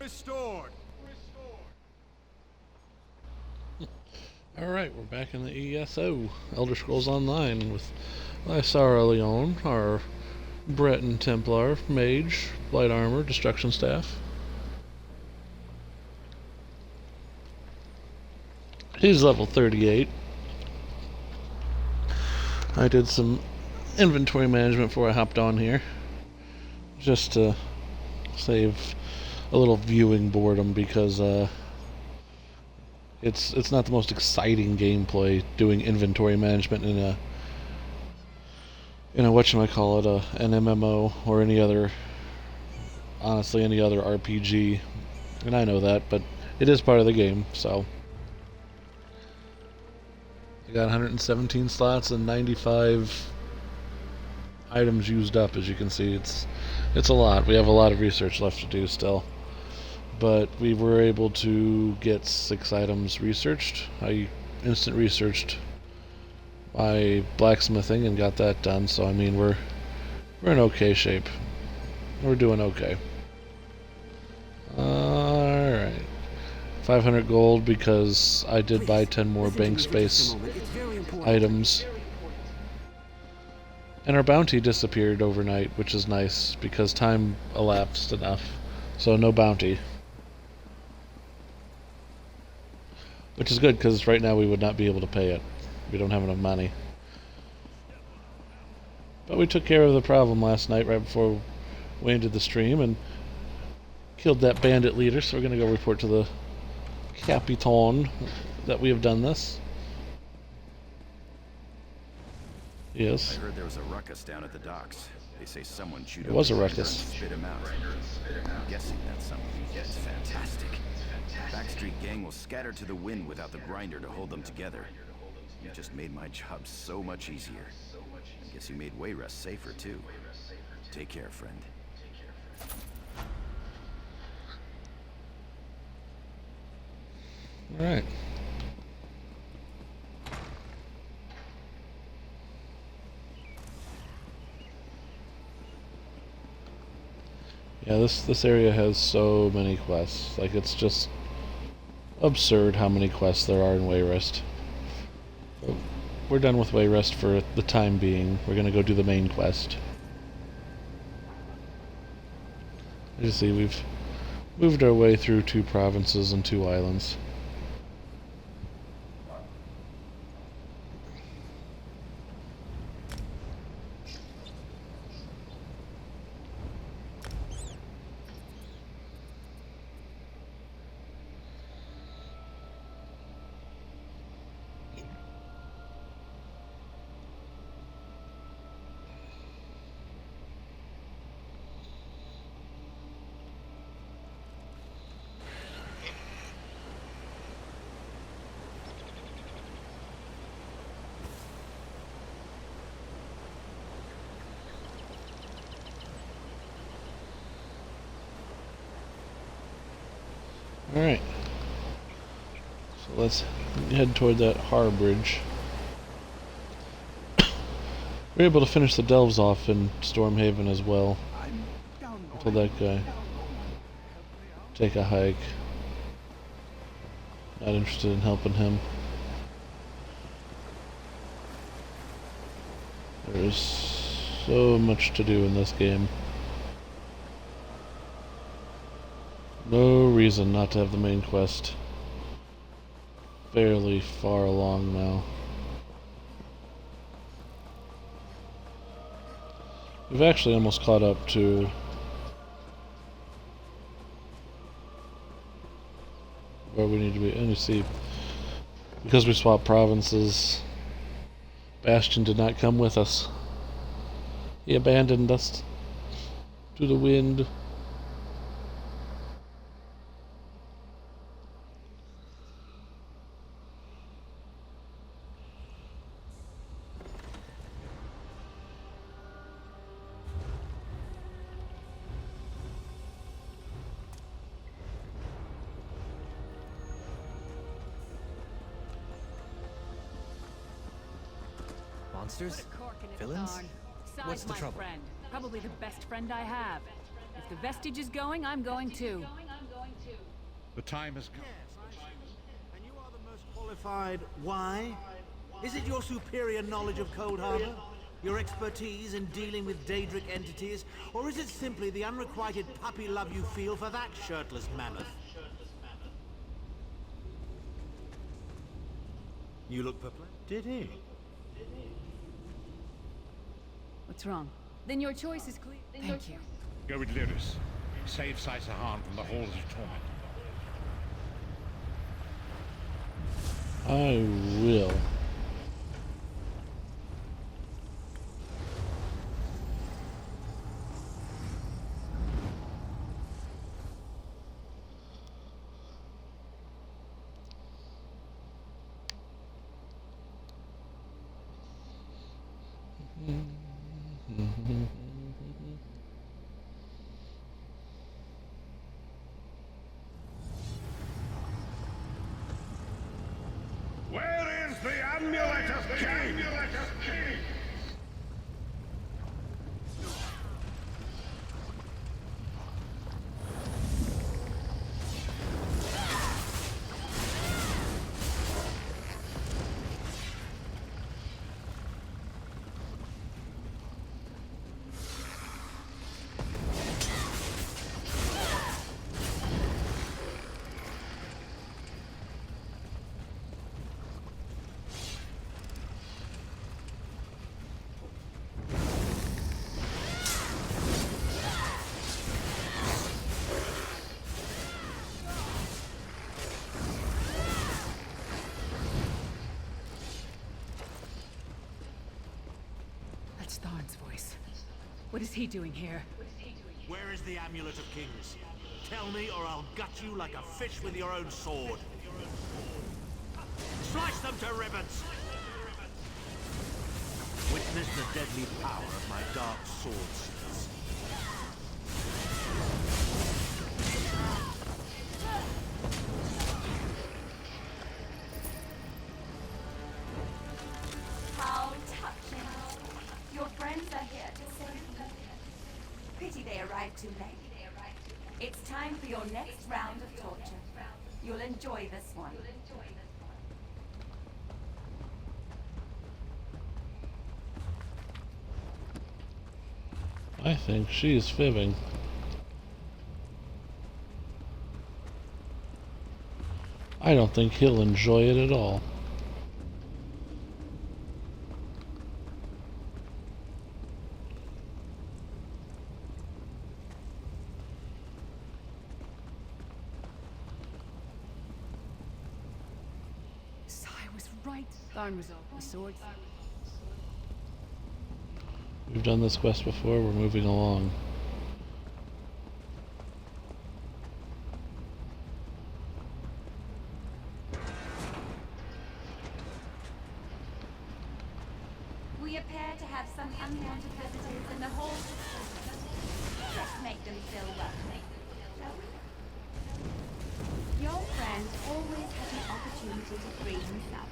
Restored. Alright, we're back in the ESO, Elder Scrolls Online, with Lysara Leon, our Bretton Templar, Mage, Light Armor, Destruction Staff. He's level 38. I did some inventory management before I hopped on here, just to save a little viewing boredom, because it's not the most exciting gameplay doing inventory management in a whatchamacallit, an MMO or any other RPG. And I know that, but it is part of the game, so I got 117 slots and 95 items used up. As you can see, it's a lot. We have a lot of research left to do still. But we were able to get 6 items researched. I instant researched my blacksmithing and got that done, so I mean we're in okay shape. We're doing okay. Alright. 500 gold because I did buy 10 more bank space items. And our bounty disappeared overnight, which is nice because time elapsed enough. So no bounty. Which is good, because right now we would not be able to pay it. We don't have enough money. But we took care of the problem last night right before we ended the stream and killed that bandit leader, so we're going to go report to the Capitan that we have done this. Yes. I heard there was a ruckus down at the docks. They say someone chewed It was a ruckus. spit him out. I'm guessing that's something that's fantastic. Backstreet gang will scatter to the wind without the grinder to hold them together. You just made my job so much easier. I guess you made Wayrest safer too. Take care, friend. Alright. Yeah, this area has so many quests. Like, it's just absurd how many quests there are in Wayrest. But we're done with Wayrest for the time being. We're gonna go do the main quest. As you see, we've moved our way through 2 provinces and 2 islands. Alright. So let's head toward that Harbridge. We're able to finish the delves off in Stormhaven as well. Until that guy. Take a hike. Not interested in helping him. There's so much to do in this game. No reason not to have the main quest. Fairly far along now. We've actually almost caught up to where we need to be. And you see, because we swapped provinces, Bastion did not come with us. He abandoned us to the wind. Monsters? Villains? What's the trouble? Friend. Probably the best friend I have. If the vestige is going, I'm going too. The time has come. Yes, I see. And you are the most qualified. Why? Is it your superior knowledge of Cold Harbor? Your expertise in dealing with Daedric entities? Or is it simply the unrequited puppy love you feel for that shirtless mammoth? You look perplexed. Did he? What's wrong? Then your choice is clear. Thank you. Go with Lyris. Save Saisahan from the halls of torment. I will. Where is the Amulet of King? That's Tharn's voice. What is he doing here? Where is the Amulet of Kings? Tell me or I'll gut you like a fish with your own sword. Slice them to ribbons! Witness the deadly power of my dark swordsmiths. How touching. Your friends are here to save you. Pity they arrived too late. It's time for your next round of torture. You'll enjoy this one. I think she's fibbing. I don't think he'll enjoy it at all. Sai was right. Tharn was all the swords. We've done this quest before, we're moving along. We appear to have some unwanted visitors in the halls of Sorcerers. Let's make them feel welcome, shall we? Your friend always has an opportunity to free himself.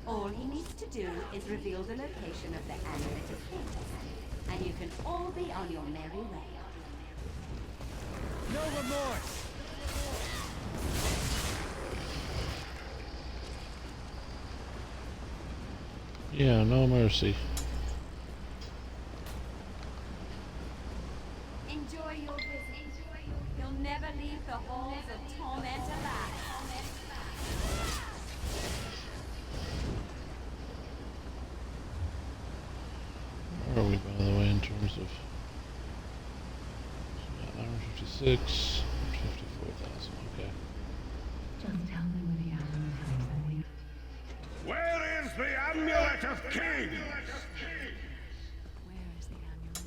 All he needs to do is reveal the location of the Amulet of Kings, and you can all be on your merry way. No remorse! Yeah, no mercy. Enjoy your visit. You'll never leave the halls of torment alive. Where are we, by the way, in terms of 956, 54,000, okay. Just tell me where the amulet is. Where is the Amulet of King? Where is the amulet?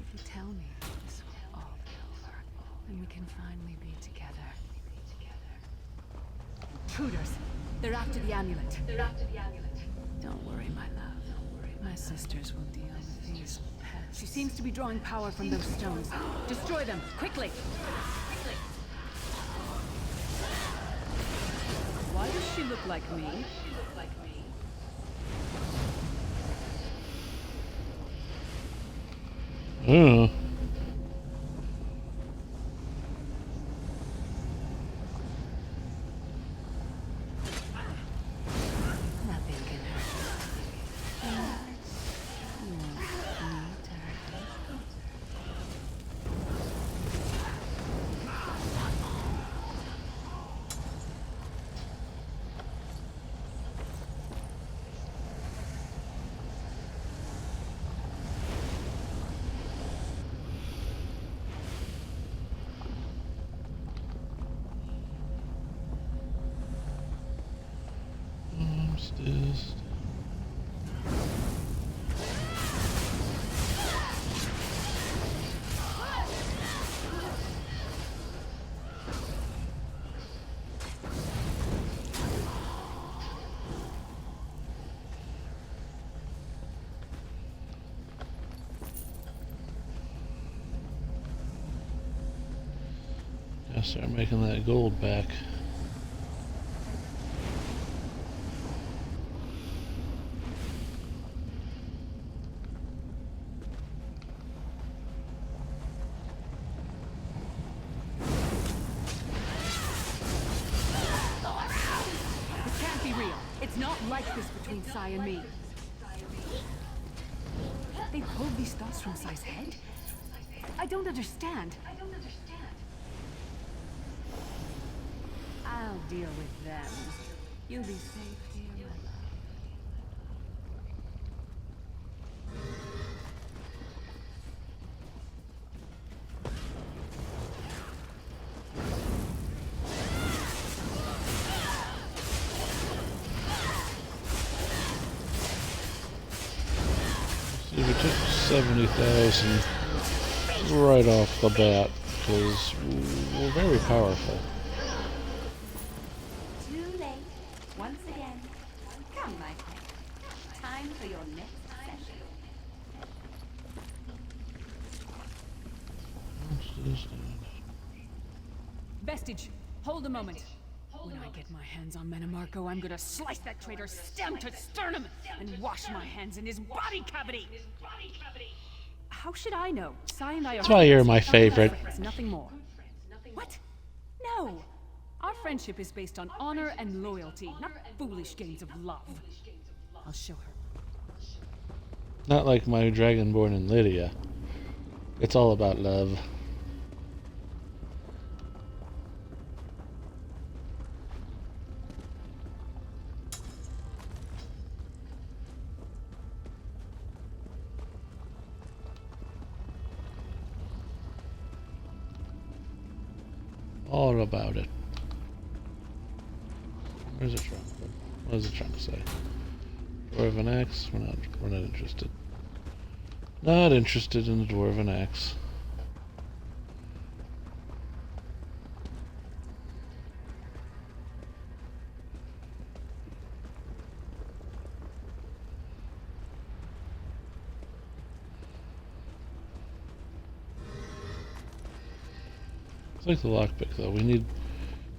If you tell me, this will all be over. And we can finally be together. Intruders! They're after the amulet. Don't worry, my love. My sisters will deal with these pests. She seems to be drawing power from those stones. Destroy them, quickly! Why does she look like me? This. Gotta start making that gold back. This can't be real. It's not like this between Sai and me. They pulled these thoughts from Sai's head? I don't understand. I'll deal with them. You'll be safe here, my love. See, we took 70,000 right off the bat because we're very powerful. Too late. Once again. Come, my friend. Time for your next session. What's this doing? Vestige, hold a moment. When I get my hands on Menomarco, I'm gonna slice that traitor stem to sternum and wash my hands in his body cavity. How should I know? Sai and I are. That's why you're my favorite. Friends, nothing more. What? No. Our friendship is based on honor and loyalty, not foolish games of love. I'll show her. Not like my dragonborn in Lydia. It's all about love. All about it. Where's it from? What is it trying to say? Dwarven axe? We're not interested. Not interested in the dwarven axe. I like the lockpick though. We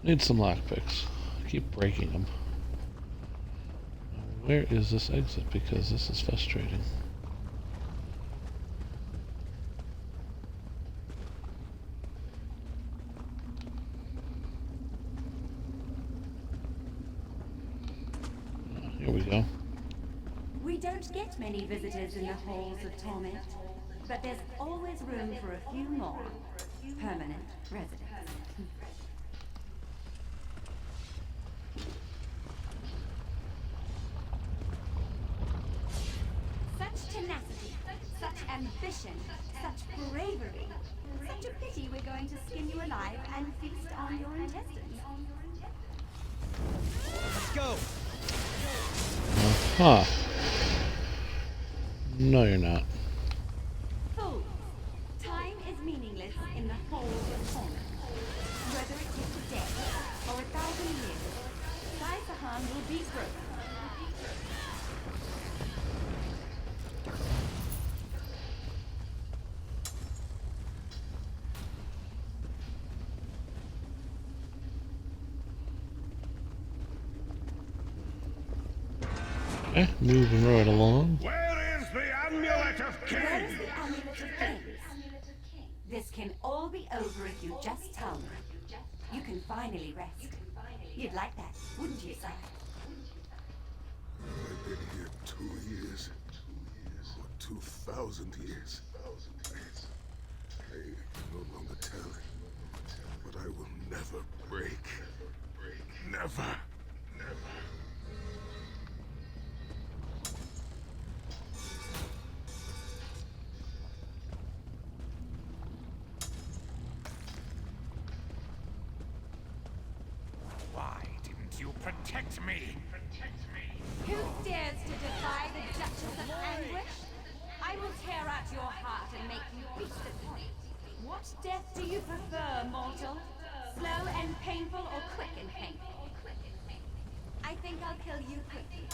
need some lockpicks. I keep breaking them. Where is this exit? Because this is frustrating. Here we go. We don't get many visitors in the halls of torment, but there's always room for a few more permanent residents. Such tenacity, such ambition, such bravery. Such a pity we're going to skin you alive and feast on your intestines. Let's go! Huh. No, you're not. Fools! Time is meaningless in the halls of torment. Whether it is a day or 1,000 years, Sai will be broken. Okay, moving right along. Where is the Amulet of Where is Kings? the Amulet of Kings? This can all be over if you just tell me. You can finally rest. You'd like that, wouldn't you, Sai? I've been here 2 years. Or 2,000 years. I can no longer tell. But I will never break. Never. Why didn't you protect me. Who dares to defy the Duchess of Anguish? I will tear out your heart and make you beat the point. What death do you prefer, mortal? Slow and painful or quick and painful? I think I'll kill you quickly,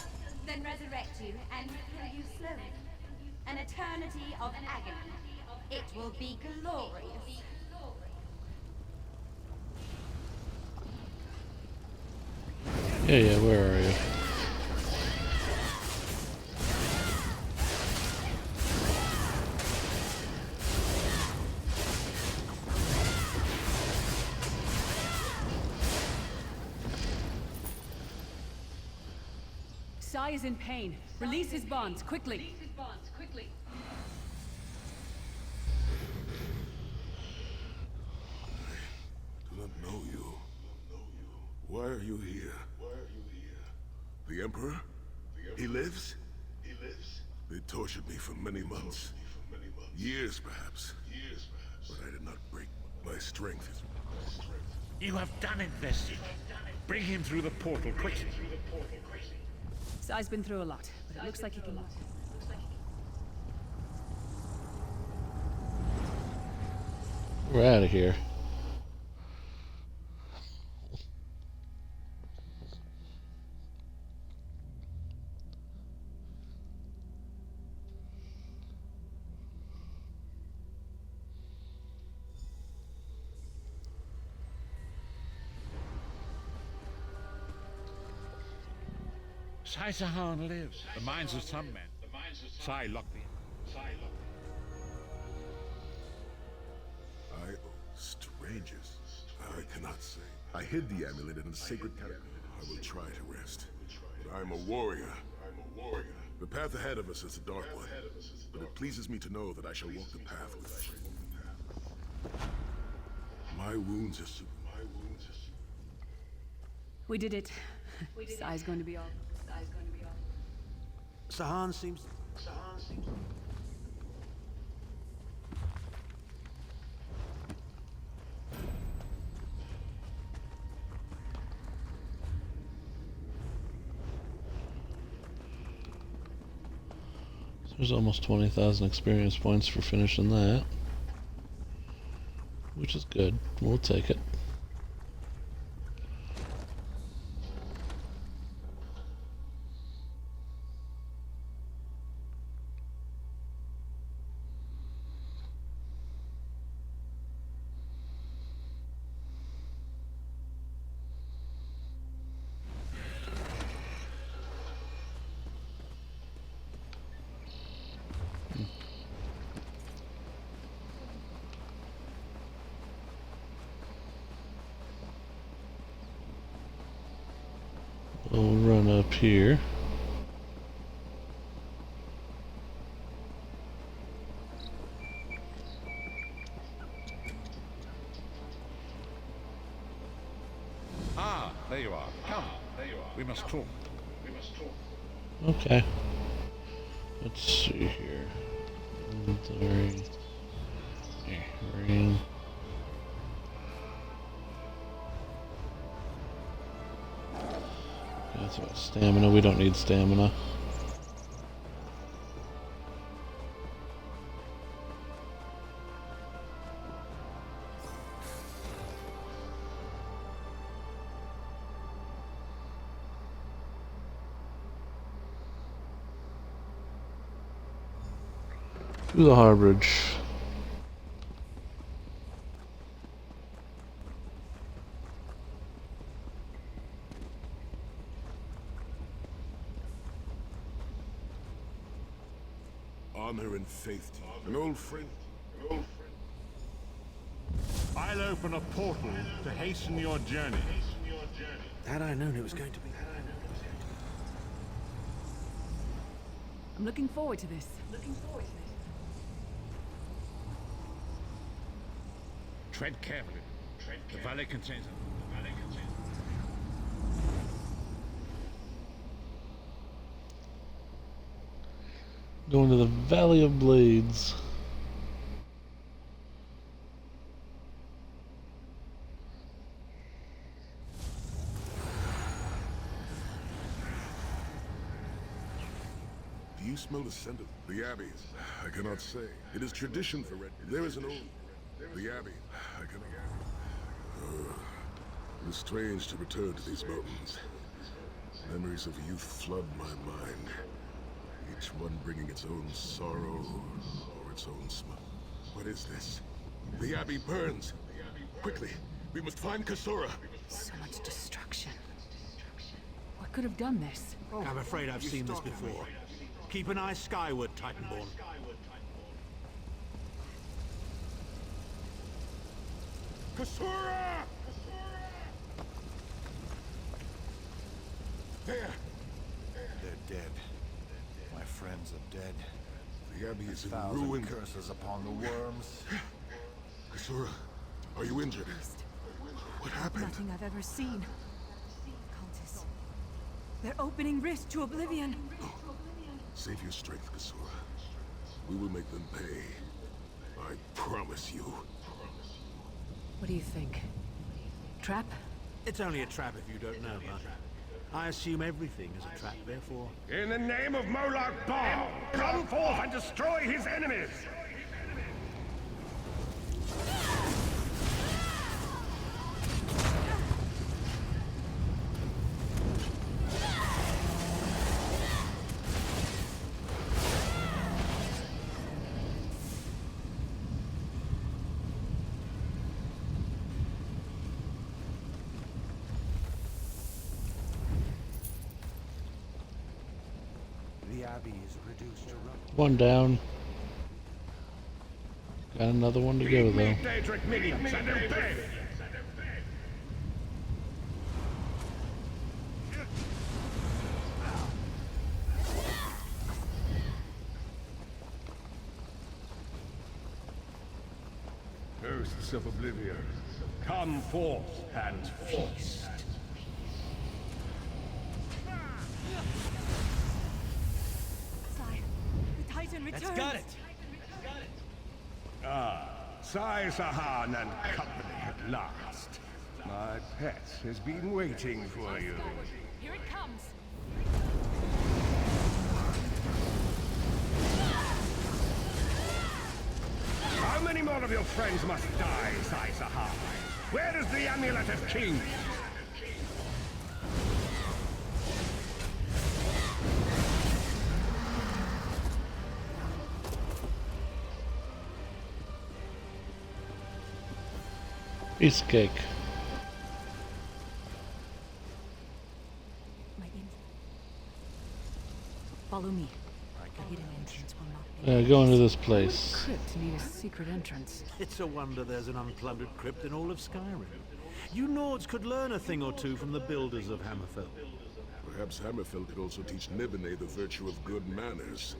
then resurrect you and kill you slowly. An eternity of agony. It will be glorious. Yeah, where are you? Sai is in pain. Release his bonds, quickly. I do not know you. Why are you here? The Emperor? He lives? They tortured me for many months. Years, perhaps. But I did not break my strength. You have done it, Vestige. Bring him through the portal quickly. Sai's been through a lot, but it looks like he can... We're out of here. Sai Sahan lives. The minds of some men. Sai locked me. Strangers? I cannot say. I hid the amulet in a sacred catacomb. I will try to rest. But I am a warrior. The path ahead of us is a dark one. But it pleases me to know that I shall walk the path with strength. My wounds are We did it. Sai's going to be all. Sahan seems... There's almost 20,000 experience points for finishing that, which is good. We'll take it. We'll run up here. Ah, there you are. Come. We must talk. Okay. Let's see here. Inventory. Ring. That's about stamina. We don't need stamina. To the harborage. honor and faith to you. An old friend. I'll open a portal to hasten your journey. Had I known it was going to be. I'm looking forward to this. Tread carefully. The valley contains them. Going to the Valley of Blades. you smell the scent of the Abbeys? I cannot say. It is tradition for Red. There is an old... The Abbey. I cannot... it is strange to return to these mountains. Memories of youth flood my mind. Each one bringing its own sorrow or its own smoke. What is this? The Abbey burns! Quickly, we must find Kasura! So much destruction. What could have done this? I'm afraid I've seen this before. Keep an eye skyward, Titanborn. Kasura! There! They're dead. My friends are dead. The Abbey is in Thousand ruin. curses upon the worms. Kasura, are you injured? What happened? Nothing I've ever seen. Cultists. They're opening rift to oblivion. Save your strength, Kasura. We will make them pay. I promise you. What do you think? Trap? It's only a trap if you don't know, but I assume everything is a trap, therefore... In the name of Molag Bal, come forth and destroy his enemies! The Abbey is reduced to rubble. One down. Got another one to go, though. Daedric minions and obey! Hosts of Oblivion, come forth and feast. The Titan returns! That's got it! Sai Sahan and company at last. My pet has been waiting for you. Here it comes! How many more of your friends must die, Sai Sahan? Where is the Amulet of Kings? Piece of cake. My in. Follow me. The hidden entrance will not be. Go into this Would place. crypt need a secret entrance? It's a wonder there's an unplundered crypt in all of Skyrim. You Nords could learn a thing or two from the builders of Hammerfell. Perhaps Hammerfell could also teach Nibene the virtue of good manners.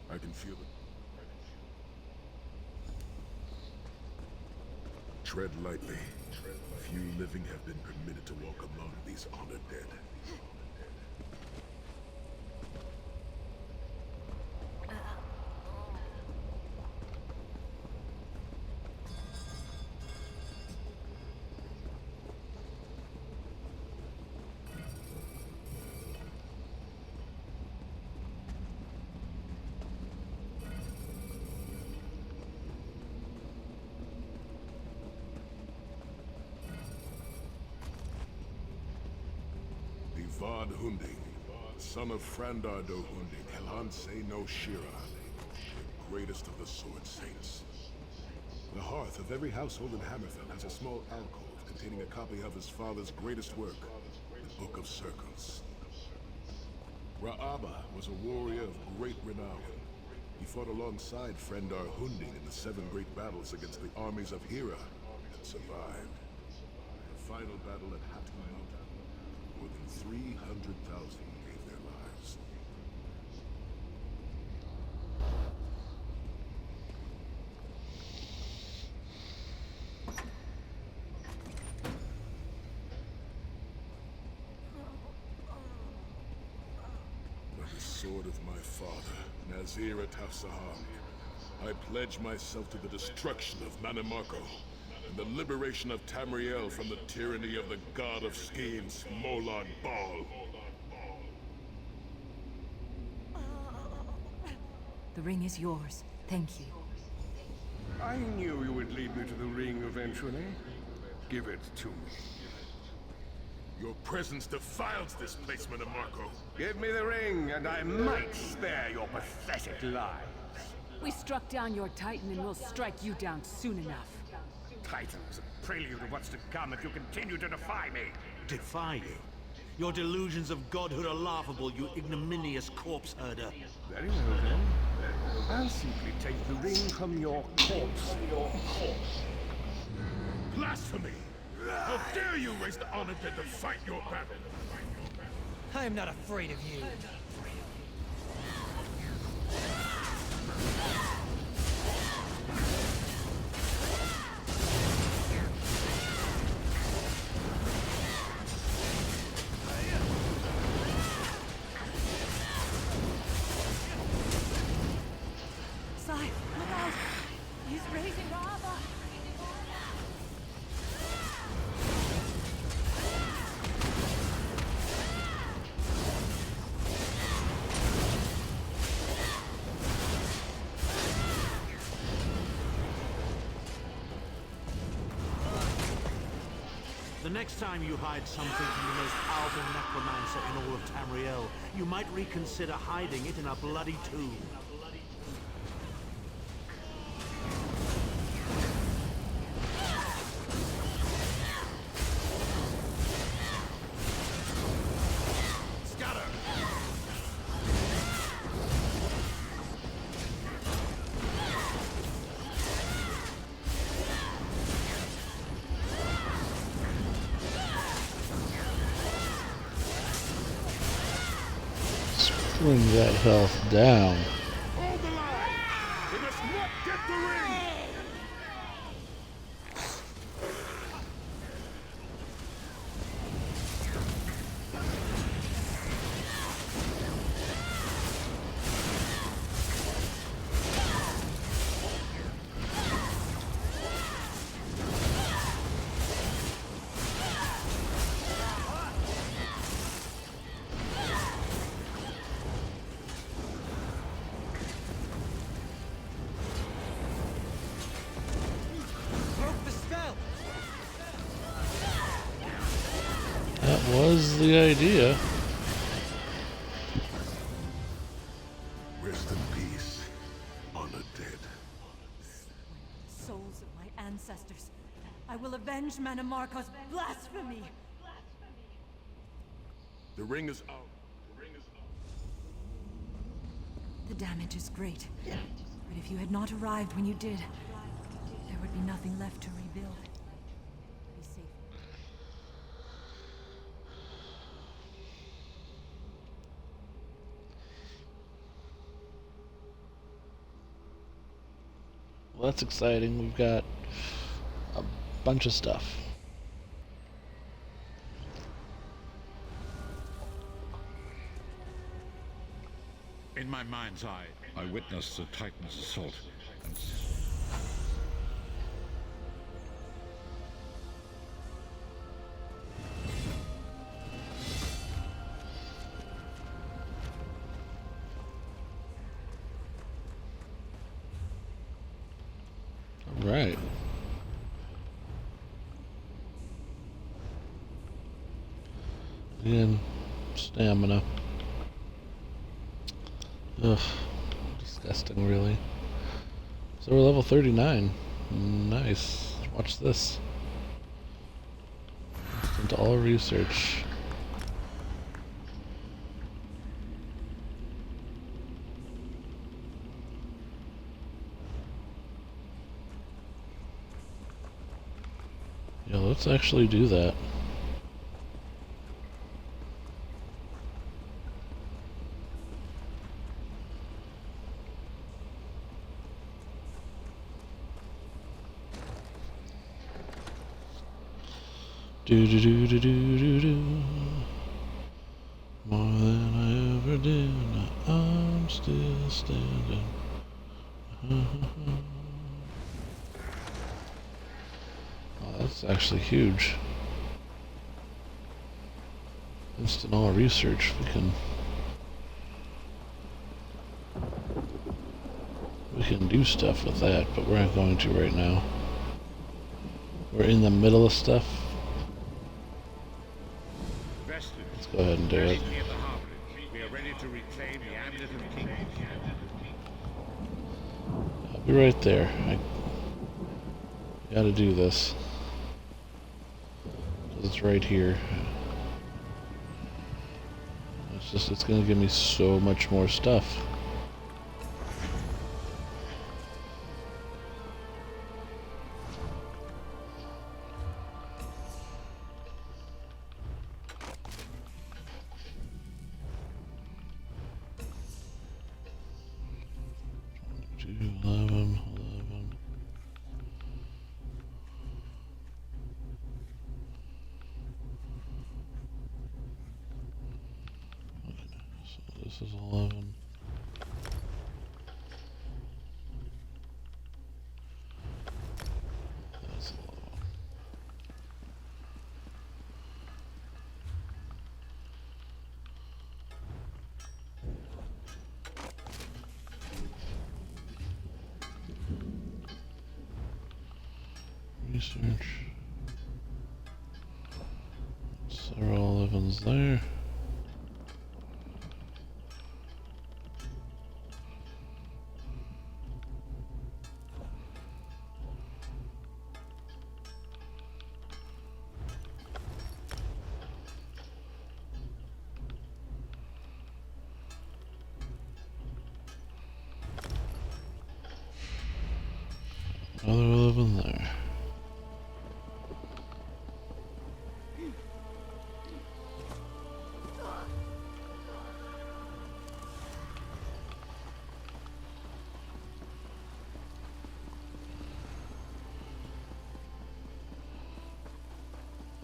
I can feel it. Tread lightly. Few living have been permitted to walk among these honored dead. Vad Hunding, son of Frandar do Hunding, Helhanse no Shira, the greatest of the Sword Saints. The hearth of every household in Hammerfell has a small alcove containing a copy of his father's greatest work, the Book of Circles. Ra'aba was a warrior of great renown. He fought alongside Frendar Hunding in the 7 great battles against the armies of Hera, and survived. The final battle at Hatton Mountain, more than 300,000 gave their lives. By the sword of my father, Nazir Tafsaham, I pledge myself to the destruction of Manimarco and the liberation of Tamriel from the tyranny of the god of schemes, Molad Bal. The ring is yours. Thank you. I knew you would lead me to the ring eventually. Give it to me. Your presence defiles this place, Manimarco. Give me the ring, and I might spare your pathetic lives. We struck down your Titan and we'll strike you down soon enough. Titan's a prelude of what's to come if you continue to defy me. Defy you? Your delusions of godhood are laughable, you ignominious corpse herder. Very well then. I'll simply take the ring from your corpse. Blasphemy! How dare you raise the honored dead to fight your battle? I am not afraid of you. Sai, look out! He's raising lava! The next time you hide something from the most powerful necromancer in all of Tamriel, you might reconsider hiding it in a bloody tomb. Bring that health down. Hold the line! We must not get the ring! Broke the spell! That was the idea. Rest in peace, honored dead. Souls of my ancestors, I will avenge Manimarco's blasphemy! The ring is out. The damage is great, but if you had not arrived when you did, there would be nothing left to rebuild. Be safe. Well, that's exciting. We've got a bunch of stuff. In my mind's eye, I witnessed the Titan's assault and All right. And stamina. Ugh, disgusting, really. So we're level 39. Nice. Watch this. Into all research. Yeah, let's actually do that. Do do do do do do do. More than I ever did. I'm still standing. Oh, that's actually huge. Instant all research. We can do stuff with that, but we're not going to right now. We're in the middle of stuff. Let's go ahead and do it. We are ready to reclaim the Amulet of Courage. I'll be right there. I gotta do this. 'Cause it's right here. It's gonna give me so much more stuff. This is 11. That's 11. Research. Several 11s there. Another 11 there.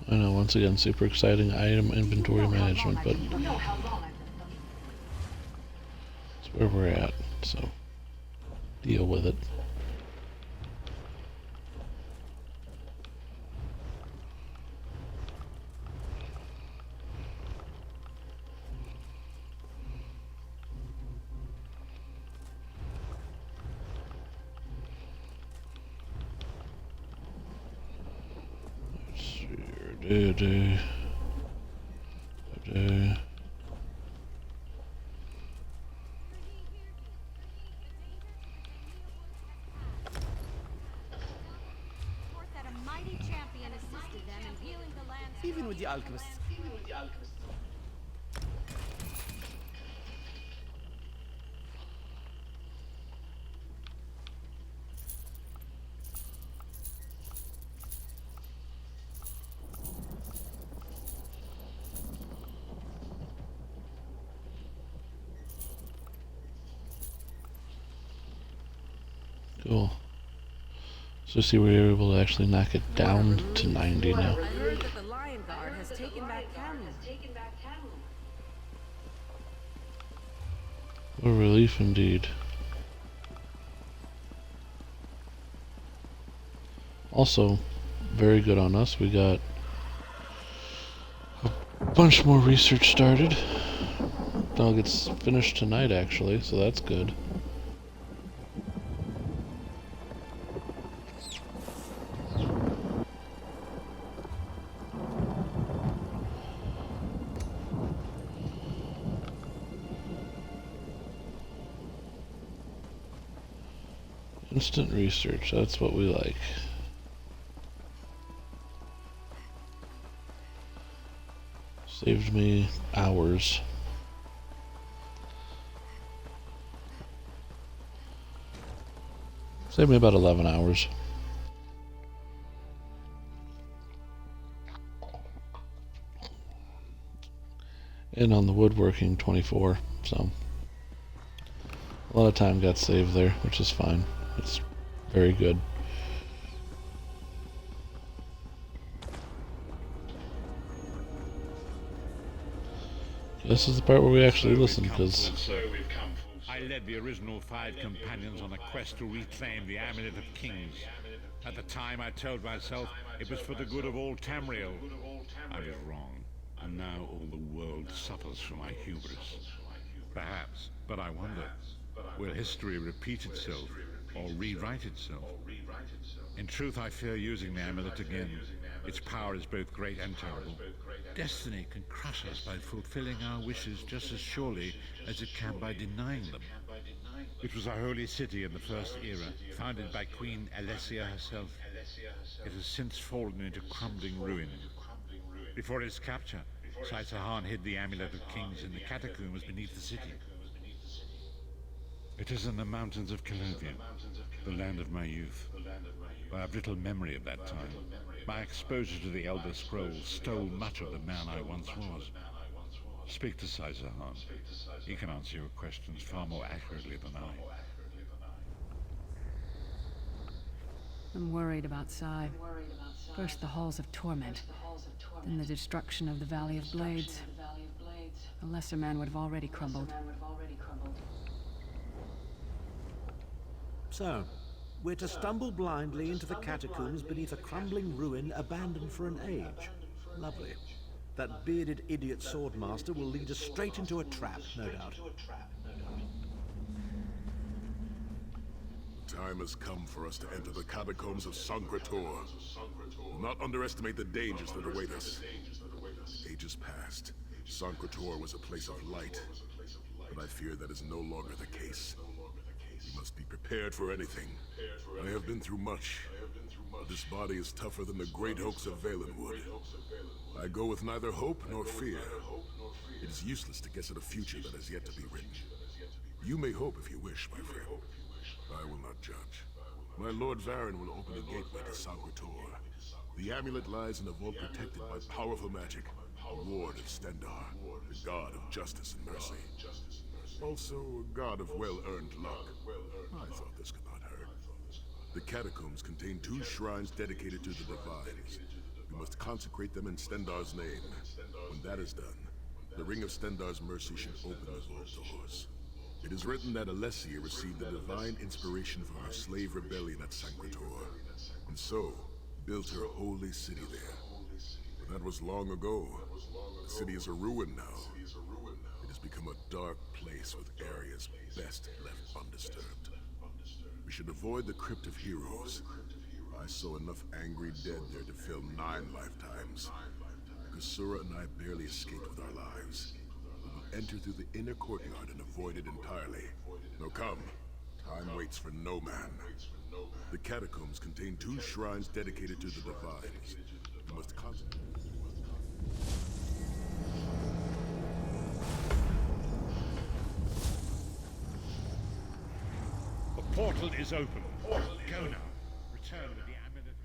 I know, once again, super exciting item inventory management, but it's where we're at, so deal with it. Do. Even with the alchemists. Cool. So see, we're able to actually knock it down to 90 now. I heard that the Lion Guard has taken back Camelot. What a relief indeed. Also, very good on us. We got a bunch more research started. Dog gets finished tonight, actually, so that's good. Instant research, that's what we like. Saved me hours. Saved me about 11 hours. And on the woodworking, 24, so a lot of time got saved there, which is fine. It's very good. This is the part where we actually listen, because I led the original 5 companions on a quest to reclaim the Amulet of Kings. At the time, I told myself it was for the good of all Tamriel. I was wrong, and now all the world suffers from my hubris. Perhaps, but I wonder, will history repeat itself, or rewrite itself? In truth, I fear using the amulet again. Its power is both great and terrible. Destiny can crush us by fulfilling our wishes just as surely as it can by denying them. It was a holy city in the First Era, founded by Queen Alessia herself. It has since fallen into crumbling ruin. Before its capture, Saitahan hid the Amulet of Kings in the catacombs beneath the city. It is in the mountains of Calovia, the land of my youth. I have little memory of that time. My exposure to the Elder Scrolls stole much of the man I once was. Speak to Saitahan. He can answer your questions far more accurately than I. I'm worried about Sai. First the Halls of Torment, then the destruction of the Valley of Blades. A lesser man would have already crumbled. So, we're to stumble blindly into the catacombs beneath a crumbling ruin abandoned for an age. Lovely. That bearded idiot swordmaster will lead us straight into a trap, no doubt. Time has come for us to enter the catacombs of Sankrator. Do not underestimate the dangers that await us. Ages past, Sankrator was a place of light, but I fear that is no longer the case. We must be prepared for anything. I have been through much, but this body is tougher than the great oaks of Valenwood. I go with neither hope nor fear. It is useless to guess at a future that has yet to be written. You may hope if you wish, my friend. I will not judge. My Lord Varen will open a gateway to Sankrator. The amulet lies in a vault protected by powerful magic, a ward of Stendarr, the god of justice and mercy. Also, a god of well-earned luck. I thought this could not hurt. The catacombs contain 2 shrines dedicated to the Divines. We must consecrate them in Stendarr's name. When that is done, the Ring of Stendarr's mercy should open the vault doors. It is written that Alessia received the divine inspiration for her slave rebellion at Sankrator, and so built her holy city there. But that was long ago. The city is a ruin now. It has become a dark place with areas best left undisturbed. We should avoid the Crypt of Heroes. I saw enough angry dead there to fill 9 lifetimes. Kasura and I barely escaped with our lives. We will enter through the inner courtyard and avoid it entirely. Now come. Time waits for no man. The catacombs contain 2 shrines dedicated to the Divines. We must concentrate. The portal is open. Go now. Return with the amulet.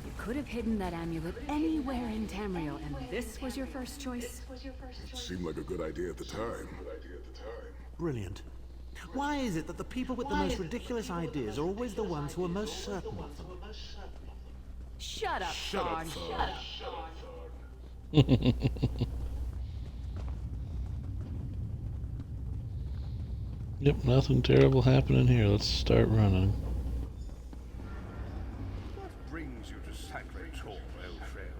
You could have hidden that amulet anywhere in Tamriel, and this was your first choice? It seemed like a good idea at the time. Brilliant. Why is it that the people with the most ridiculous ideas are always the ones who are most certain of them? Shut up, Thorn. Yep, nothing terrible happening here. Let's start running. What brings you to Sankrator, old friend?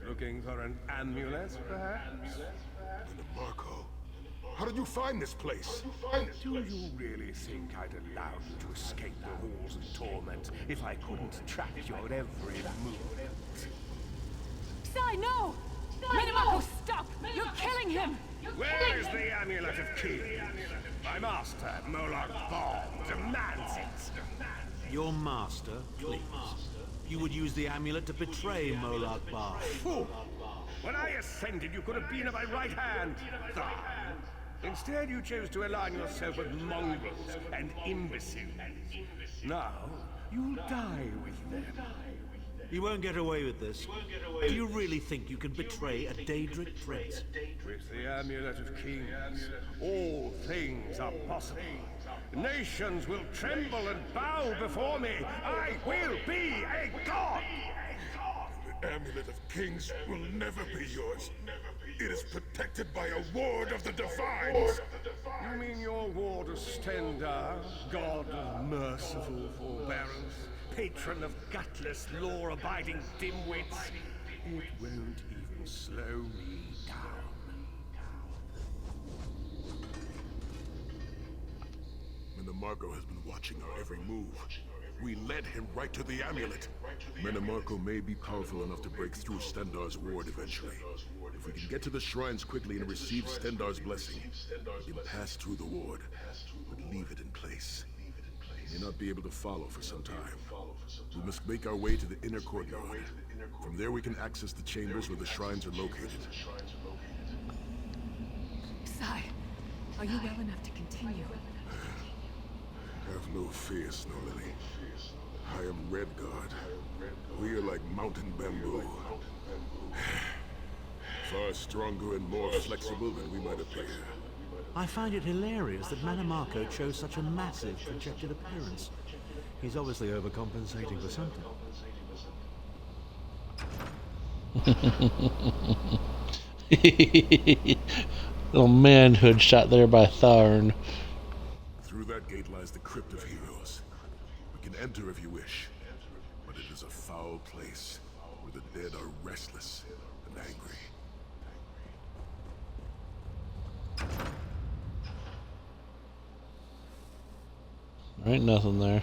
Looking for an amulet, perhaps? And Marco, how did you find this place? Do you really think I'd allow you to escape the halls of torment if I couldn't track your every move? Sai, no! Minamako, stop! You're killing him! Where is the Amulet of Kings? My master, Molag Bal, demands it. Your master, please. You would use the amulet to betray Molag Bal. Fool! When I ascended, you could have been at my right hand. Instead, you chose to align yourself with mongrels and imbeciles. Now, you'll die with them. You won't get away with this. Do you really think you can betray a Daedric prince? With the Amulet of Kings, all things are possible. Nations will tremble and bow before me. I will be a god! The Amulet of Kings will never be yours. It is protected by a ward of the Divines. You mean your ward of Stendar, god of merciful forbearance, patron of gutless, law-abiding dimwits? It won't even slow me down. Menemarco has been watching our every move. We led him right to the amulet. Menemarco may be powerful enough to break through Stendar's ward eventually. If we can get to the shrines quickly and receive Stendar's blessing, we can pass through the ward, but leave it in place. We may not be able to follow for some time. We must make our way to the inner courtyard. From there we can access the chambers where the shrines are located. Sai, are you well enough to continue? Have no fear, Snow Lily. I am Red Guard. We are like mountain bamboo. Far stronger and more flexible than we might appear. I find it hilarious that Menemarco chose such a massive projected appearance. He's obviously overcompensating for something. Little manhood shot there by Tharn. Through that gate lies the Crypt of Heroes. We can enter if you wish, but it is a foul place where the dead are restless and angry. There ain't nothing there.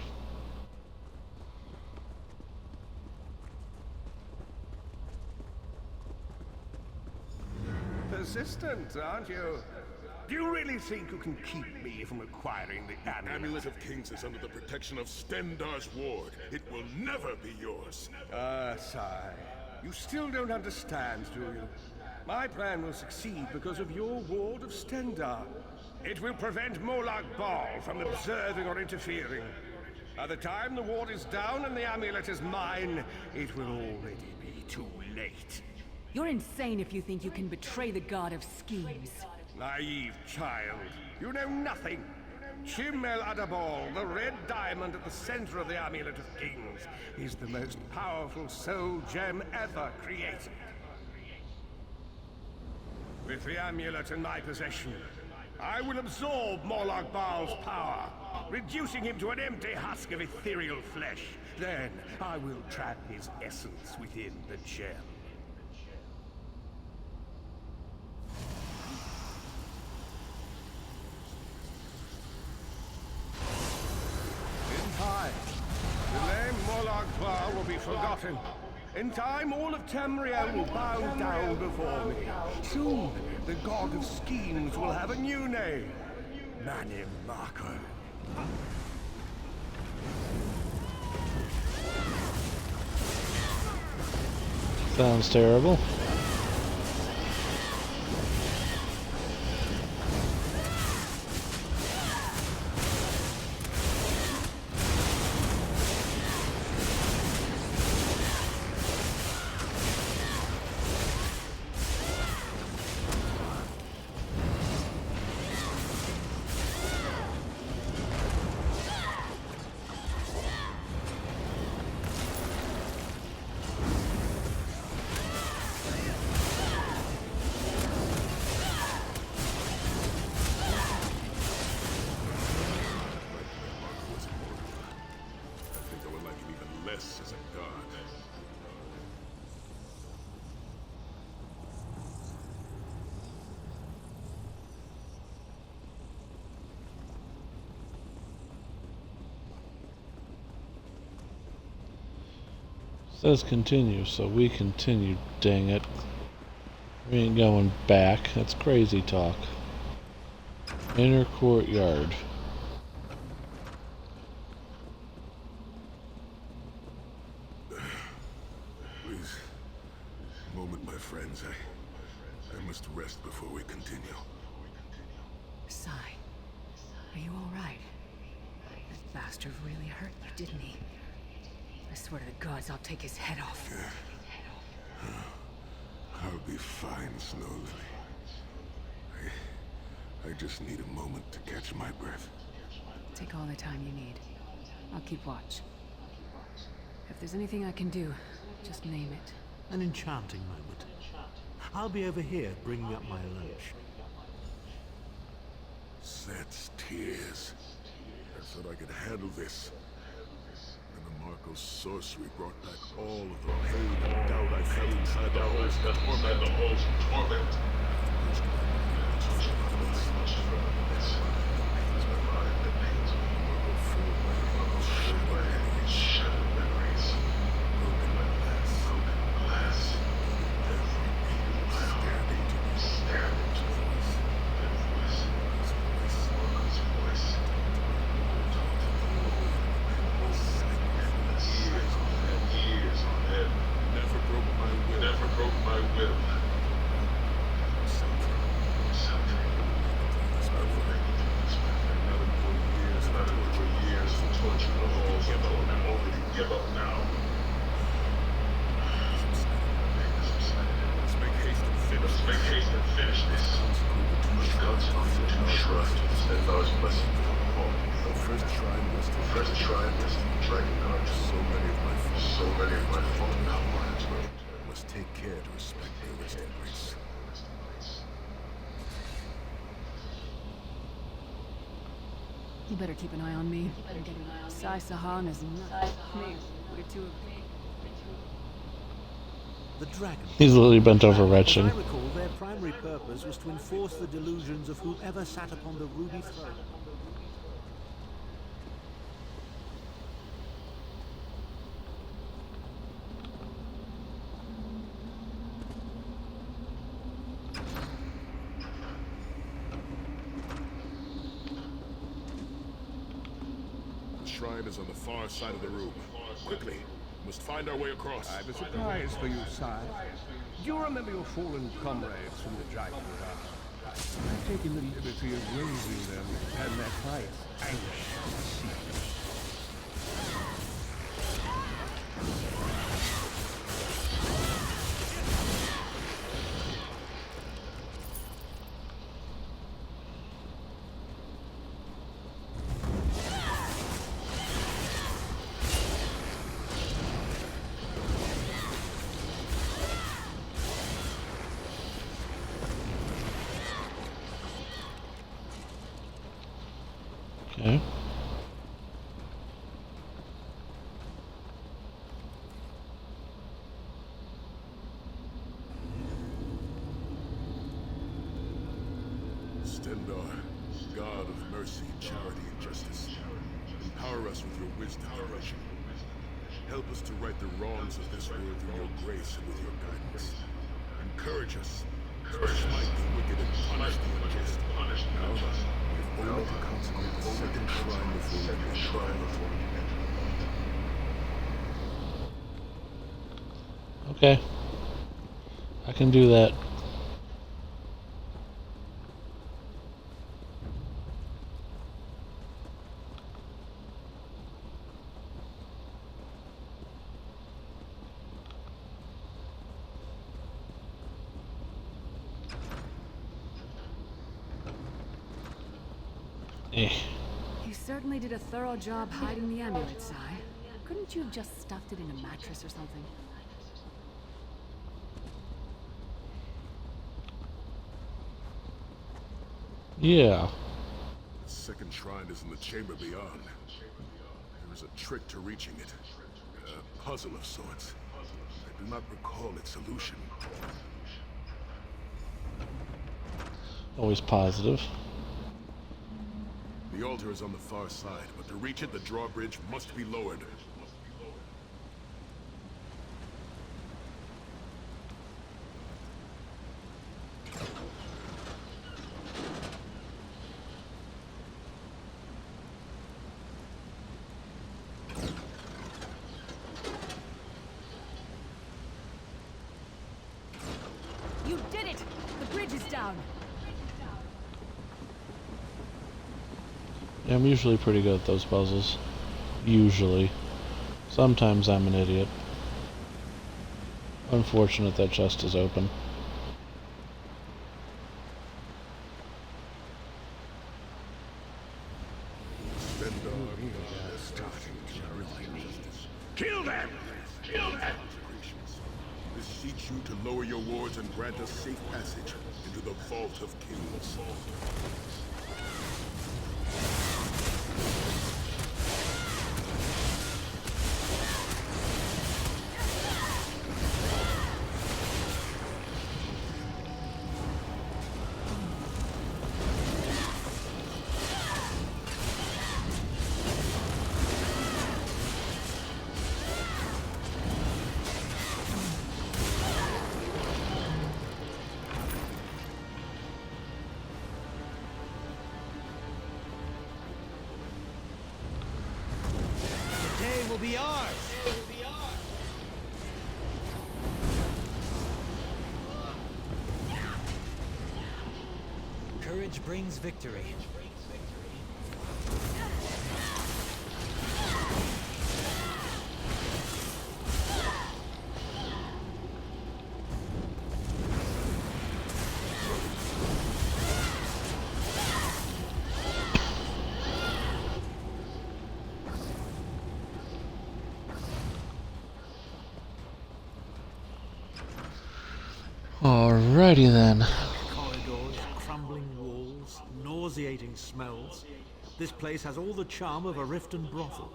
Persistent, aren't you? Do you really think you can keep me from acquiring the Amulet of Kings is under the protection of Stendar's ward. It will never be yours. Sai. You still don't understand, do you? My plan will succeed because of your ward of Stendar. It will prevent Molag Bal from observing or interfering. By the time the ward is down and the amulet is mine, it will already be too late. You're insane if you think you can betray the god of schemes. Naive child. You know nothing. Shim El Adabal, the red diamond at the center of the Amulet of Kings, is the most powerful soul gem ever created. With the amulet in my possession, I will absorb Molag Bal's power, reducing him to an empty husk of ethereal flesh. Then I will trap his essence within the gem. The name Molag Bal will be forgotten. In time, all of Tamriel will bow down before me. Soon, the god of schemes will have a new name. Menemarco. Sounds terrible. As a god. Says continue, so we continue, dang it. We ain't going back. That's crazy talk. Inner courtyard. Please, a moment, my friends. I must rest before we continue. Sai, are you all right? That bastard really hurt you, didn't he? I swear to the gods, I'll take his head off. I'll be fine, Snow Lily. I just need a moment to catch my breath. Take all the time you need. I'll keep watch. If there's anything I can do, just name it. An enchanting moment. I'll be over here bringing up my lunch. Set's tears. I thought I could handle this. And the Marco's sorcery brought back all of the pain and doubt I felt inside the halls of torment. You better keep an eye on me. Sai Sahan is not me. We're two of me. The dragon. He's literally bent over As retching. I recall, their primary purpose was to enforce the delusions of whoever sat upon the ruby throne. The shrine is on the far side of the room. Quickly, we must find our way across. I have a surprise for you, sire. Do you remember your fallen comrades from the Dragon Guard? I've taken the liberty of raising them and their plight anxious. Okay. Stendarr, God of mercy, charity, and justice, empower us with your wisdom and direction. Help us to right the wrongs of this world through your grace and with your guidance. Encourage us to smite the wicked and punish the unjust. Now, we have only to consecrate the second shrine before we can try. Okay. I can do that. Eh. You certainly did a thorough job hiding the amulet, Sai. Couldn't you have just stuffed it in a mattress or something? Yeah. The second shrine is in the chamber beyond. There is a trick to reaching it. A puzzle of sorts. I do not recall its solution. Always positive. The altar is on the far side, but to reach it, the drawbridge must be lowered. You did it! The bridge is down! Yeah, I'm usually pretty good at those puzzles. Usually. Sometimes I'm an idiot. Unfortunate that chest is open. Starting to really need. Kill them! Kill them! Beseech you to lower your wards and grant us safe passage into the Vault of Kings. Will be ours. Courage brings victory. Alrighty then. Corridors, crumbling walls, nauseating smells. This place has all the charm of a Riften brothel.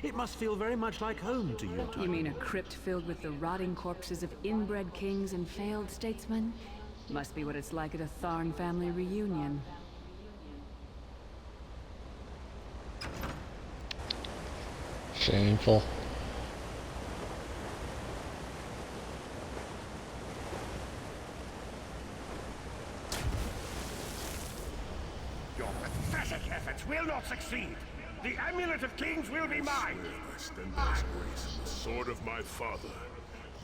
It must feel very much like home to you, You mean a crypt filled with the rotting corpses of inbred kings and failed statesmen? Must be what it's like at a Tharn family reunion. Shameful. Your pathetic efforts will not succeed. The Amulet of Kings will be mine. By Stendar's grace and the sword of my father,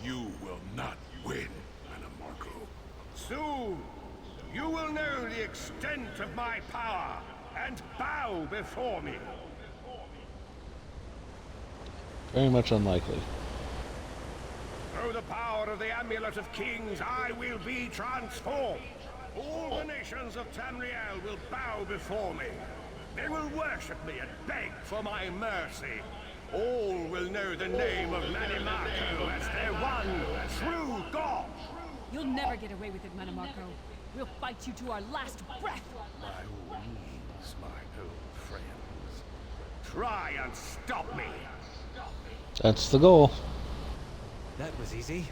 you will not win, Anamarco. Soon, you will know the extent of my power and bow before me. Very much unlikely. Through the power of the Amulet of Kings, I will be transformed. All the nations of Tamriel will bow before me. They will worship me and beg for my mercy. All will know the name of Manimarco as their one true god. You'll never get away with it, Manimarco. We'll fight you to our last breath. By all means, my old friends. Try and stop me. That's the goal. That was easy.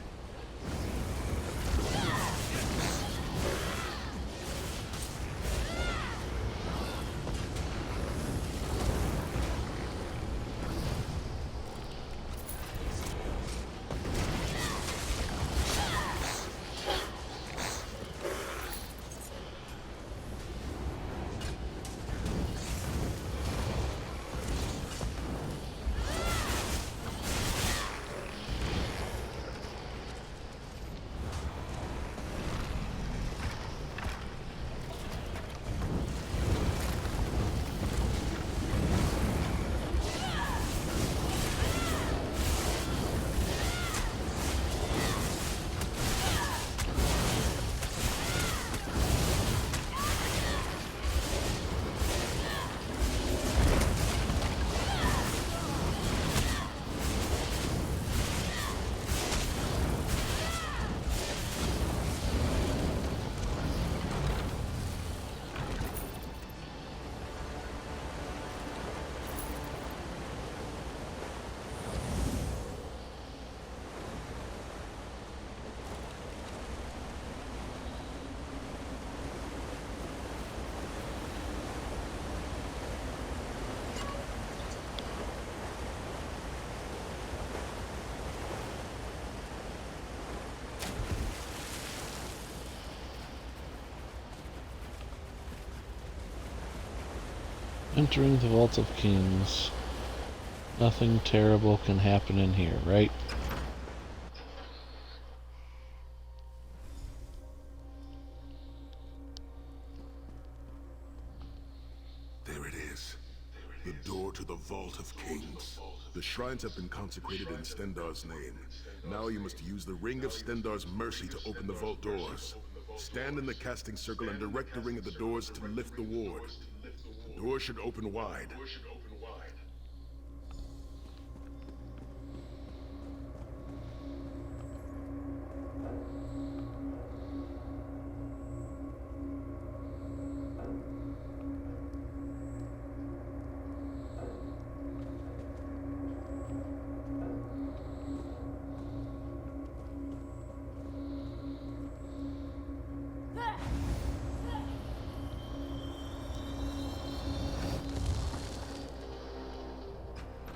Entering the Vault of Kings. Nothing terrible can happen in here, right? There it is. The door to the Vault of Kings. The shrines have been consecrated in Stendar's name. Now you must use the Ring of Stendar's mercy to open the vault doors. Stand in the casting circle and direct the ring of the doors to lift the ward. The door should open wide.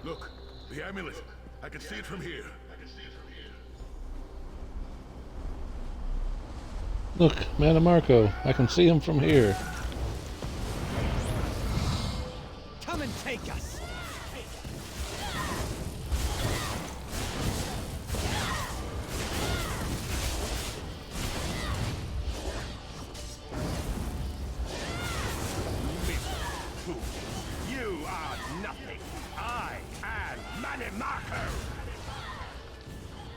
Look, the amulet. I can see it from here. Look, Manimarco. I can see him from here. Come and take us! You are nothing. I am Manimarco.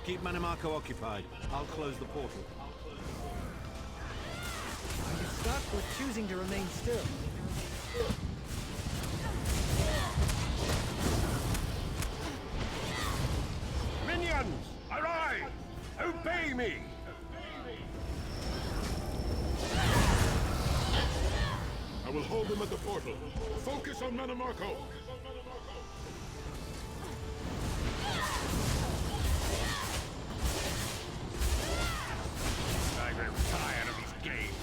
Keep Manimarco occupied. I'll close the portal. Are you stuck or choosing to remain still? Minions, arise! Obey me! I will hold them at the portal. Focus on Manimarco. I grow tired of these games.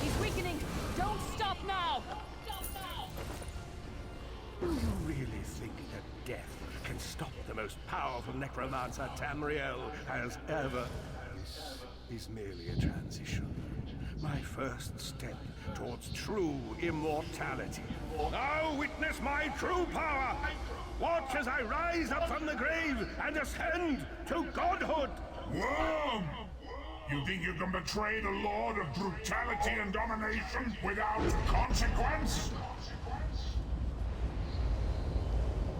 He's weakening! Don't stop now! Do you really think that death can stop the most powerful necromancer Tamriel has ever? This is merely a transition. My first step towards true immortality. Now witness my true power! Watch as I rise up from the grave and ascend to godhood! Worm! You think you can betray the Lord of Brutality and Domination without consequence?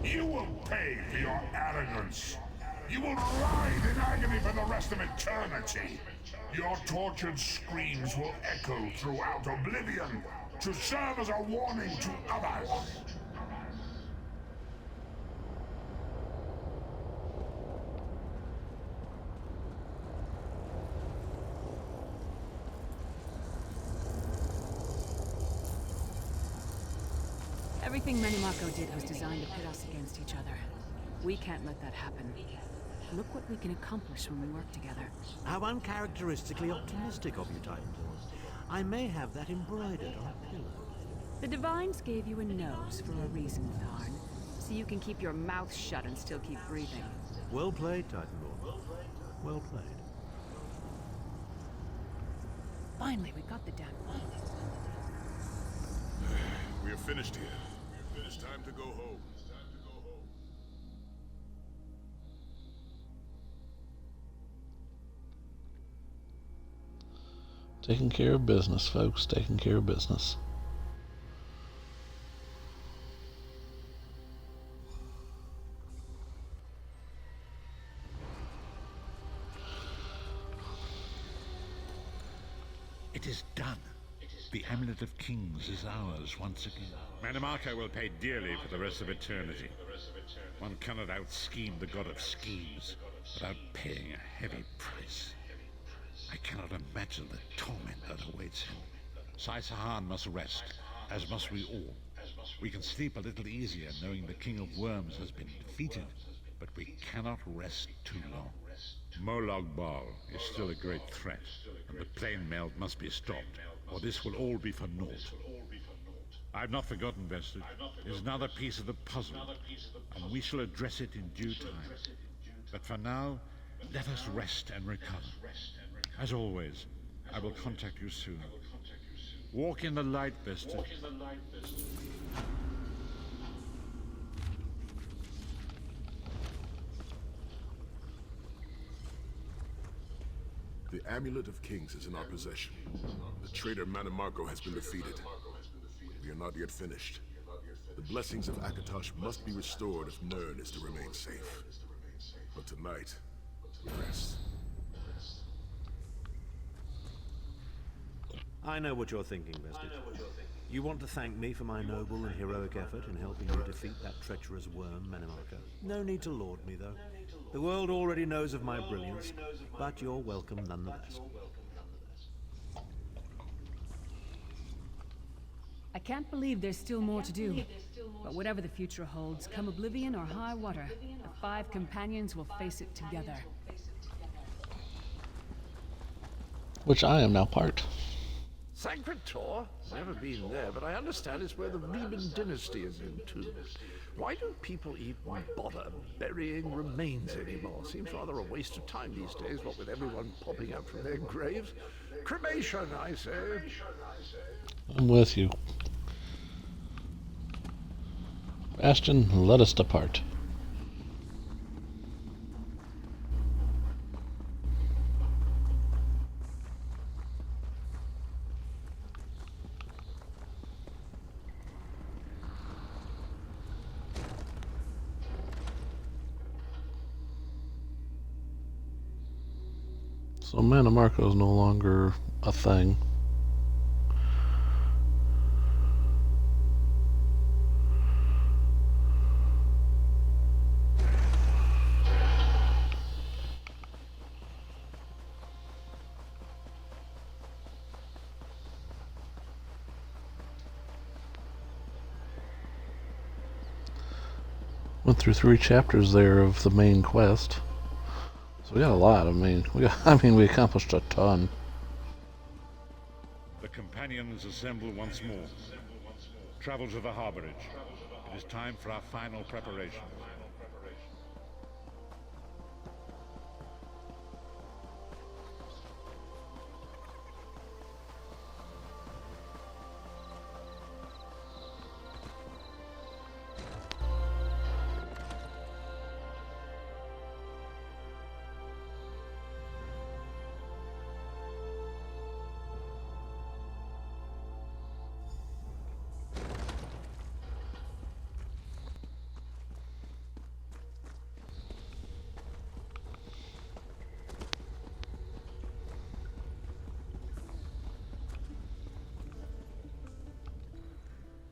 You will pay for your arrogance. You will writhe in agony for the rest of eternity. Your tortured screams will echo throughout oblivion to serve as a warning to others. Everything Manimarco did was designed to pit us against each other. We can't let that happen. Look what we can accomplish when we work together. How uncharacteristically optimistic of you, Titanborn. I may have that embroidered on a pillow. The Divines gave you a nose for a reason, Tharn. So you can keep your mouth shut and still keep breathing. Well played, Titanborn. Well played. Finally, we got the damn... We are finished here. It's time to go home. Taking care of business, folks. Taking care of business. It is done. The Amulet of Kings is ours once again. Manimarco will pay dearly for the rest of eternity. One cannot out-scheme the god of schemes without paying a heavy price. I cannot imagine the torment that awaits him. Sai Sahan must rest, as must we all. We can sleep a little easier knowing the King of Worms has been defeated, but we cannot rest too long. Molag Bal is still a great threat, and the plane melt must be stopped, or this will all be for naught. I've not forgotten, Vested. There's another piece of the puzzle, and we shall address it in due time. But for now, let us rest and recover. As always, I will contact you soon. Walk in the light, Vested. The Amulet of Kings is in our possession. The traitor Manimarco has been defeated. We are not yet finished. The blessings of Akatosh must be restored if Nirn is to remain safe. But tonight, we rest. I know what you're thinking, Vested. You want to thank me for my noble and heroic effort in helping you defeat that treacherous worm, Manimarco. No need to laud me, though. The world already knows of my brilliance, but you're welcome nonetheless. I can't believe there's still more to do. But whatever the future holds, come oblivion or high water, the 5 companions will face it together. Which I am now part. Sacred Tor? Never been there, but I understand it's where the Riemann dynasty is entombed. Why don't people even bother burying remains anymore? Seems rather a waste of time these days, what with everyone popping up from their graves. Cremation, I say. I'm with you. Ashton, let us depart. So Mana Marco is no longer a thing. Went through 3 chapters there of the main quest. So we got a lot. We accomplished a ton. The companions assemble once more. Travel to the harborage. It is time for our final preparations.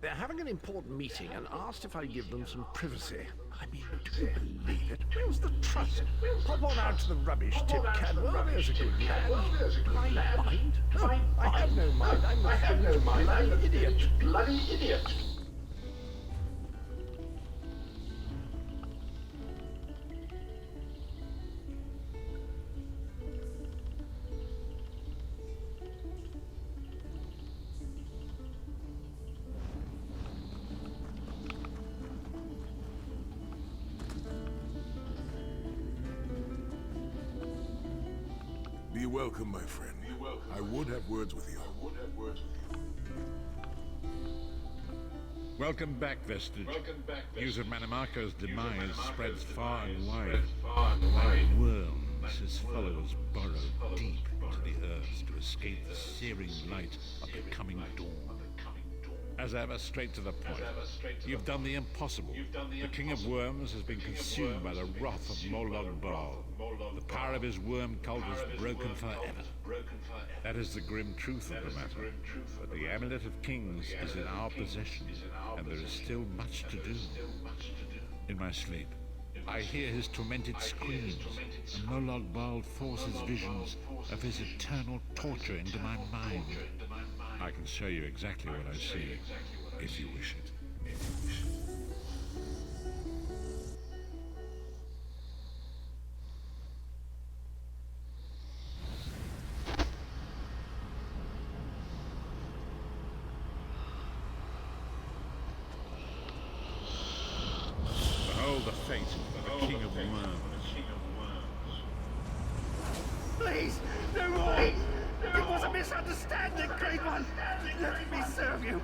They're having an important meeting and asked if I give them some privacy. I mean, do you believe it? Where's the trust? Pop on out to the rubbish tip can. Well, there's a good man. My mind? No, I have no mind. I'm a bloody idiot. Bloody idiot. Be welcome, my friend. I would have words with you. Welcome back, Vestige. News of Mana Marco's demise spreads far and wide. Like worms, his followers burrow deep into the earth to escape the searing light of the coming dawn. As ever, straight to the point. You've done the impossible. The King of Worms has been consumed by the wrath of Molog Bal. The power of his worm cult is broken forever. That is the grim truth of the matter. But the Amulet of Kings is in our possession, and there is still much to do. In my sleep, I hear his tormented screams, and Molog Bal forces visions of his eternal torture into my mind. I can show you exactly what I see, if you wish it. Behold the fate of the King of Worms. Please, no more! It was a misunderstanding, Great One! Let me serve you!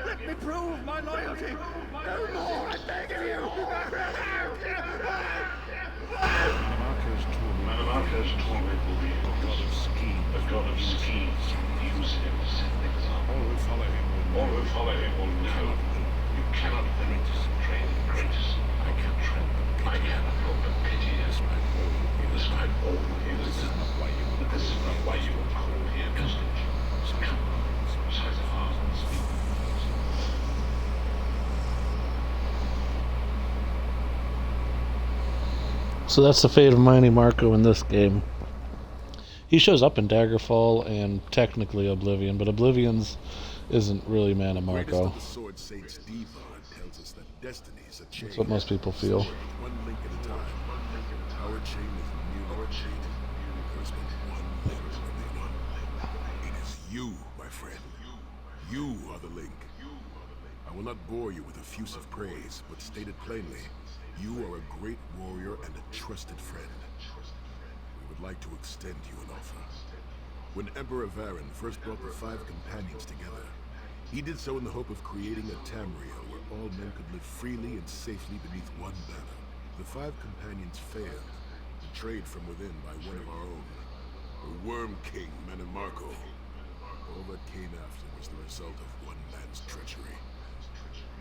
Let me prove my loyalty! No more, I beg of you! Marco's torment will be a god of schemes, use him to set things up. All who follow him will know. You cannot train the greatest. I cannot help but pity despite all his. This is not why you would call me a Vestige. Come, size of heart and speak. So that's the fate of Mana Marco in this game. He shows up in Daggerfall and technically Oblivion, but Oblivion's isn't really Mana Marco. That's what most people feel. One link at a time. Our chain is new. Our chain. There's but one link remaining. It is you, my friend. You are the link. I will not bore you with effusive praise, but stated plainly, you are a great warrior and a trusted friend. We would like to extend you an offer. When Emperor Varen first brought the 5 companions together, he did so in the hope of creating a Tamriel where all men could live freely and safely beneath one banner. The 5 companions failed, betrayed from within by one of our own, the Worm King Menemarco. All that came after was the result of one man's treachery.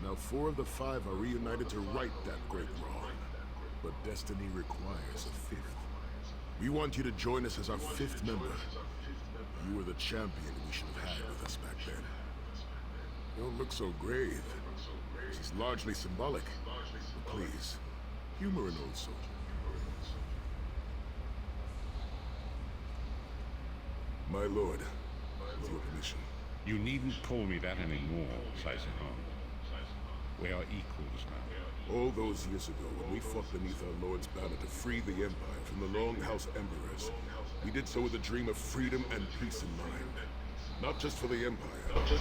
Now 4 of the 5 are reunited to right that great wrong, but destiny requires a 5th. We want you to join us as our 5th member. You were the champion we should have had with us back then. Don't look so grave. This is largely symbolic. But please, humor an old soldier. My lord, with your permission. You needn't call me that anymore, Saisahan. We are equals now. All those years ago, when we fought beneath our Lord's banner to free the Empire from the Longhouse Emperors, we did so with a dream of freedom and peace in mind. Not just for the Empire, but for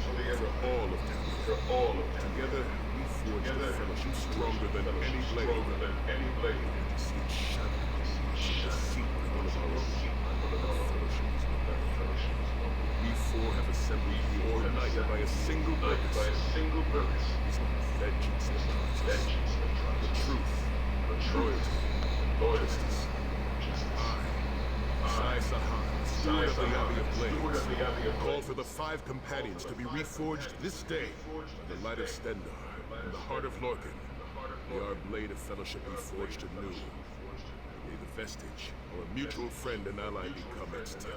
all of Tamriel. Together, we forged a fellowship stronger than any blade. To see it shattered, to see one of our own. We 4 have assembled here united by a single purpose. It's not vengeance that drives us, but truth, loyalty, justice. Saisahan, steward of the Abbey of Blades, call for the 5 companions to be reforged this day in the light of Stendarr, in the heart of Lorkhan. May our blade of fellowship be forged anew. May the vestige, our mutual friend and ally, become extant.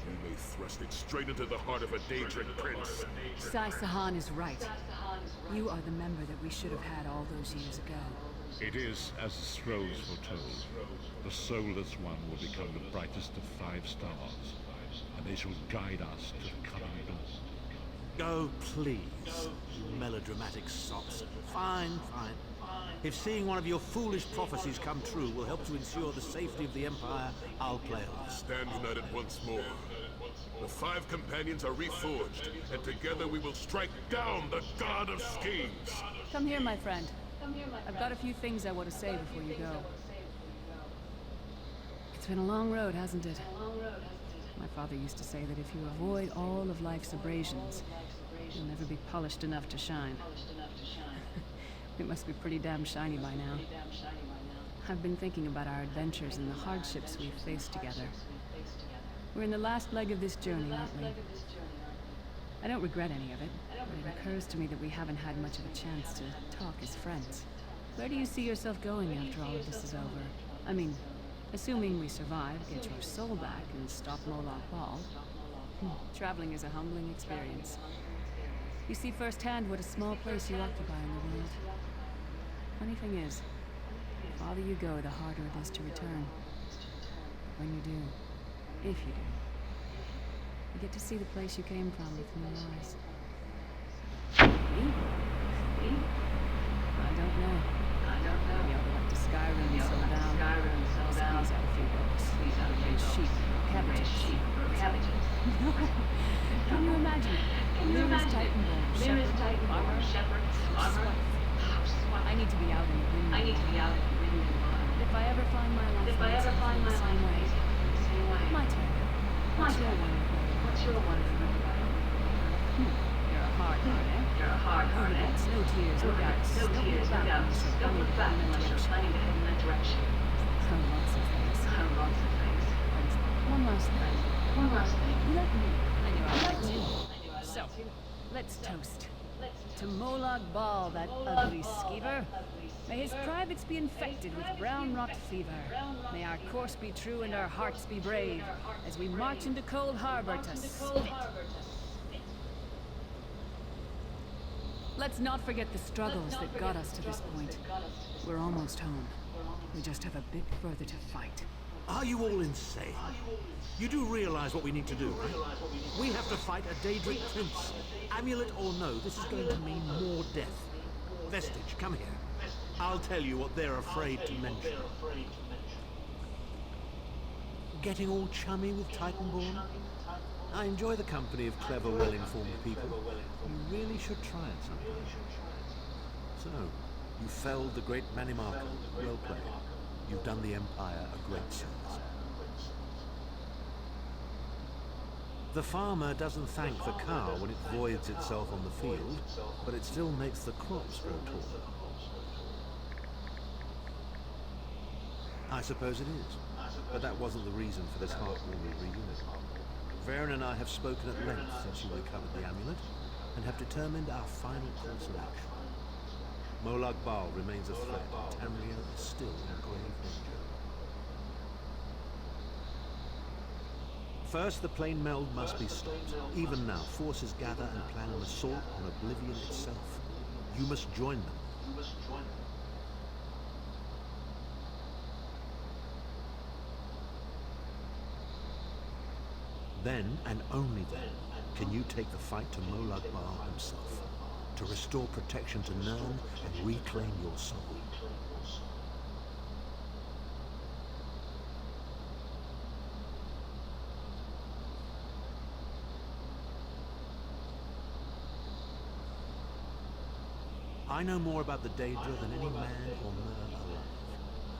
We may thrust it straight into the heart of a Daedric prince. Saisahan is right. You are the member that we should have had all those years ago. It is as the scrolls foretold. The soulless one will become the brightest of 5 stars, and they shall guide us to the coming dawn. Oh, please, you melodramatic sots. Fine. If seeing one of your foolish prophecies come true will help to ensure the safety of the Empire, I'll play along. Stand united once more. The 5 companions are reforged, and together we will strike down the God of Schemes. Come here, my friend. I've got a few things I want to say before you go. It's been a long road, hasn't it? My father used to say that if you avoid all of life's abrasions, you'll never be polished enough to shine. It must be pretty damn shiny by now. I've been thinking about our adventures and the hardships we've faced together. We're in the last leg of this journey, aren't we? I don't regret any of it, but it occurs to me that we haven't had much of a chance to talk as friends. Where do you see yourself going after all of this is over? I mean, assuming we survive, get your soul back, and stop Molag Bal. Traveling is a humbling experience. You see firsthand what a small place you occupy in the world. Funny thing is, the farther you go, the harder it is to return. But when you do, if you do, you get to see the place you came from with new eyes. Me? I don't know. Maybe I'll go back to Skyrim and settle down. Squeeze out a few books. Raise sheep, cabbages. Can you imagine it? Lyra's Titanborn, shepherd, farmer, housewife. I need to be out in the wind. If I ever find my life, the same way. My turn. What's your one? You're a hard heart, eh? No tears, look out. Stumble back unless you're planning to head in that direction. Lots of things. One last thing. Let me. I knew I'd like to. So, let's toast. To Molag Bal, that ugly skeever. May his privates be infected with brown rot fever. May our course be true and our hearts be brave, as we march into Cold Harbor to spit. Let's not forget the struggles that got us to this point. We're almost home. We just have a bit further to fight. Are you all insane? You do realize what we need to do, right? We have to fight a Daedric prince. Amulet or no, this is going to mean more death. Vestige, come here. I'll tell you what they're afraid to mention. Getting all chummy with Titanborn? I enjoy the company of clever, well-informed people. You really should try it sometime. So, you felled the great Manimarco. Well played. You've done the Empire a great service. The farmer doesn't thank the cow when it voids itself on the field, but it still makes the crops grow taller. I suppose it is, but that wasn't the reason for this heartwarming reunion. Varen and I have spoken at length since you recovered the amulet, and have determined our final course of action. Molag Bal remains a threat, and Tamriel is still in grave danger. First, the plane meld must be stopped. Even now, forces gather and plan an assault on Oblivion itself. You must join them. Then, and only then, can you take the fight to Molag Bal himself, to restore protection to Nirn and reclaim your soul. I know more about the Daedra than any man or Nirn alive.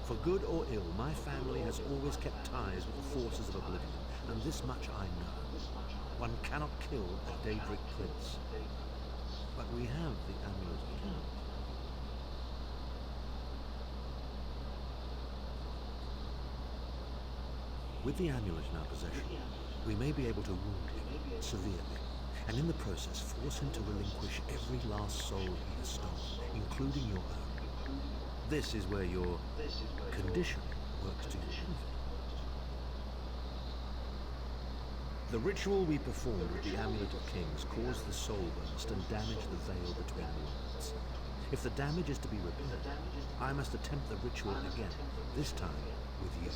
For good or ill, my family has always kept ties with the forces of Oblivion, and this much I know. One cannot kill a Daedric prince. But we have the Amulet of Courage. With the amulet in our possession, we may be able to wound him severely, and in the process force him to relinquish every last soul he has stolen, including your own. This is where your condition works to your benefit. The ritual we performed with the Amulet of Kings caused the soul burst and damaged the veil between worlds. If the damage is to be repaired, I must attempt the ritual again, this time with you.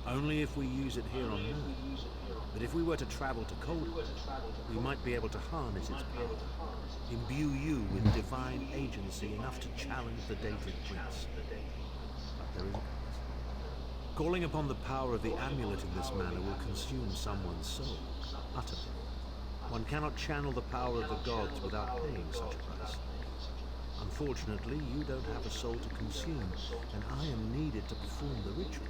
Only if we use it here on Earth. But if we were to travel to Coldheart, we might be able to harness its power, imbue you with divine agency enough to challenge the Daedric Prince. But there is a price. Calling upon the power of the amulet in this manner will consume someone's soul, utterly. One cannot channel the power of the gods without paying such a price. Unfortunately, you don't have a soul to consume, and I am needed to perform the ritual.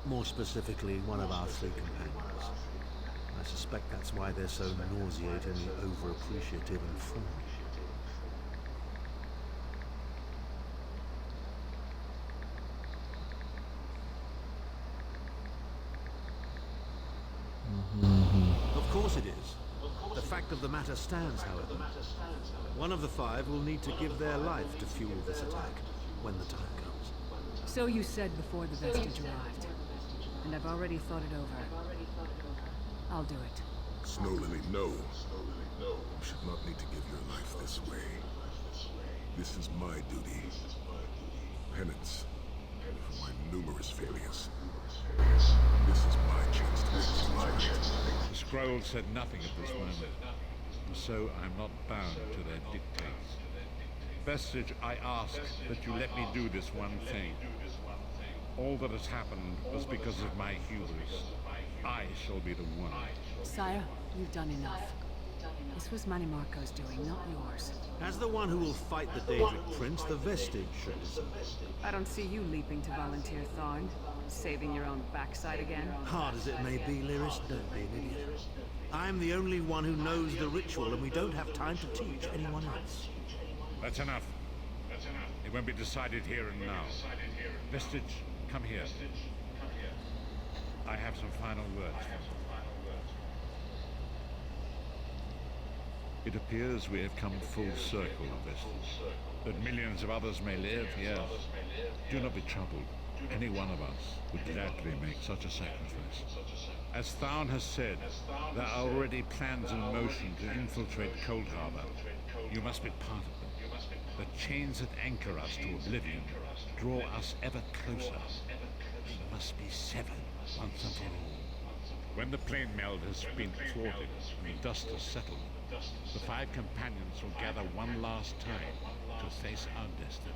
More specifically, one of our three companions. I suspect that's why they're so nauseatingly over-appreciative and fond. Of course it is. The fact of the matter stands, however. One of the five will need to give their life to fuel this attack, when the time comes. So you said before the vestige arrived. And I've already thought it over. I'll do it. Snow Lily, no. You should not need to give your life this way. This is my duty. Penance for my numerous failures. This is my chance to make things right. The scroll said nothing at this moment, and so I'm not bound to their dictates. Vestige, I ask that you let me do this one thing. All that has happened was because of my hubris. I shall be the one. Sire, you've done enough. This was Manimarco's doing, not yours. As the one who will fight the Daedric Prince, the Vestige should decide. I don't see you leaping to volunteer, Thorn. Saving your own backside again. Hard as it may be, Lyris, don't be an idiot. I'm the only one who knows the ritual, and we don't have time to teach anyone else. That's enough. It won't be decided here and now. Vestige, come here. I have some final words. It appears we have come full circle, Vestige. That millions of others may live, yes. Do not be troubled. Any one of us would gladly make such a sacrifice. As Tharn has said, there are already plans in motion to infiltrate Cold Harbor. You must be part of them. The chains that anchor us to oblivion draw us ever closer. They must be severed once and for all. When the plane meld has been thwarted and dust has settled, the 5 companions will gather one last time to face our destiny.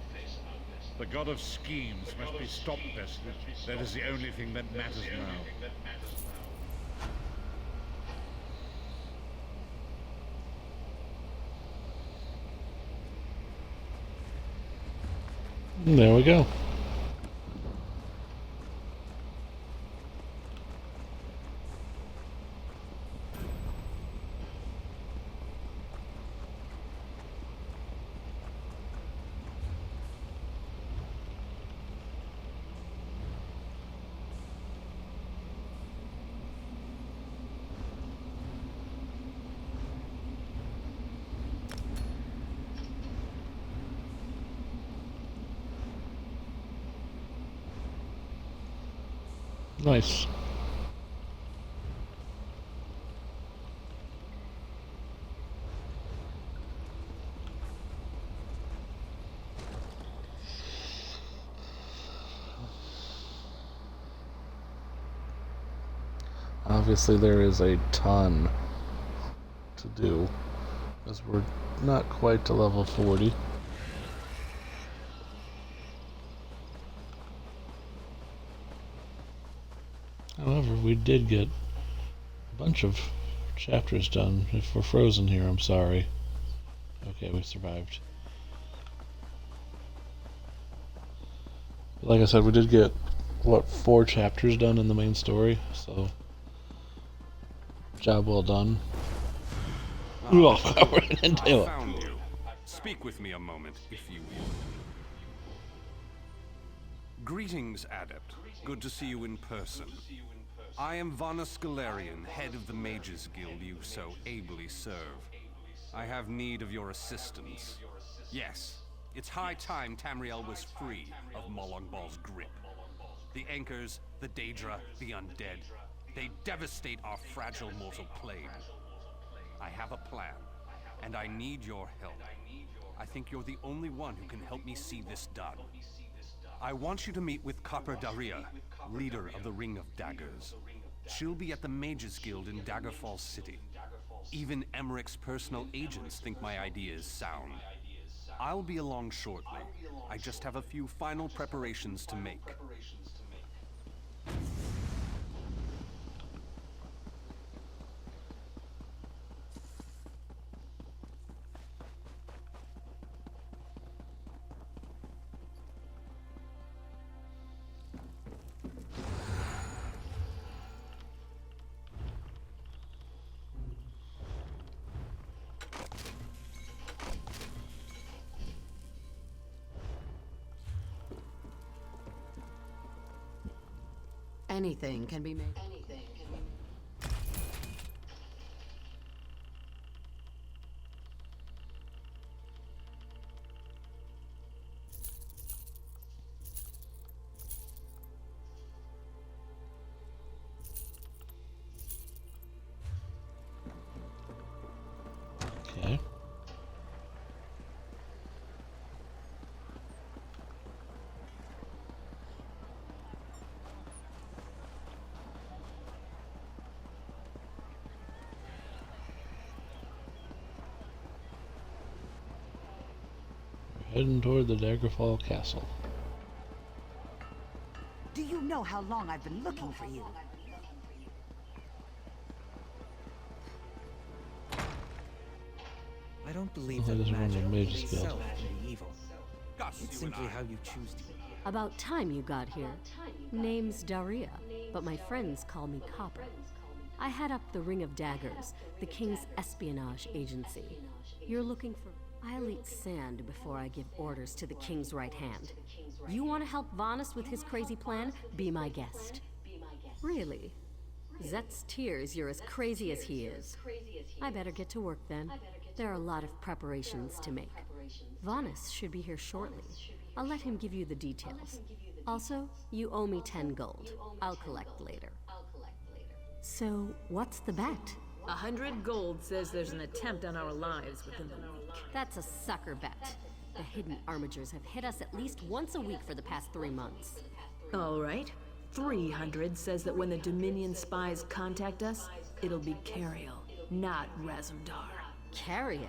The god of schemes must be stopped, Bretton. That is the only thing that matters now. There we go. Nice. Obviously there is a ton to do, as we're not quite to level 40. However, we did get a bunch of chapters done. If we're frozen here, I'm sorry. Okay, we survived. Like I said, we did get, what, 4 chapters done in the main story, so job well done. I found you. Speak with me a moment, if you will. Greetings, Adept. Good to see you in person. I am Vanus Galarian, head of the Mages Guild you so ably serve. I have need of your assistance. Yes, it's high time Tamriel was free of Molongbal's grip. The Anchors, the Daedra, the Undead, they devastate our fragile mortal plane. I have a plan, and I need your help. I think you're the only one who can help me see this done. I want you to meet with Copper Daria, leader of the Ring of Daggers. She'll be at the Mages Guild in Daggerfall City. Even Emmerich's personal agents think my idea is sound. I'll be along shortly. I just have a few final preparations to make. Anything can be made. Okay. Heading toward the Daggerfall Castle. Do you know how long I've been looking for you? I don't believe Oh, that this magic one Mages is Guild. itself any evil. It's simply how you choose to be. About time you got here. Name's Daria, but my friends call me Copper. I head up the Ring of Daggers, the King's espionage agency. You're looking for... I'll eat sand before I give orders to the King's right hand. You want to help Vanus with his crazy plan? Be my guest. Really? Zet's tears you're as crazy as he is. I better get to work then. There are a lot of preparations to make. Vanus should be here shortly. I'll let him give you the details. Also, you owe me 10 gold. I'll collect later. So, what's the bet? 100 gold says there's an attempt on our lives within the week. That's a sucker bet. The hidden armigers have hit us at least once a week for the past 3 months. All right. 300 says that when the Dominion spies contact us, it'll be Cariel, not Razumdar. Cariel?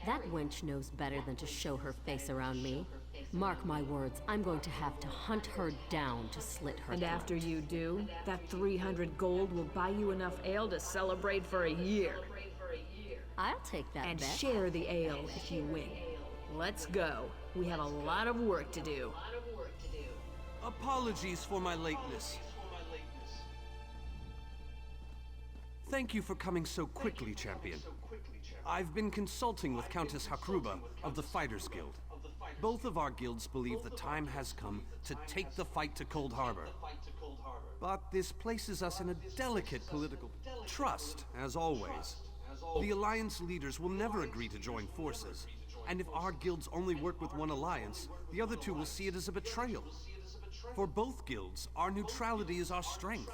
That wench knows better than to show her face around me. Mark my words, I'm going to have to hunt her down to slit her And throat. after you do, that 300 gold will buy you enough ale to celebrate for a year. I'll take that And bet. share the ale if you win. Let's go. We have a lot of work to do. Apologies for my lateness. Thank you for coming so quickly, champion. I've been consulting with Countess Hakruba of the Fighters Guild. Both of our guilds believe the time has come to take the fight to Cold Harbor. But this places us in a delicate political trust, as always. The Alliance leaders will never agree to join forces. And if our guilds only work with one alliance, the other two will see it as a betrayal. For both guilds, our neutrality is our strength.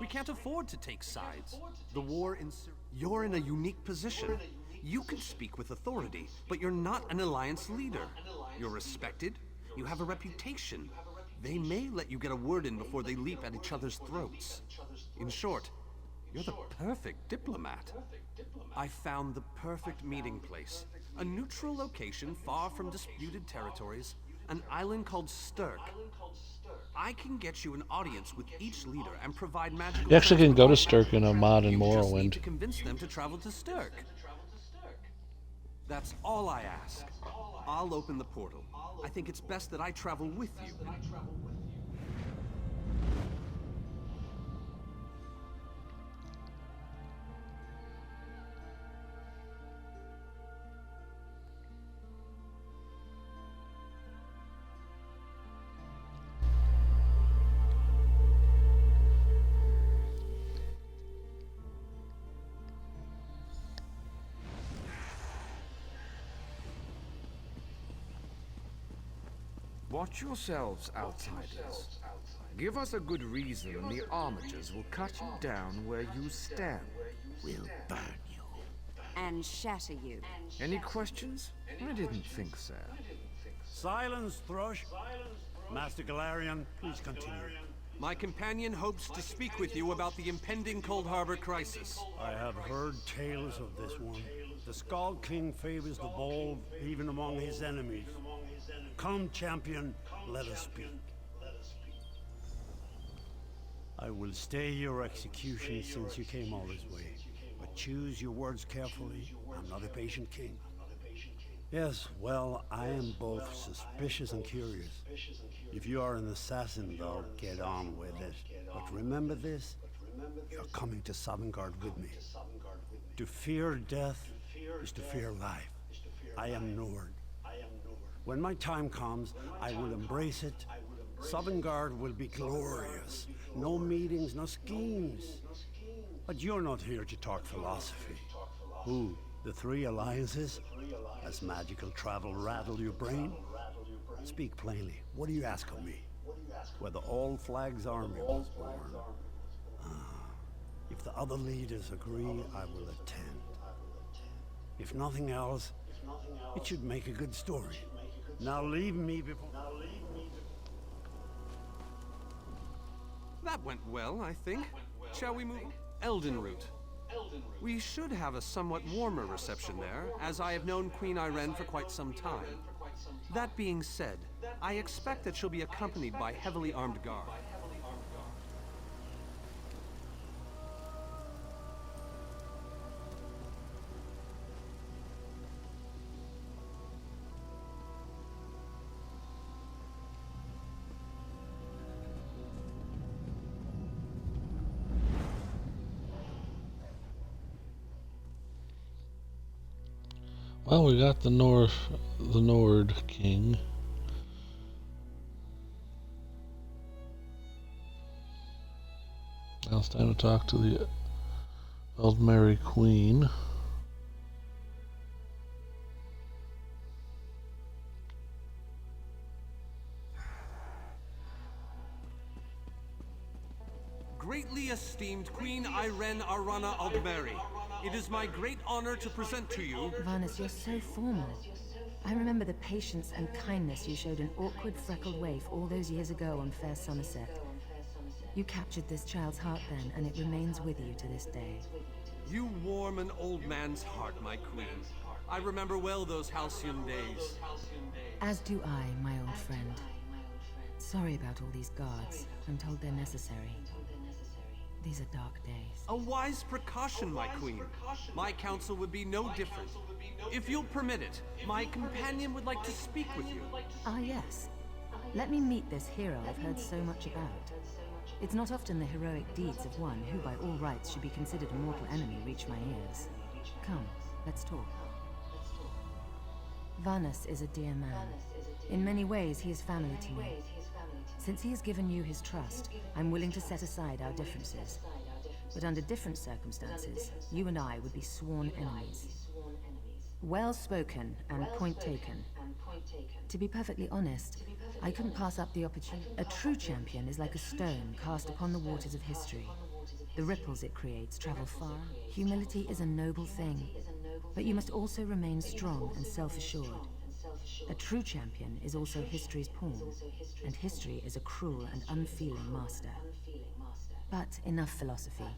We can't afford to take sides. You're in a unique position. You can speak with authority, but you're not an alliance leader. You're respected. You have a reputation. They may let you get a word in before they leap at each other's throats. In short, you're the perfect diplomat. I found the perfect meeting place. A neutral location far from disputed territories. An island called Stirk. I can get you an audience with each leader and provide magical... You actually can go to Stirk in a mod in You just need Morrowind. to convince them to travel to Stirk. That's all I ask. I'll open the portal. I think it's best that I travel with you. Watch yourselves, outsiders. Give us a good reason and the armatures will cut you down where you stand. We'll burn you. And shatter you. Any questions? I didn't think so. Silence, Thrush. Master Galarian, please continue. My companion hopes to speak with you about the impending Cold Harbor crisis. I have heard tales of this one. The Skull King favors the bold, even among his enemies. Come, champion, let us speak. I will stay your execution since you came all this way. But choose your words carefully. I'm not a patient king. Yes, well, I am both suspicious and curious. If you are an assassin, though, get on with it. But remember this, you're coming to Sovngarde with me. To fear death is to fear life. I am Nord. When my time comes, I will embrace it. Sovngarde will be glorious. No meetings, no schemes. But you're not here to talk philosophy. Who? The three alliances? Has magical travel rattled your brain? Speak plainly. What do you ask of me? Whether All Flag's army was born. If the other leaders agree, I will attend. If nothing else, it should make a good story. Now leave me before... That went well, I think. Shall we move? Elden Root. We should have a somewhat warmer reception there, as I have known Queen Irene for quite some time. That being said, I expect that she'll be accompanied by heavily armed guard. Well, we got the Nord King. Now it's time to talk to the Eldmeri Queen. greatly esteemed Queen Irene Arana Aldmeri, it is my great honor to present to you... Varnus, you're so formal. I remember the patience and kindness you showed an awkward, freckled waif all those years ago on fair Somerset. You captured this child's heart then, and it remains with you to this day. You warm an old man's heart, my queen. I remember well those halcyon days. As do I, my old friend. Sorry about all these guards. I'm told they're necessary. These are dark days. A wise precaution, my queen. My counsel would be no different. If you'll permit it, my companion would like to speak with you. Ah, yes. Let me meet this hero I've heard so much about. It's not often the heroic deeds of one who by all rights should be considered a mortal enemy reach my ears. Come, let's talk. Varnus is a dear man. In many ways, he is family to me. Since he has given you his trust, I'm willing to set aside our differences. But under different circumstances, you and I would be sworn enemies. Well spoken and point taken. To be perfectly honest, I couldn't pass up the opportunity. A true champion is like a stone cast upon the waters of history. The ripples it creates travel far. Humility is a noble thing, but you must also remain strong and self-assured. A true champion is also history's pawn, and history is a cruel and unfeeling master. But enough philosophy.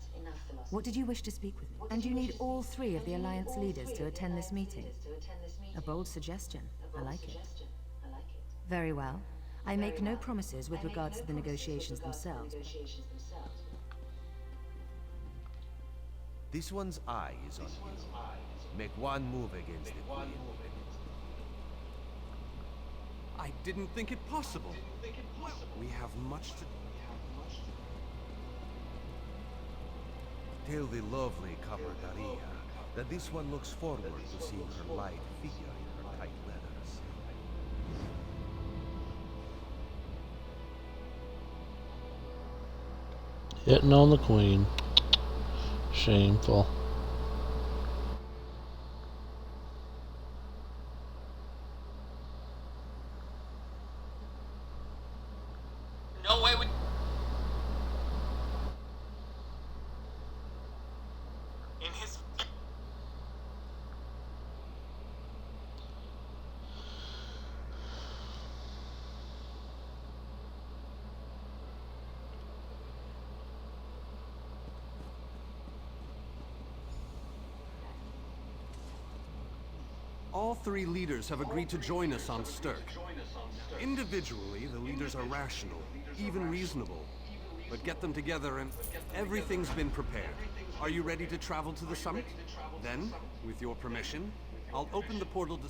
What did you wish to speak with me? And you need all three of the Alliance leaders to attend this meeting. A bold suggestion. I like it. Very well. I make no promises with regards to the negotiations themselves. This one's eye is on you. Make one move against the queen. I didn't think it possible. We have much to... Tell the lovely Copper Daria that this one looks forward to seeing her light figure in her tight leathers. Hitting on the queen. Shameful. No way we... In his... All three leaders have agreed to join us on Stirk. Individually, the leaders are rational, even reasonable. But get them together and everything's been prepared. Are you ready to travel to the summit? Then, with your permission, I'll open the portal to...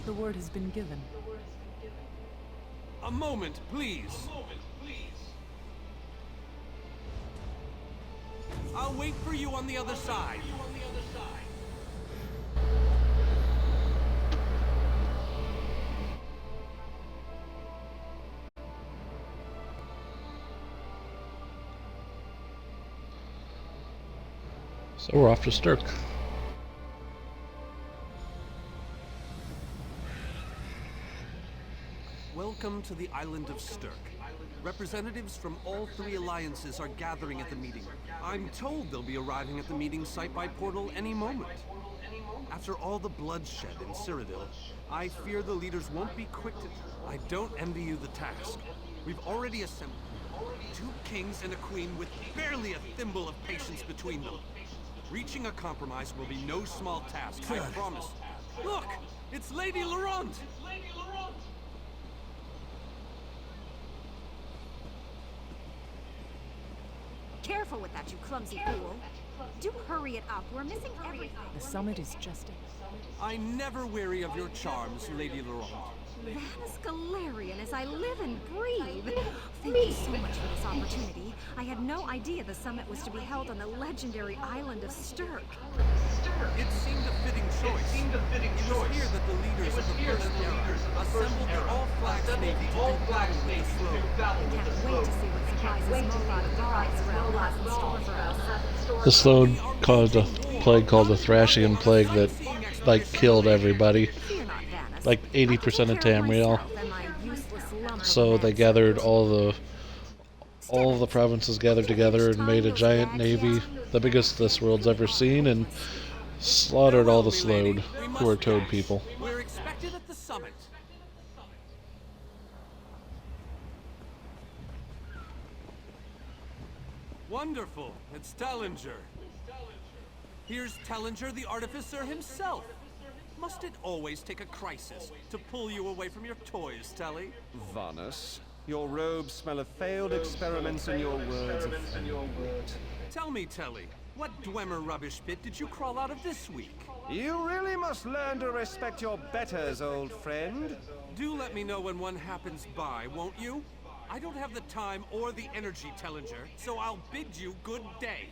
The word has been given. A moment, please. I'll wait for you on the other side. So we're off to Stirk. Welcome to the island of Stirk. Representatives from all three alliances are gathering at the meeting. I'm told they'll be arriving at the meeting site by portal any moment. After all the bloodshed in Cyrodiil, I fear the leaders won't be quick to... I don't envy you the task. We've already assembled 2 kings and a queen with barely a thimble of patience between them. Reaching a compromise will be no small task, I promise. Look! It's Lady Laurent! Careful with that, you clumsy fool. Do hurry it up. We're missing everything. The summit is just... I never weary of your charms, Lady Laurent. That is Galarian as I live and breathe. Thank you so much for this opportunity. I had no idea the summit was to be held on the legendary island of Stirk. It seemed a fitting choice. It was here that the leaders of the First Era assembled their all-flags navy to do battle with the Slow. Can't wait to see what surprises Mothra Guards realm has in store for us. The Slow caused a plague called the Thrashian Plague that, like, killed everybody. Like 80% of Tamriel. So they gathered all all the provinces gathered together and made a giant navy, the biggest this world's ever seen, and slaughtered all the Slode, who are toad people. We're expected at the summit. Wonderful. It's Tellinger. Here's Tellinger, the artificer himself. Must it always take a crisis to pull you away from your toys, Telly? Vanus, your robes smell of failed experiments and your words of failed. Tell me, Telly, what Dwemer rubbish pit did you crawl out of this week? You really must learn to respect your betters, old friend. Do let me know when one happens by, won't you? I don't have the time or the energy, Tellinger, so I'll bid you good day.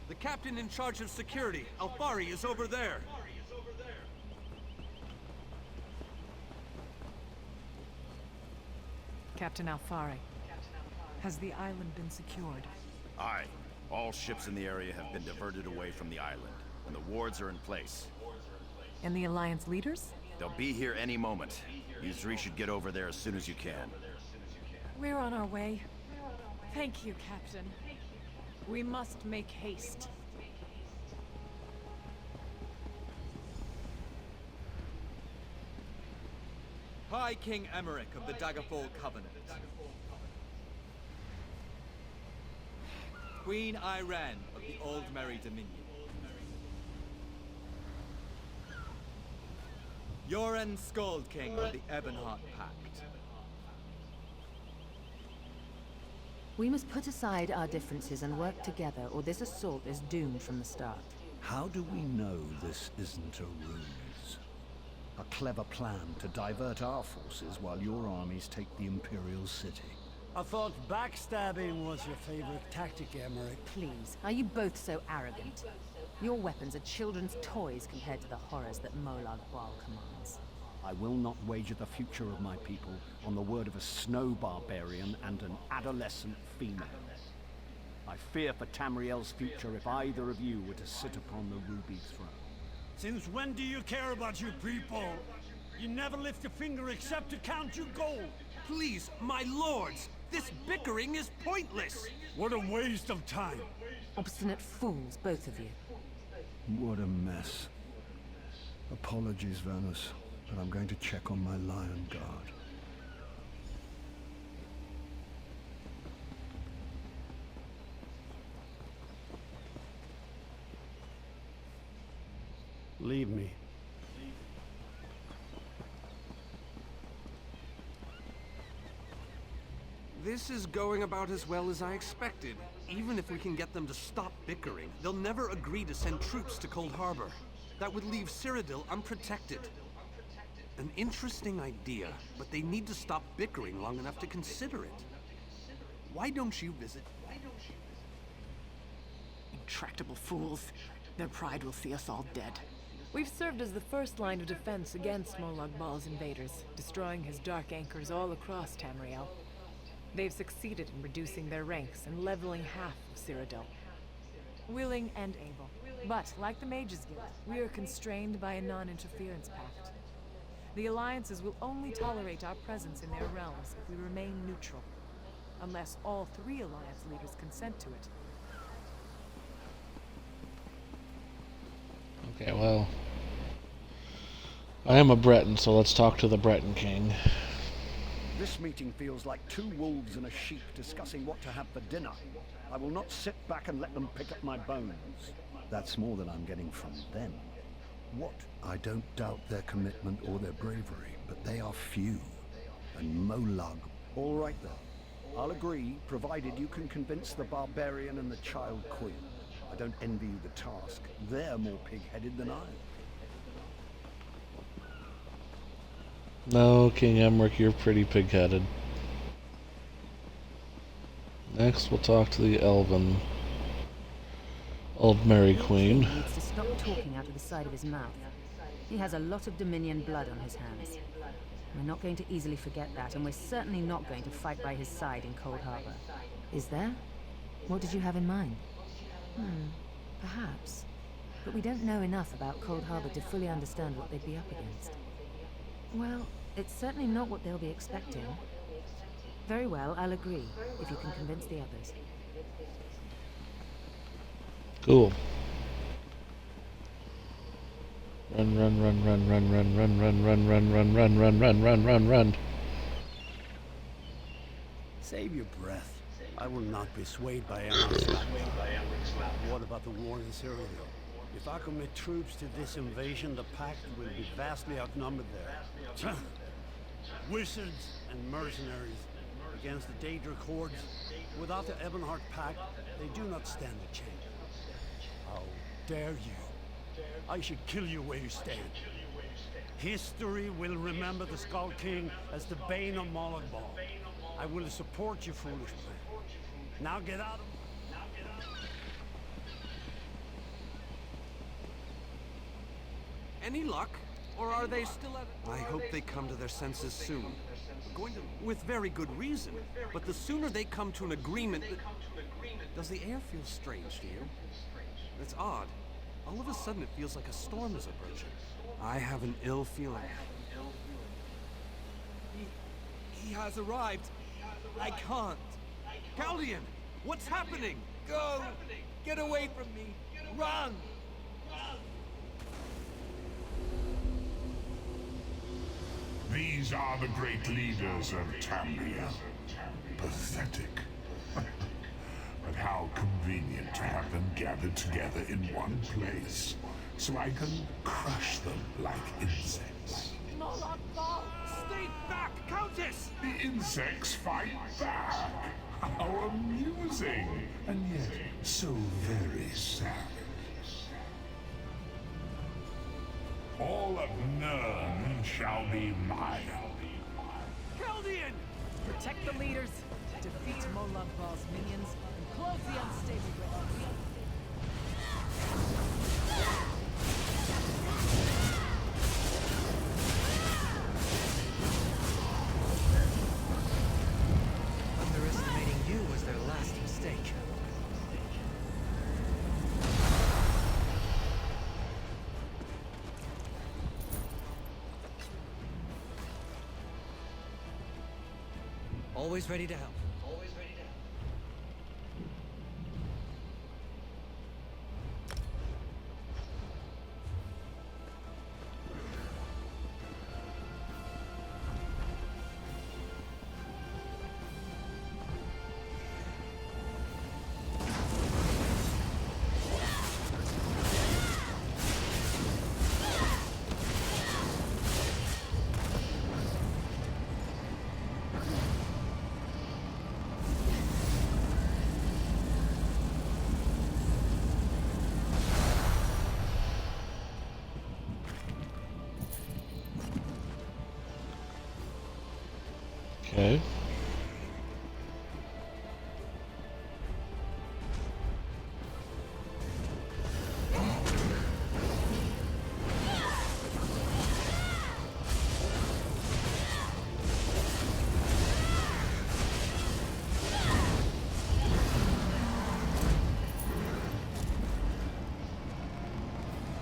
The captain in charge of security, Alfari, is over there. Captain Alfari, has the island been secured? Aye. All ships in the area have been diverted away from the island, and the wards are in place. And the Alliance leaders? They'll be here any moment. You three should get over there as soon as you can. We're on our way. Thank you, Captain. We must make haste. High King Emmerich of the Daggerfall Covenant. Queen Iran of the Old Merry Dominion. Yoren Skald King of the Ebonheart Pact. We must put aside our differences and work together, or this assault is doomed from the start. How do we know this isn't a ruse? A clever plan to divert our forces while your armies take the Imperial City. I thought backstabbing was your favorite tactic, Emmerich. Please, are you both so arrogant? Your weapons are children's toys compared to the horrors that Molag Bal commands. I will not wager the future of my people on the word of a snow barbarian and an adolescent female. I fear for Tamriel's future if either of you were to sit upon the Ruby Throne. Since when do you care about your people? You never lift a finger except to count your gold. Please, my lords, this bickering is pointless. What a waste of time. Obstinate fools, both of you. What a mess. Apologies, Vanus, but I'm going to check on my Lion Guard. Leave me. This is going about as well as I expected. Even if we can get them to stop bickering, they'll never agree to send troops to Cold Harbor. That would leave Cyrodiil unprotected. An interesting idea, but they need to stop bickering long enough to consider it. Why don't you visit? Intractable fools. Their pride will see us all dead. We've served as the first line of defense against Molag Bal's invaders, destroying his dark anchors all across Tamriel. They've succeeded in reducing their ranks and leveling half of Cyrodiil. Willing and able. But, like the Mages Guild, we are constrained by a non-interference pact. The alliances will only tolerate our presence in their realms if we remain neutral, unless all three alliance leaders consent to it. Okay, well, I am a Bretton, so let's talk to the Bretton King. This meeting feels like two wolves and a sheep discussing what to have for dinner. I will not sit back and let them pick up my bones. That's more than I'm getting from them. What? I don't doubt their commitment or their bravery, but they are few. And Molag. All right then. I'll agree, provided you can convince the barbarian and the child queen. I don't envy you the task. They're more pig-headed than I am. No, King Emmerich, you're pretty pig-headed. Next, we'll talk to the Elven Old Mary Queen. He needs to stop talking out of the side of his mouth. He has a lot of Dominion blood on his hands. We're not going to easily forget that, and we're certainly not going to fight by his side in Cold Harbor. Is there? What did you have in mind? Perhaps. But we don't know enough about Cold Harbor to fully understand what they'd be up against. Well, it's certainly not what they'll be expecting. Very well, I'll agree, if you can convince the others. Cool. Run, run, run, run, run, run, run, run, run, run, run, run, run, run, run, run, run. Save your breath. I will not be swayed by Emmerich. What about the war in Syria? If I commit troops to this invasion, the Pact will be vastly outnumbered there. Wizards and mercenaries against the Daedric hordes. Without the Ebonheart Pact, they do not stand a chance. How dare you? I should kill you where you stand. History will remember the Skull King as the bane of Molag Bal. I will support your foolish plan. Now get out of... Any luck? Or are they still at... I hope they come to their senses soon. With very good reason. But the sooner they come to an agreement... Does the air feel strange to you? It's odd. All of a sudden it feels like a storm is approaching. I have an ill feeling. He has arrived. I can't. Galdian! What's happening? Go! Get away from me! Run! These are the great leaders of Tamriel. Pathetic. But how convenient to have them gathered together in one place, so I can crush them like insects. Molag Bal! Stay back, Countess! The insects fight back! How amusing! And yet, so very savage. All of Nirn shall be mine. Galdian! Protect the leaders, defeat Molag Bal's minions, and close the unstable bridges. Underestimating you was their last mistake. Always ready to help. Always ready to help. Okay.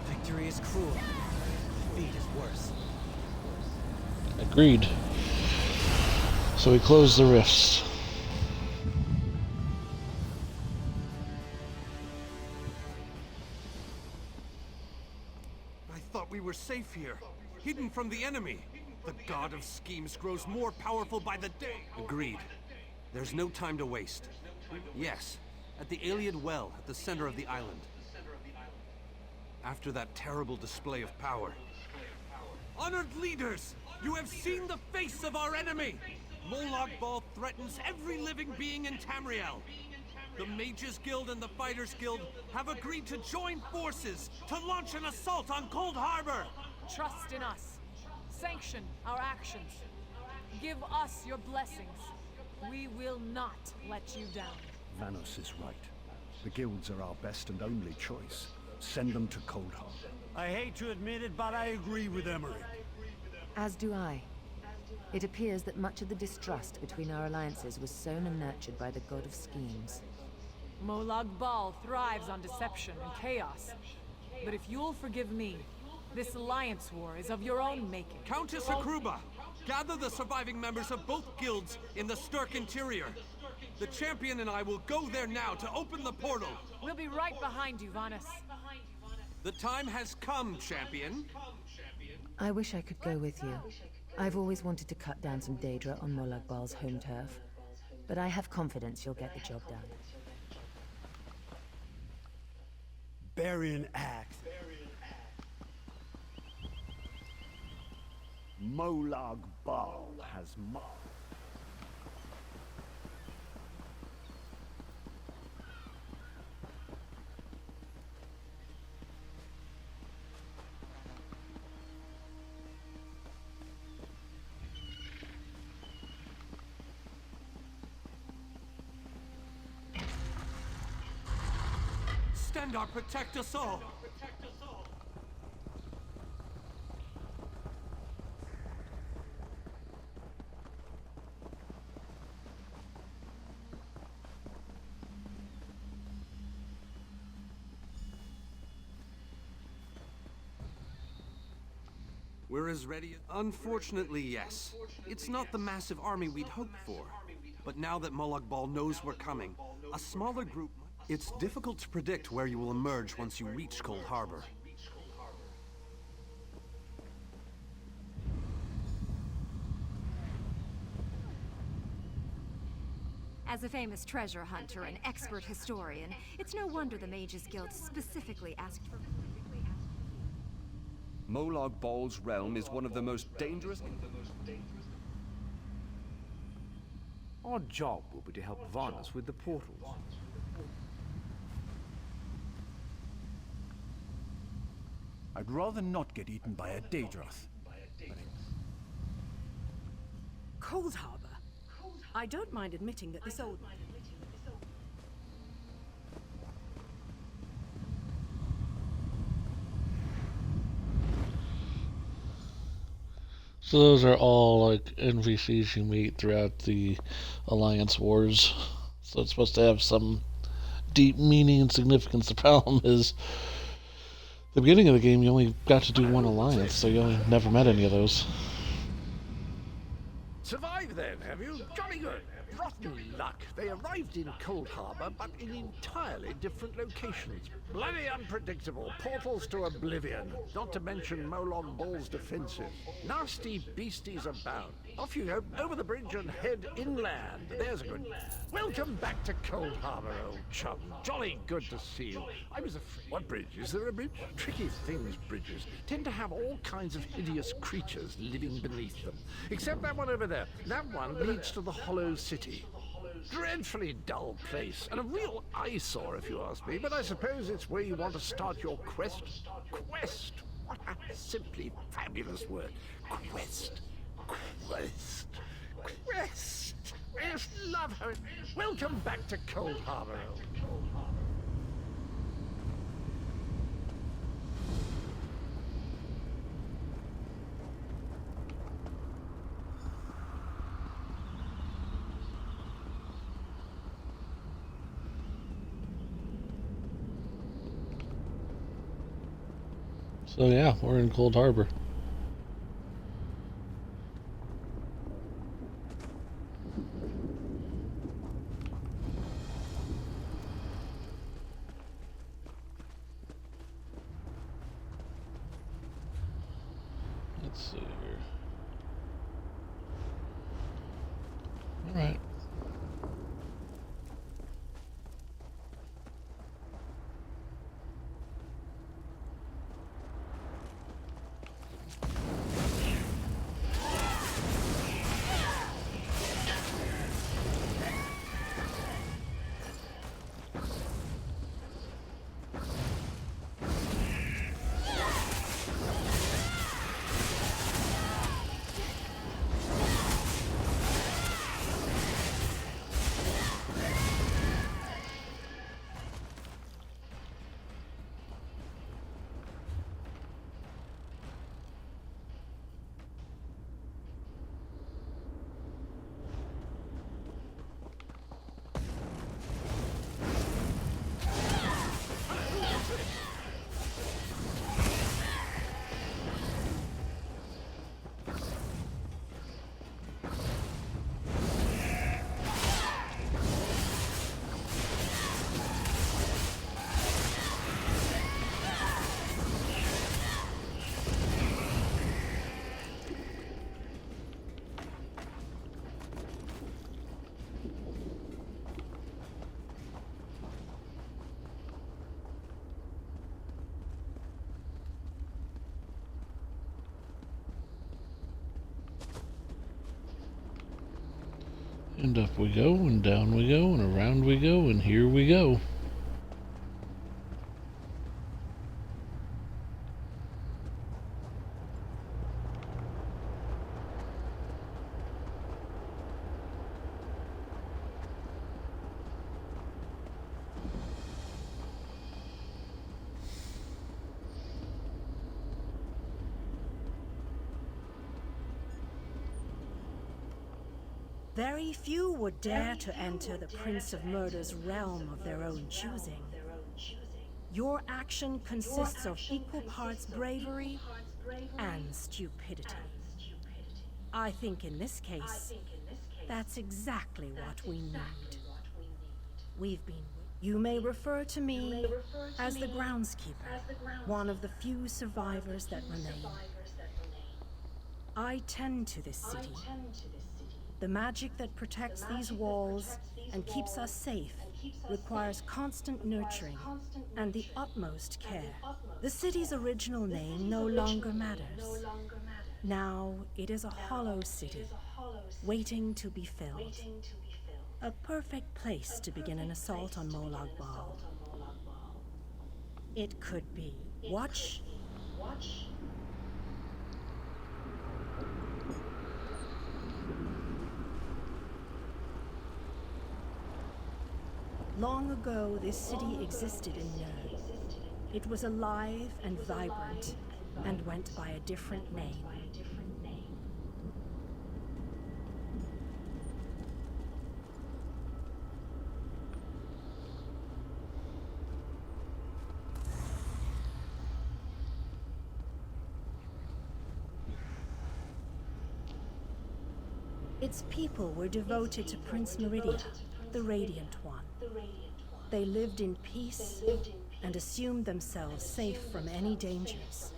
Victory is cruel. Defeat is worse. Agreed. So we close the rifts. I thought we were safe here, hidden from the enemy. The god of schemes grows more powerful by the day. Agreed. There's no time to waste. Yes, at the Iliad Well at the center of the island. After that terrible display of power. Honored leaders, you have seen the face of our enemy! Molag Bal threatens every living being in Tamriel. The Mages Guild and the Fighters Guild have agreed to join forces to launch an assault on Cold Harbor. Trust in us. Sanction our actions. Give us your blessings. We will not let you down. Vanos is right. The guilds are our best and only choice. Send them to Cold Harbor. I hate to admit it, but I agree with Emmerich. As do I. It appears that much of the distrust between our alliances was sown and nurtured by the god of schemes. Molag Bal thrives on deception and chaos. But if you'll forgive me, This alliance war is of your own making. Countess Hakruba, gather the surviving members of both guilds in the Sturk interior. The champion and I will go there now to open the portal. We'll be right behind you, Vanus. The time has come, champion. I wish I could go with you. I've always wanted to cut down some Daedra on Molag Bal's home turf, but I have confidence you'll get the job done. Barian Axe. Molag Bal has marked. Stendarr, protect us all. We're as ready as... Unfortunately, yes. It's not the massive army we'd hoped for. But now that Molag Bal knows we're coming, a smaller group... It's difficult to predict where you will emerge once you reach Cold Harbor. As a famous treasure hunter and expert historian, it's no wonder the Mages Guild specifically asked for... Molag Bal's realm is one of the most dangerous... Our job will be to help Vanus with the portals. I'd rather not get eaten by a Daedroth. Cold Harbor. I don't mind admitting that this old... So those are all like NPCs you meet throughout the Alliance Wars. So it's supposed to have some deep meaning and significance. The problem is, the beginning of the game you only got to do one alliance, so you never met any of those. Survived then, have you? Jolly good. Rotten luck. They arrived in Cold Harbor, but in entirely different locations. Bloody unpredictable. Portals to oblivion. Not to mention Molag Bal's defenses. Nasty beasties abound. Off you go, over the bridge and head inland. There's a good... Welcome back to Cold Harbor, old chum. Jolly good to see you. I was afraid... What bridge? Is there a bridge? Tricky things, bridges. Tend to have all kinds of hideous creatures living beneath them. Except that one over there. That one leads to the Hollow City. Dreadfully dull place, and a real eyesore if you ask me, but I suppose it's where you want to start your quest. Quest! What a simply fabulous word. Quest. Quest. Quest. I just love how it... Welcome back to Cold Harbor, old Cold Harbor. So yeah, we're in Cold Harbor. Let's see here. All right. And up we go, and down we go, and around we go, and here we go. Very few would dare to enter the Prince of Murder's realm of their own choosing. Your action consists of equal parts bravery and stupidity. I think in this case, that's exactly what we need. You may refer to me as the groundskeeper, one of the few survivors that remain. I tend to this city. The magic that protects these walls and keeps us safe requires constant nurturing and the utmost care. The city's original name no longer matters. Now it is a hollow city, waiting to be filled. A perfect place to begin an assault on Molag Bal. It could be. Watch. Long ago, this city existed in Nurn. It was alive and vibrant, and went by a different name. Its people were devoted to Prince Meridia, the Radiant One. They lived in peace and assumed themselves safe from any dangers.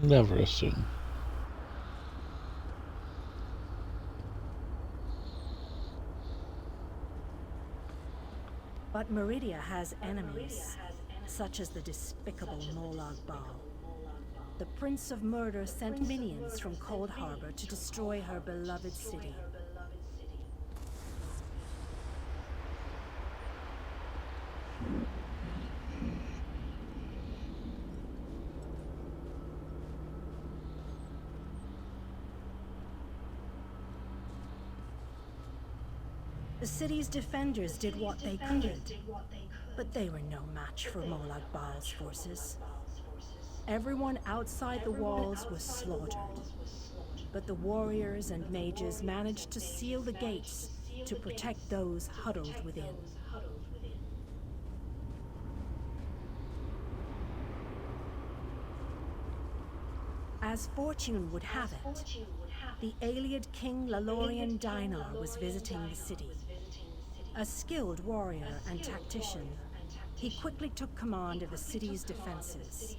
Never assume. But Meridia has enemies, such as the despicable Molag Bal. The Prince of Murder sent minions from Cold Harbor to destroy her beloved city. The city's defenders did what they could, but they were no match for Molag Bal's forces. Everyone outside the walls was slaughtered, but the warriors and mages managed to seal the gates to protect those huddled within. As fortune would have it, the Ayleid King Lalorian Dinar was visiting the city. A skilled warrior and tactician, he quickly took command of the city's defenses.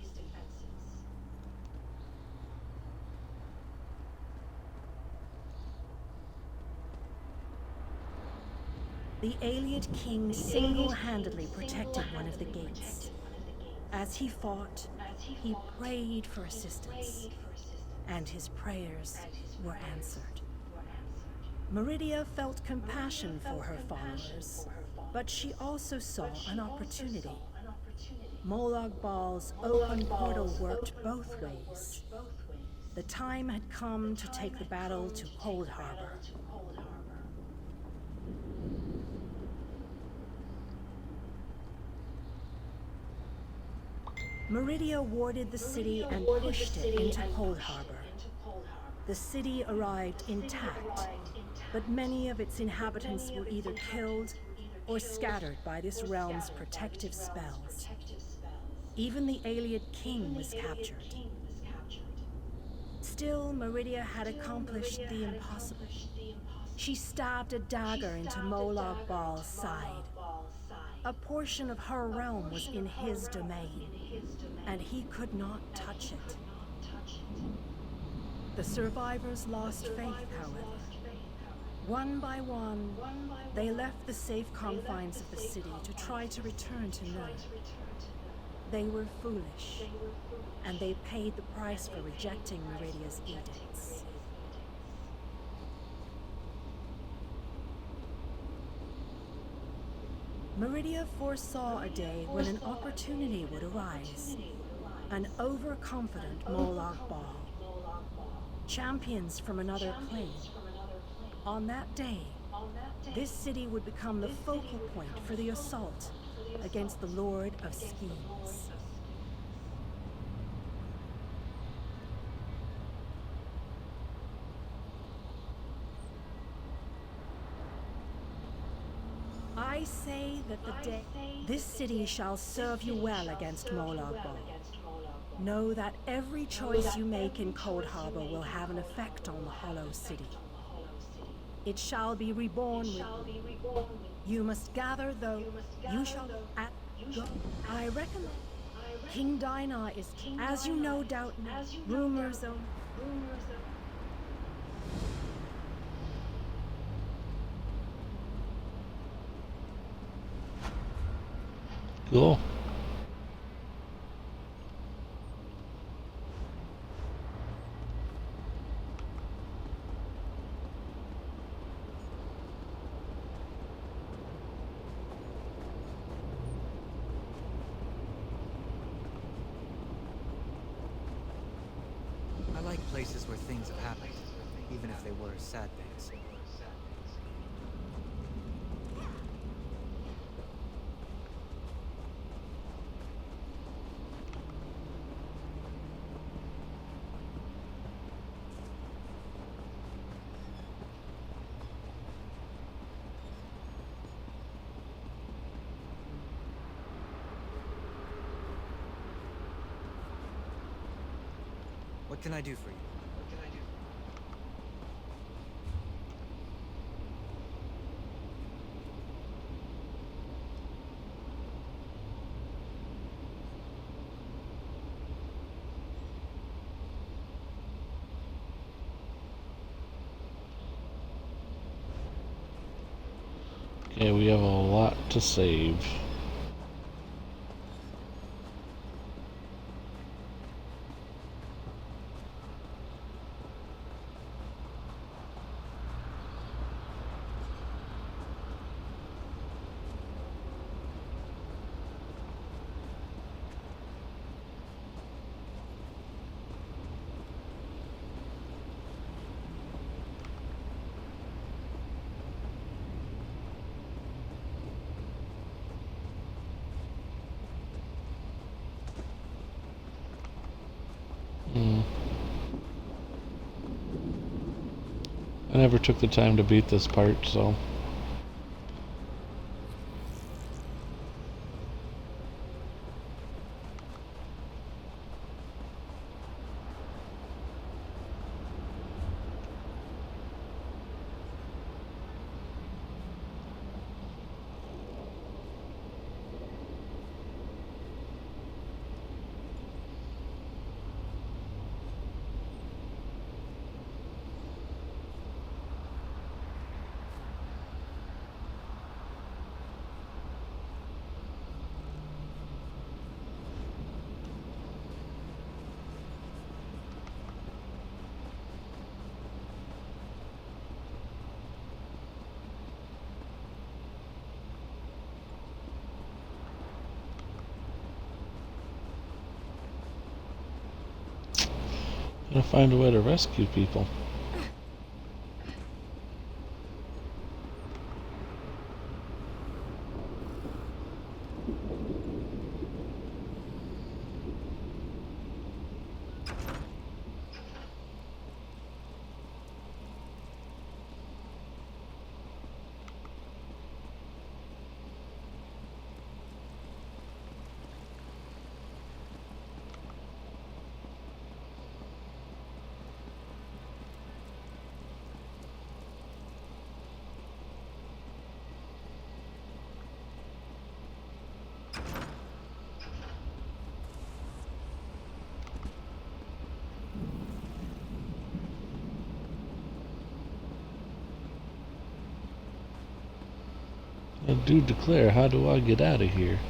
The Ayleid King single-handedly protected one of the gates. As he fought, he prayed for assistance, and his prayers were answered. Meridia felt compassion for her followers, but she also saw an opportunity. Molag Bal's open portal worked both ways. The time had come to take the battle to Cold Harbor. Meridia warded the city and pushed it into Cold Harbor. The city arrived intact, but many of its inhabitants were either killed or scattered by this realm's protective spells. Even the Ayleid King was captured. Still, Meridia had accomplished the impossible. She stabbed a dagger into Molag Bal's side. A portion of her realm was in his domain, and he could not touch it. The survivors lost faith, however. One by one, they left the safe confines of the city to try to return to Nurn. They were foolish, and they paid the price for rejecting Meridia's edicts. Meridia foresaw a day when an opportunity would arise. An overconfident Molag Bal. Champions from another plane. On that day, this city would become the focal point for the assault against the Lord of Schemes. I say that the day this city shall serve you well against Molag Bal. Know that every choice you make in Cold Harbor will have an effect on the Hollow City. It shall be reborn with you. You must gather, though you shall at go. I recommend King Dinar is, as you no doubt know, rumors of. Cool. I like places where things have happened, even if they were sad things. What can I do for you? Okay, we have a lot to save. I never took the time to beat this part, so... Gotta find a way to rescue people. I do declare, how do I get out of here?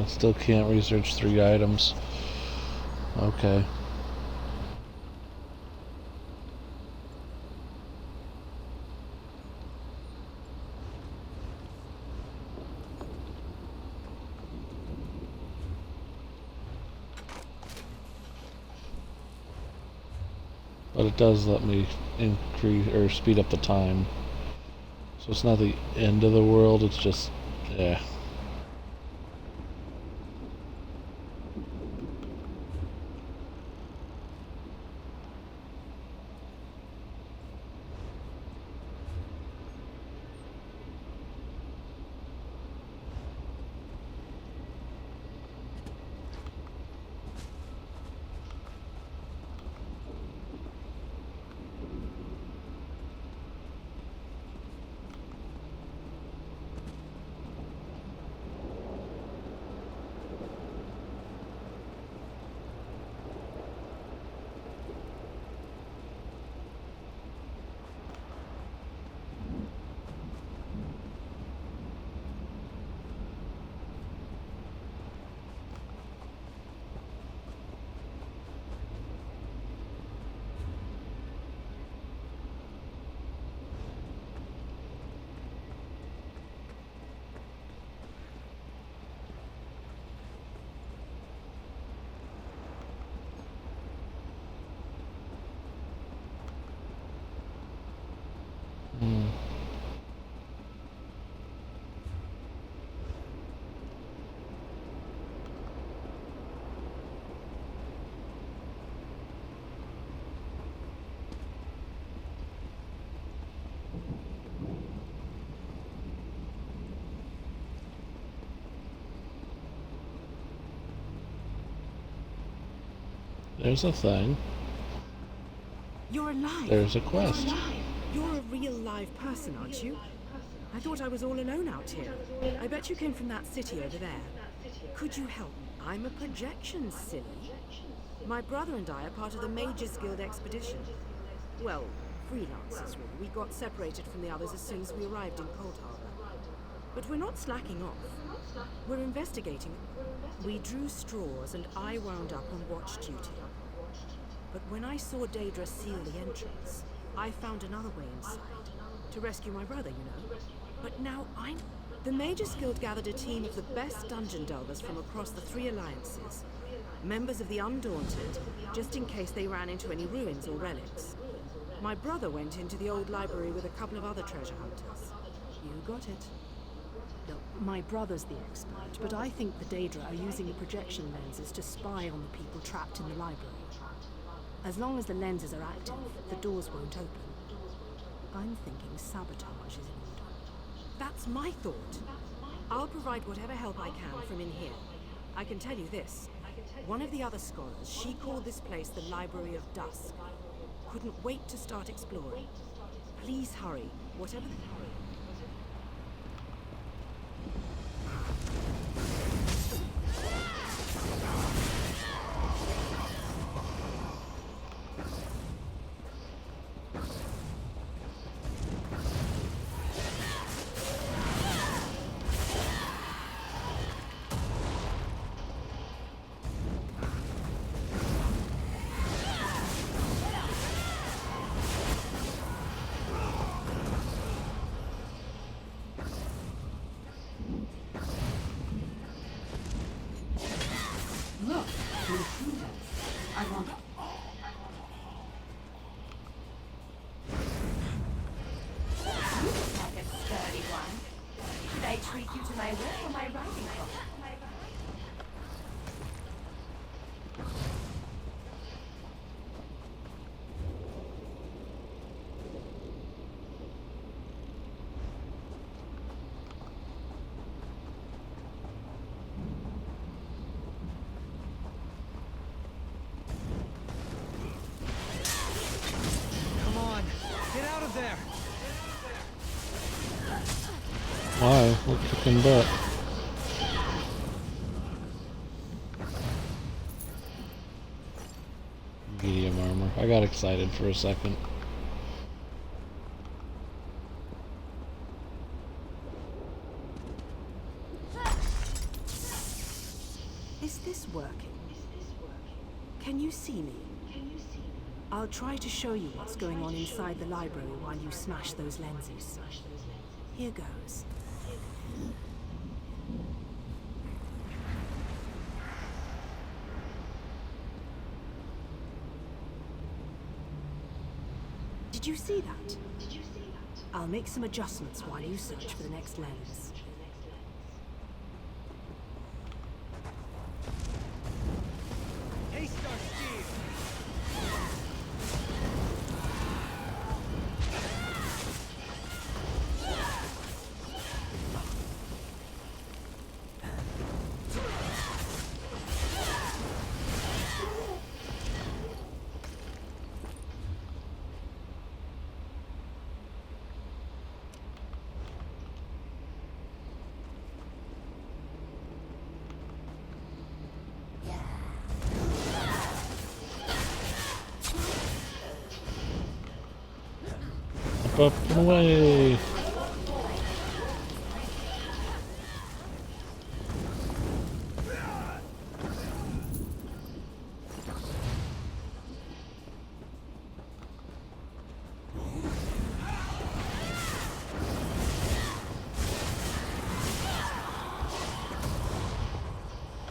I still can't research 3 items. Okay. But it does let me increase or speed up the time. So it's not the end of the world, it's just, yeah. There's a thing. You're alive. There's a quest. You're a real live person, aren't you? I thought I was all alone out here. I bet you came from that city over there. Could you help me? I'm a projection, silly. My brother and I are part of the Mages Guild expedition. Well, freelancers, really. We got separated from the others as soon as we arrived in Cold Harbor. But we're not slacking off. We're investigating. We drew straws and I wound up on watch duty. But when I saw Daedra seal the entrance, I found another way inside. To rescue my brother, you know. But now I'm... The Mages Guild gathered a team of the best dungeon delvers from across the 3 alliances. Members of the Undaunted, just in case they ran into any ruins or relics. My brother went into the old library with a couple of other treasure hunters. You got it. Look, my brother's the expert, but I think the Daedra are using the projection lenses to spy on the people trapped in the library. As long as the lenses are active, the doors won't open. I'm thinking sabotage is in order. That's my thought. I'll provide whatever help I can from in here. I can tell you this. One of the other scholars, she called this place the Library of Dusk. Couldn't wait to start exploring. Please hurry, whatever the... Look, the intruders. I want... You look like a sturdy one. Should I treat you to my whip or my riding crop? Why? What freaking butt? Medium armor. I got excited for a second. Is this working? Can you see me? I'll try to show you what's going on inside the library while you smash those lenses. Here goes. Did you see that? I'll make some adjustments while you search for the next lens. Haste our speed! Up and away!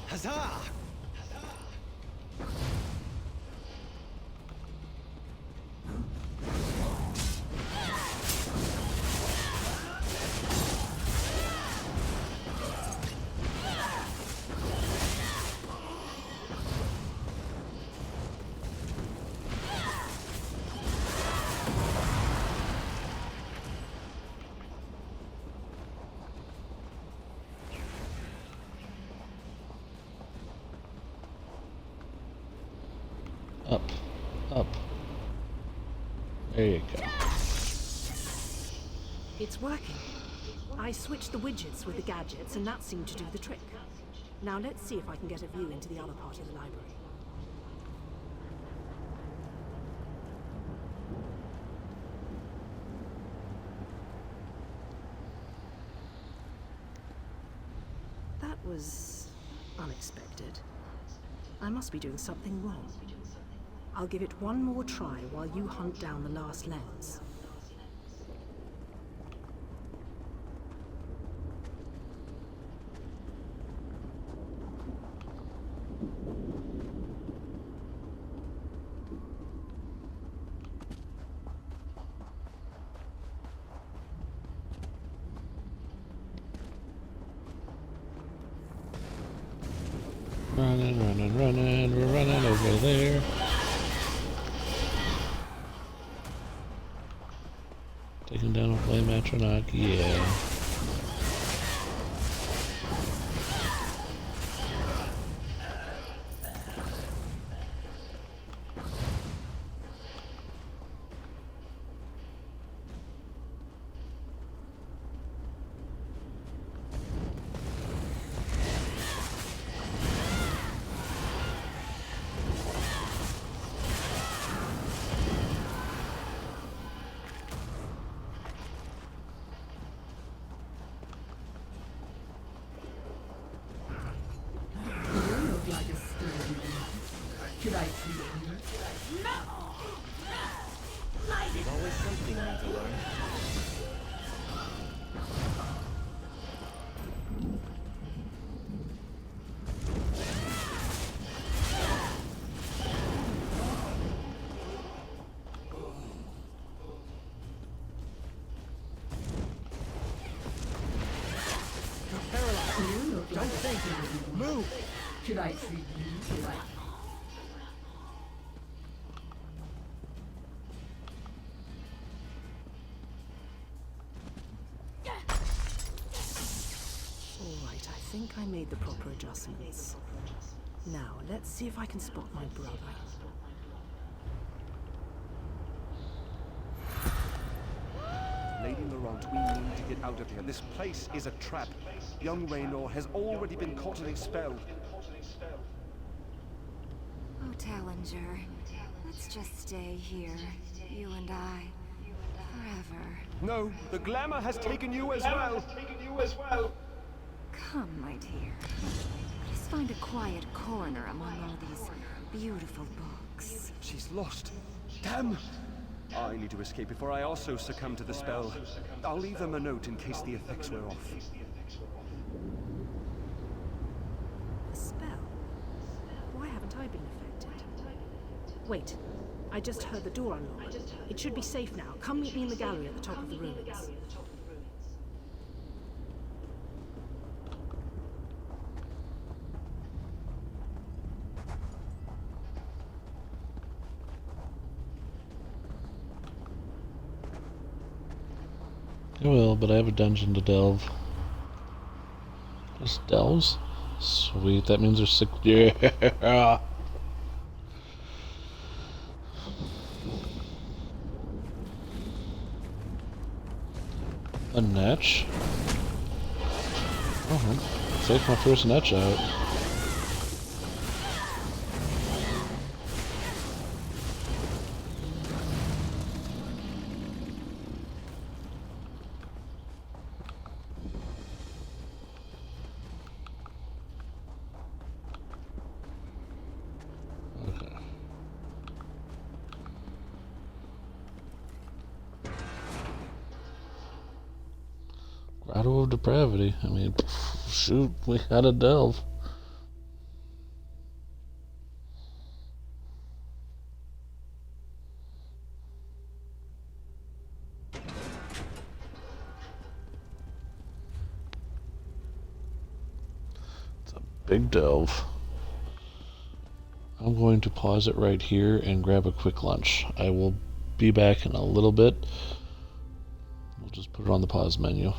Huzzah! Up, up. There you go. It's working. I switched the widgets with the gadgets, and that seemed to do the trick. Now let's see if I can get a view into the other part of the library. That was unexpected. I must be doing something wrong. I'll give it one more try while you hunt down the last lens. Running, running, running, we're running over there. Taking down a flame atronach, yeah. Should I treat you? No! There's always something new to learn. You're paralyzed. Don't think it. Move! Should I treat you? Should I? I think I made the proper adjustments. Now, let's see if I can spot my brother. Lady Laurent, we need to get out of here. This place is a trap. Young Raynor has already been caught in a spell. Oh, Tallinger, let's just stay here, you and I, forever. No, the glamour has taken you as well. Come, my dear. Let us find a quiet corner among all these beautiful books. She's lost. Damn! I need to escape before I also succumb to the spell. I'll leave them a note in case the effects wear off. A spell? Why haven't I been affected? Wait, I just heard the door unlock. It should be safe now. Come meet me in the gallery at the top of the ruins. I will, but I have a dungeon to delve. Just delves? Sweet, that means there's 6. Yeah! A netch? Oh, take my first netch out. Grotto of Depravity. I mean, shoot, we had a delve. It's a big delve. I'm going to pause it right here and grab a quick lunch. I will be back in a little bit. We'll just put it on the pause menu.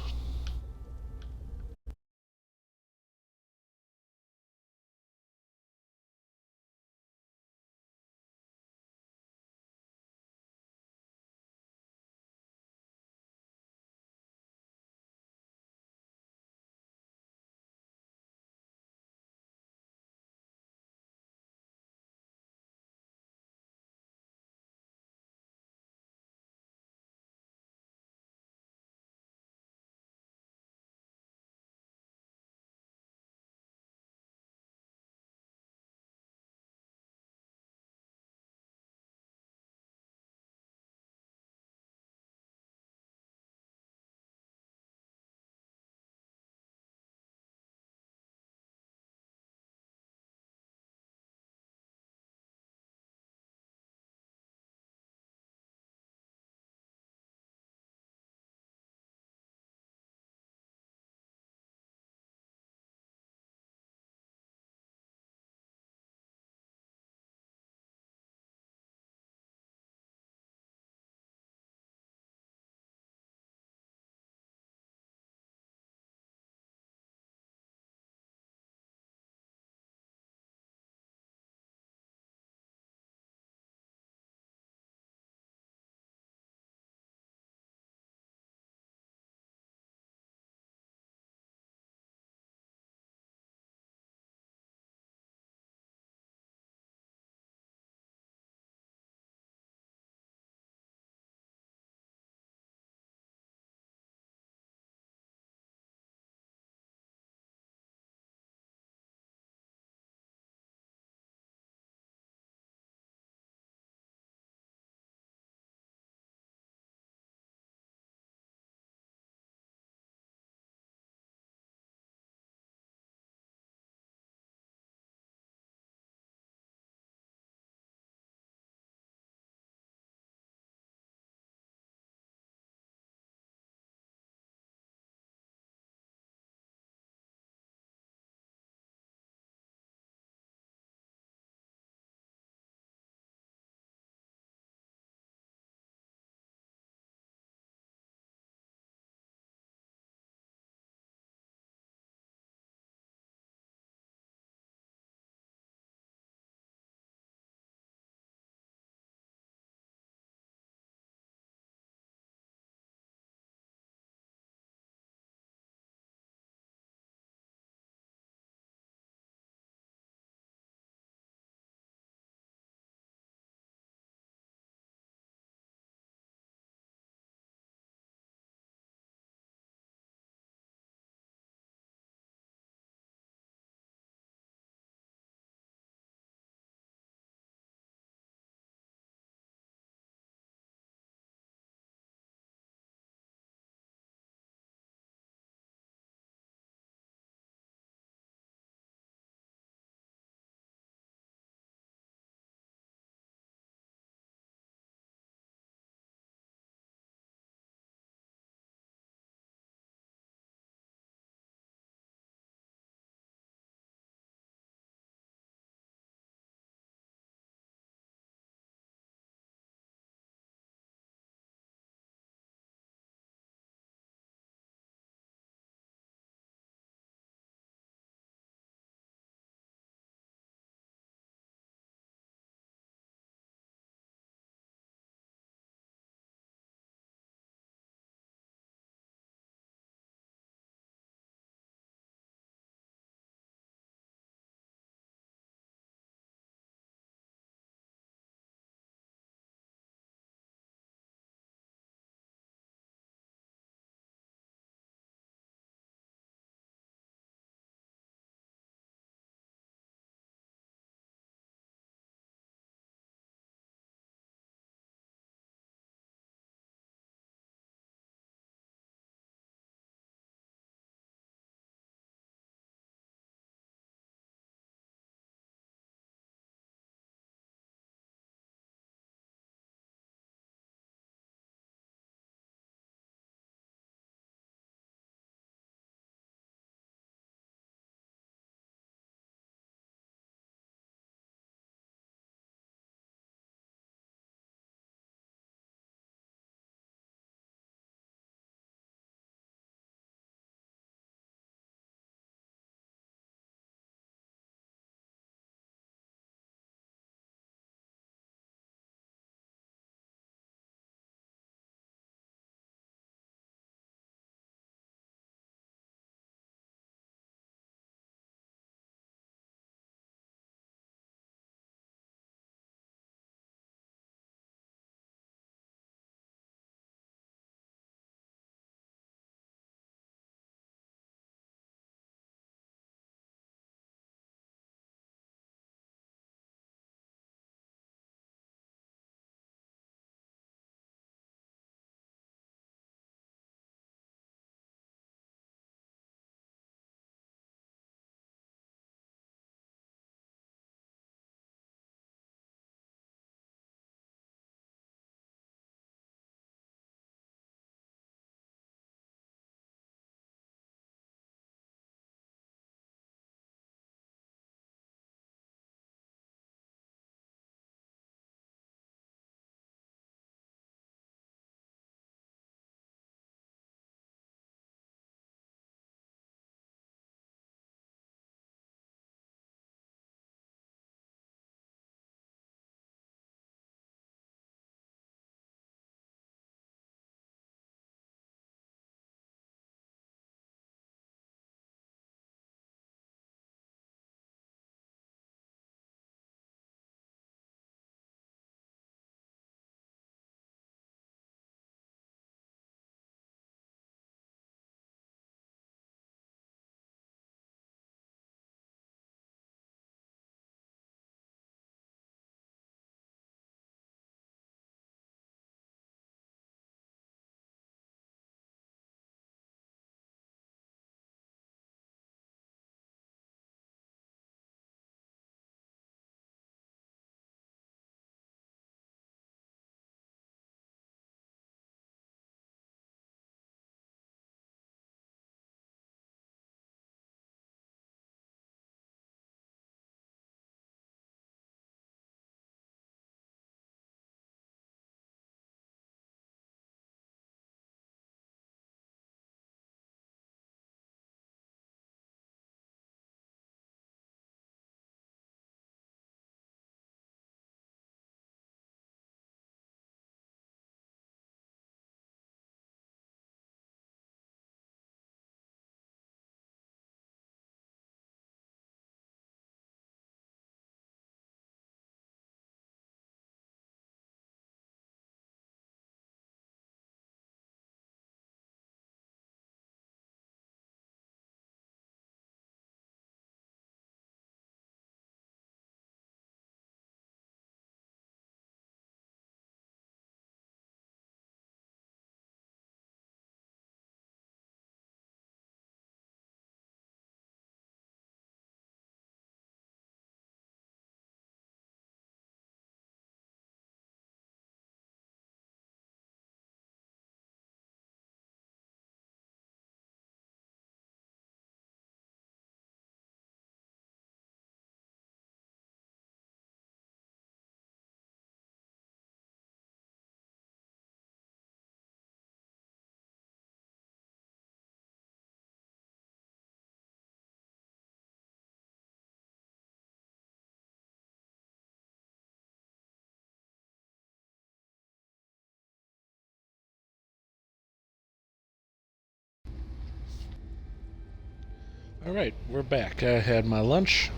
Alright, we're back. I had my lunch.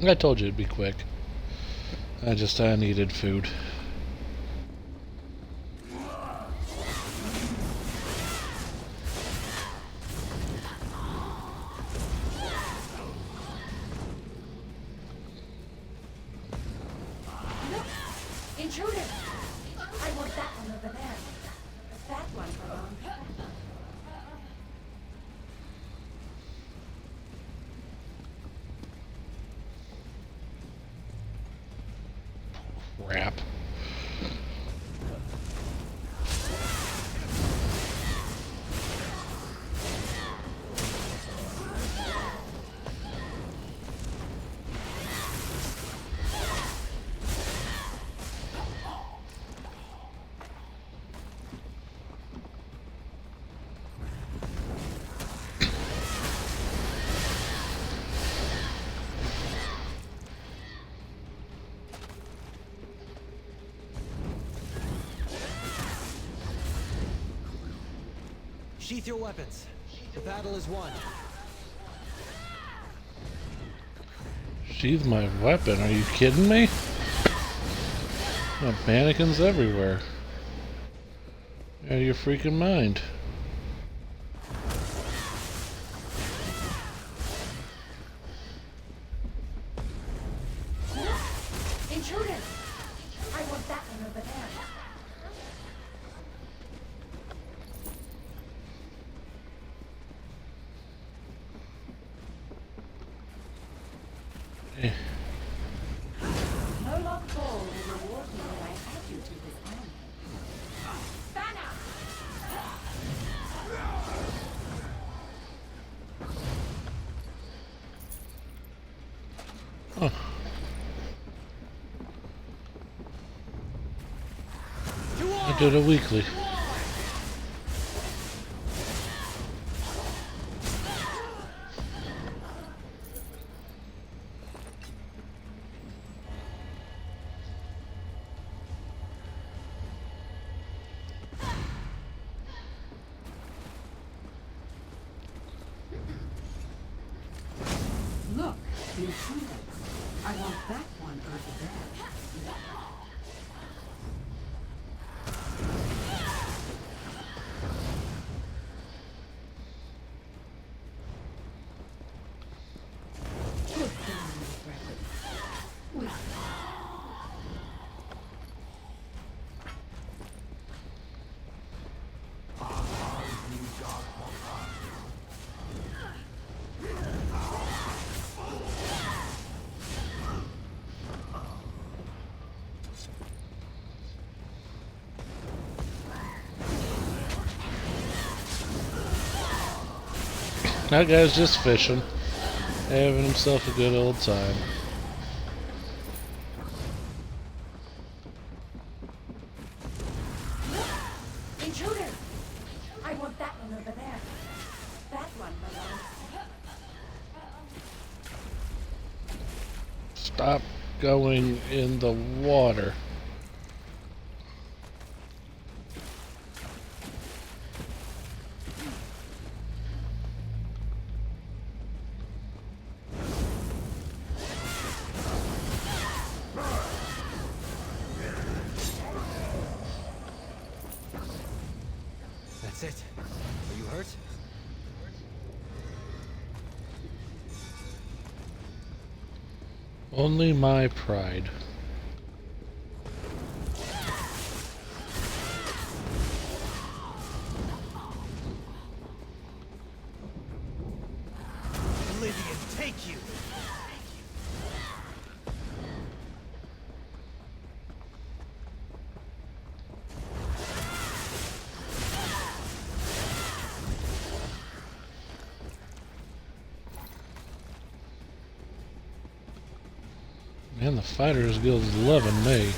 I told you it'd be quick. I needed food. Intruder! I want that one over there. That one belongs. Crap. Sheath your weapons. The battle is won. Sheath my weapon? Are you kidding me? Got mannequins everywhere. Out of your freaking mind. Intruder! I want that one over there. No lock ball will reward me when I add you to his army. Banner! Oh. I did it weekly. Look, intruders. I want that one over there. Good done, Bretton. That guy's just fishing, having himself a good old time. Intruder! I want that one over there. That one belongs. Stop going in the water. That's it. Are you hurt? Only my pride. Oblivion, take you! Man, the Fighters Guild is loving me.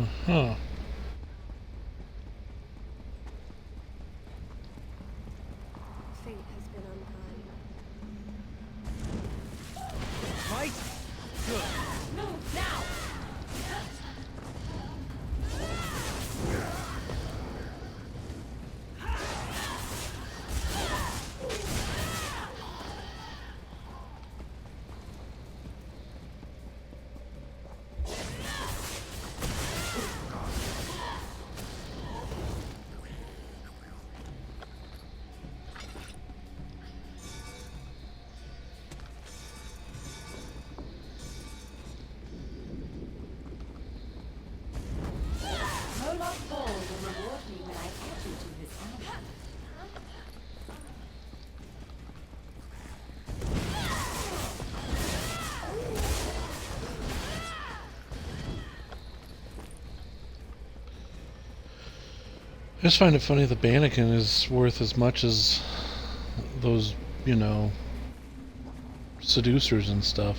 Uh-huh. Fate has been unkind. Fight? Good. Move now! I just find it funny the Bannekin is worth as much as those, you know, seducers and stuff.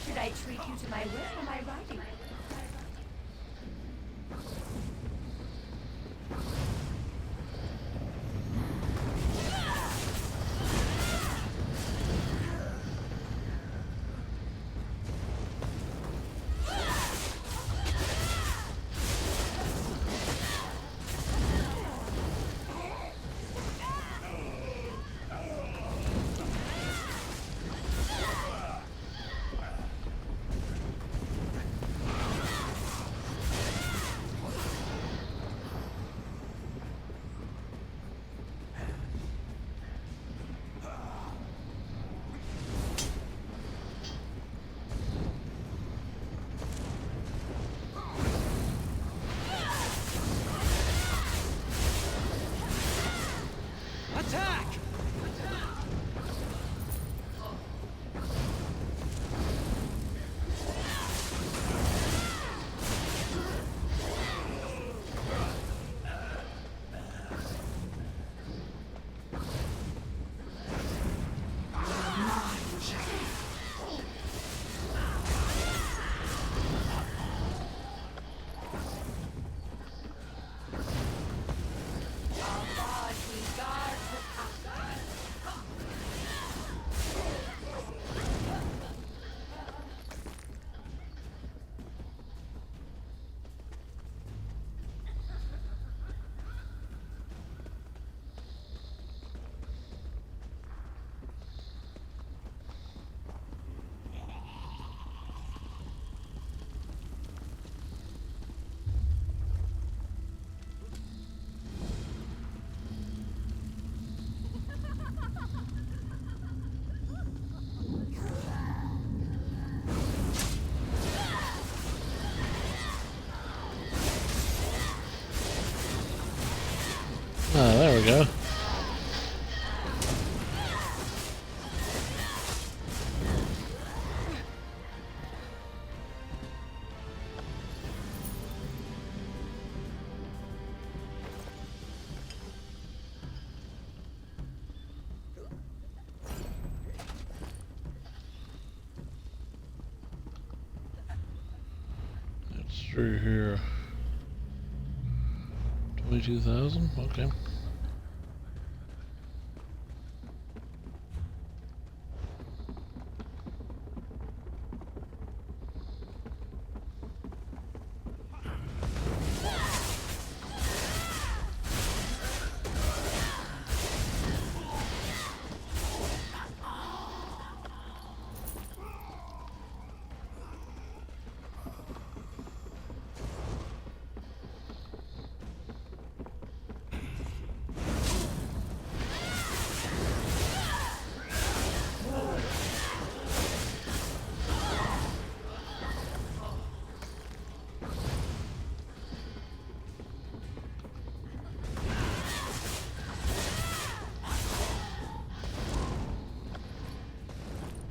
Should I treat you to my will or my riding? Attack! Ah, there we go. see here. 22,000? Okay.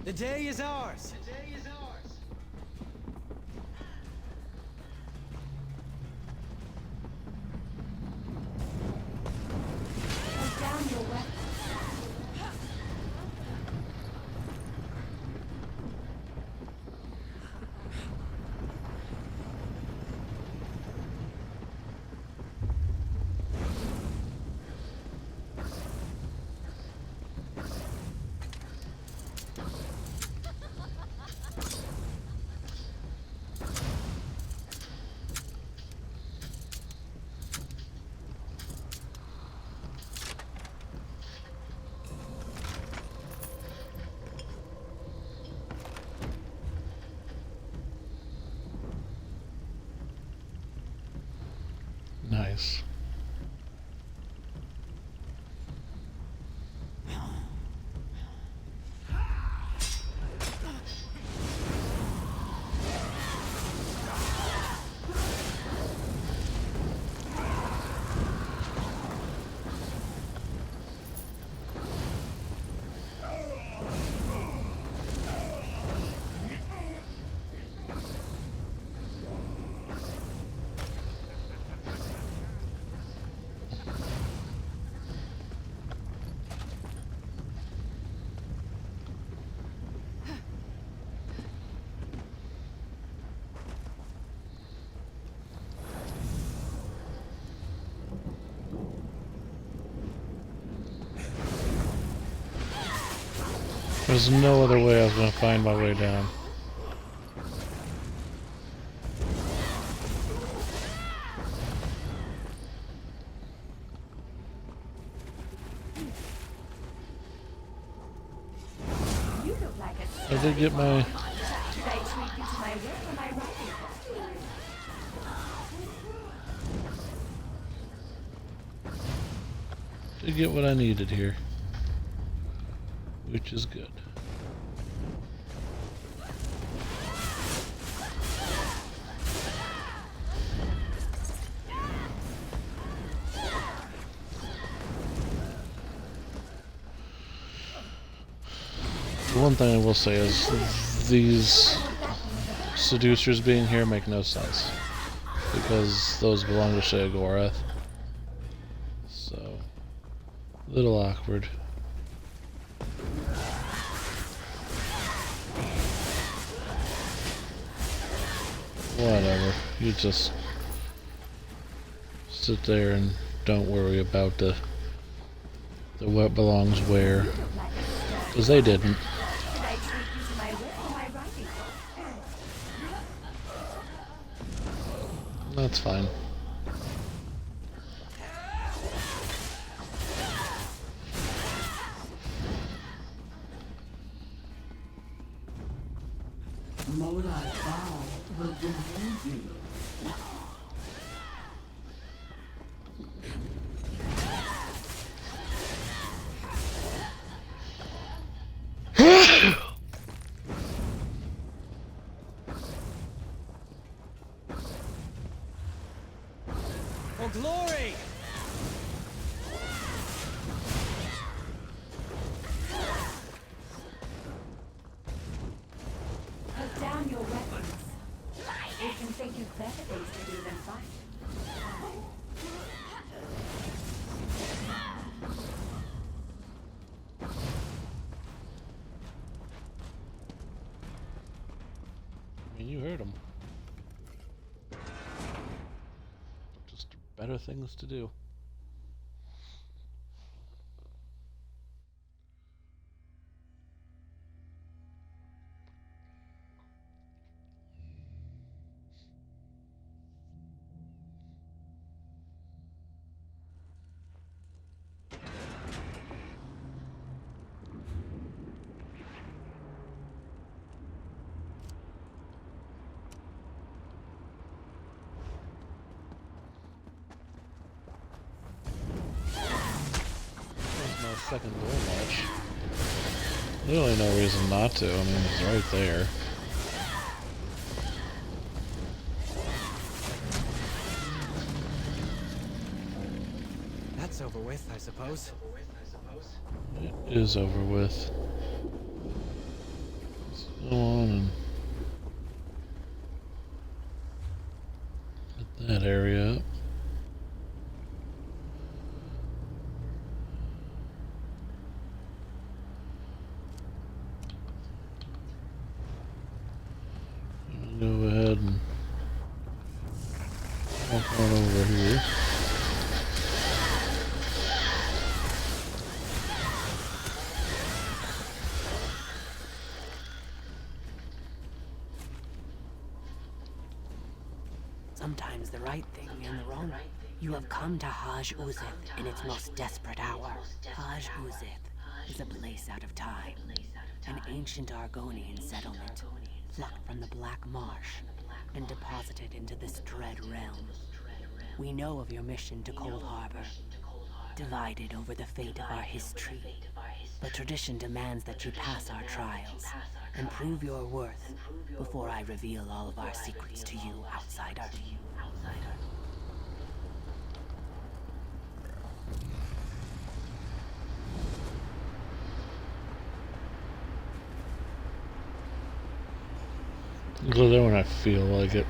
The day is ours! Put down your weapon. Nice. There's no other way I was going to find my way down. I did get my... Did get what I needed here, which is good. One thing I will say is these seducers being here make no sense, because those belong to Sheogorath. So, a little awkward. Whatever, you just sit there and don't worry about the what belongs where, because they didn't. That's fine. will remove you. For glory! Put down your weapons. You can think of better things to do than fight. I mean, you heard him. better things to do. Second door latch. Really no reason not to. I mean, it's right there. That's over with, I suppose. It is over with. Let's go on and get that area up. Go ahead and walk on over here. Sometimes the right thing and the wrong. You have come to Haj Uzith in its most desperate hour. Haj Uzith is a place out of time, an ancient Argonian settlement, plucked from the Black Marsh and deposited into this dread realm. We know of your mission to Cold Harbor, divided over the fate of our history, but tradition demands that you pass our trials and prove your worth before I reveal all of our secrets to you, outsider. Go there when I feel like it.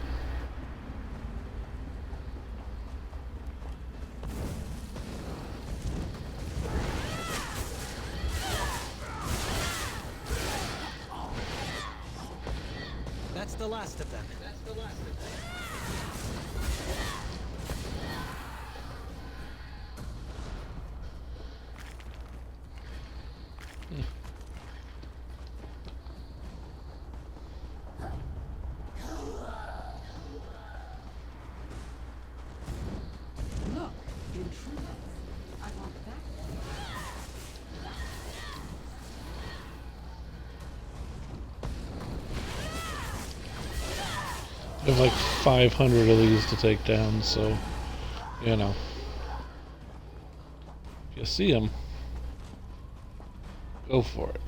That's the last of them. I have like 500 of these to take down, so, you know. If you see them, go for it.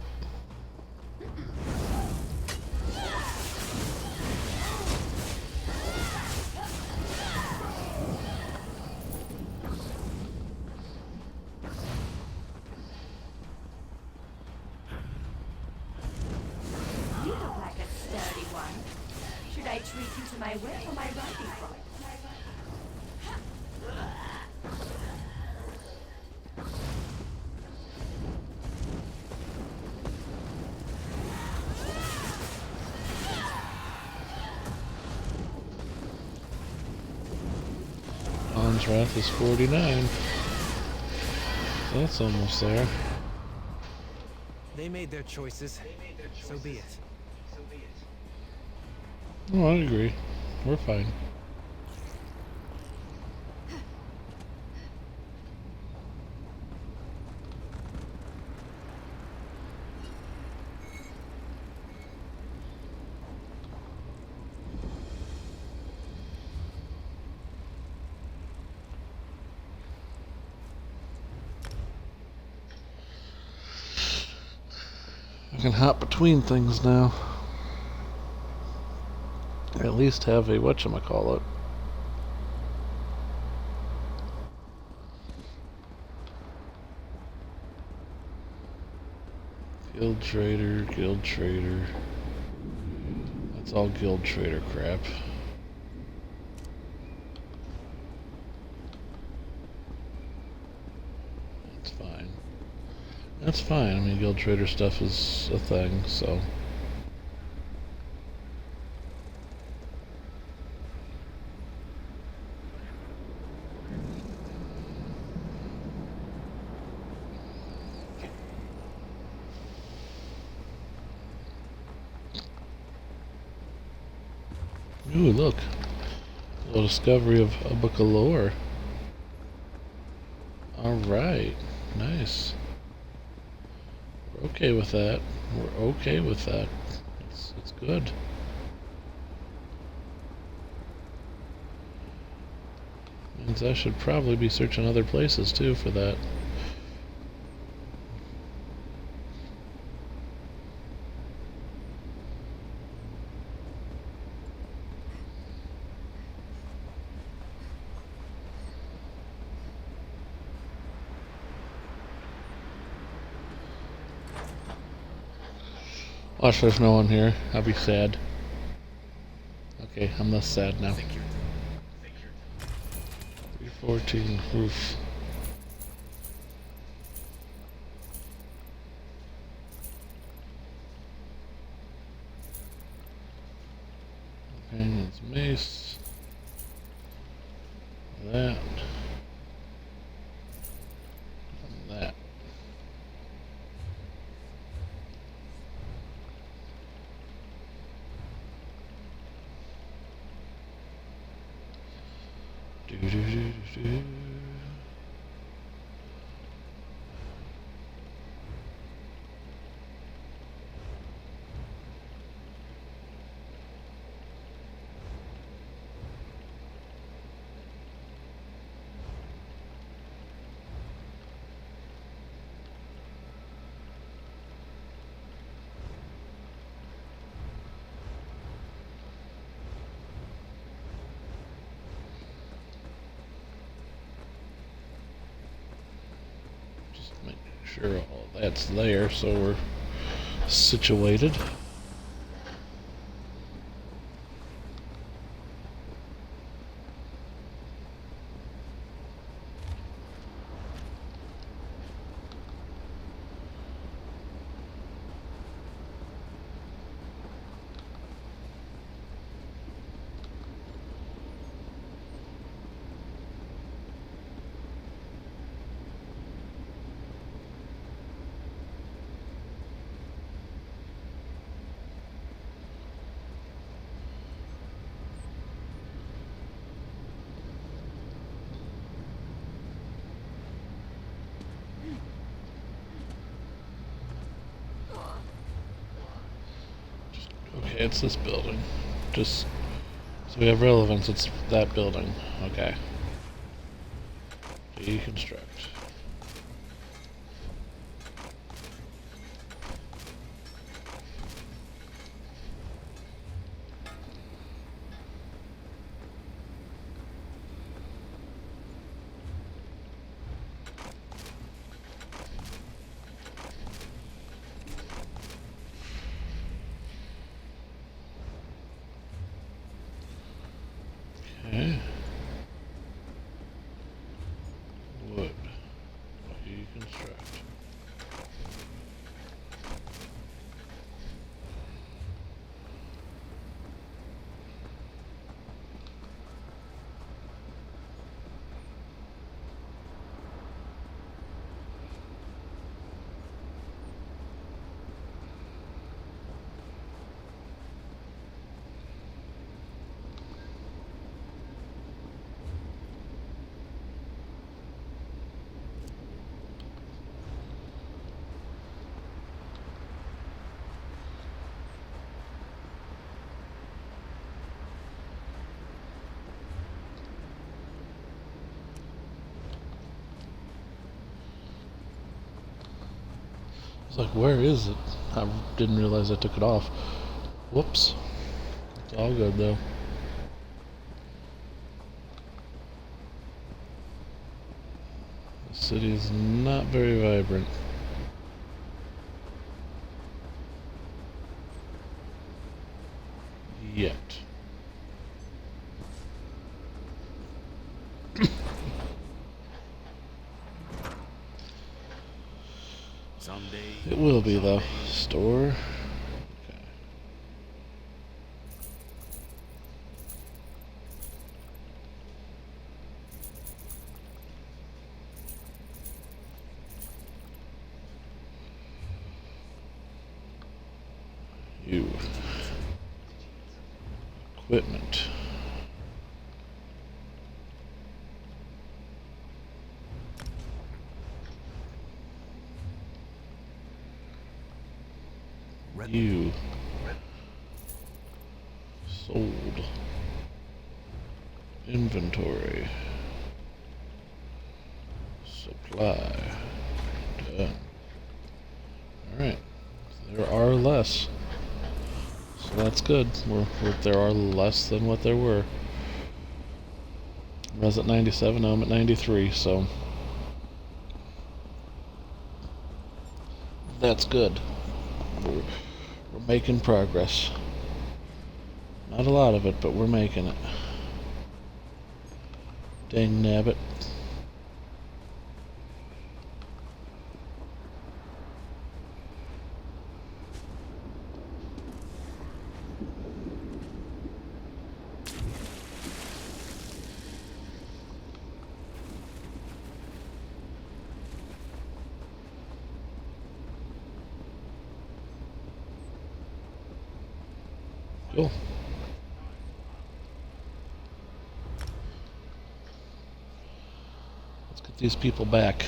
You look like a sturdy one. Should I treat you to my whip or my riding crop? On's Wrath is 49. So that's almost there. They made their choices. So be it. Oh, I agree. We're fine. I can hop between things now. At least have a whatchamacallit. Guild trader, guild trader. That's all guild trader crap. That's fine. That's fine. I mean, guild trader stuff is a thing, so. Ooh, look. A little discovery of a book of lore. Alright. Nice. We're okay with that. We're okay with that. It's good. Means I should probably be searching other places too for that. Watch, there's no one here. I'll be sad. Okay, I'm less sad now. 314 roof. Companion's mace. That. And that. Do do do do do. Sure, all that's there, so we're situated. Okay, it's this building. Just so we have relevance, it's that building. Okay. Deconstruct. Okay. Wood. Deconstruct. It's like, where is it? I didn't realize I took it off. Whoops. It's all good though. The city is not very vibrant. Yet. It will be though. Store. Okay. You. Equipment. You sold. Inventory. Supply. Done. Alright. There are less. So that's good. There are less than what there were. I was at 97, now I'm at 93, so that's good. We're making progress. Not a lot of it, but we're making it. Dang nabbit. Cool. Let's get these people back.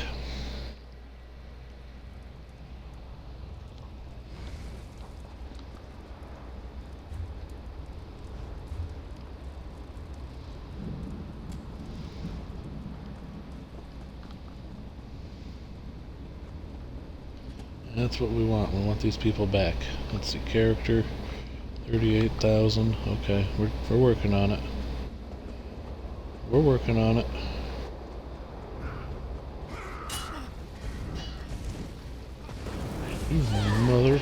That's what we want. We want these people back. Let's see, character. 38,000. Okay, we're working on it. We're working on it. You mother.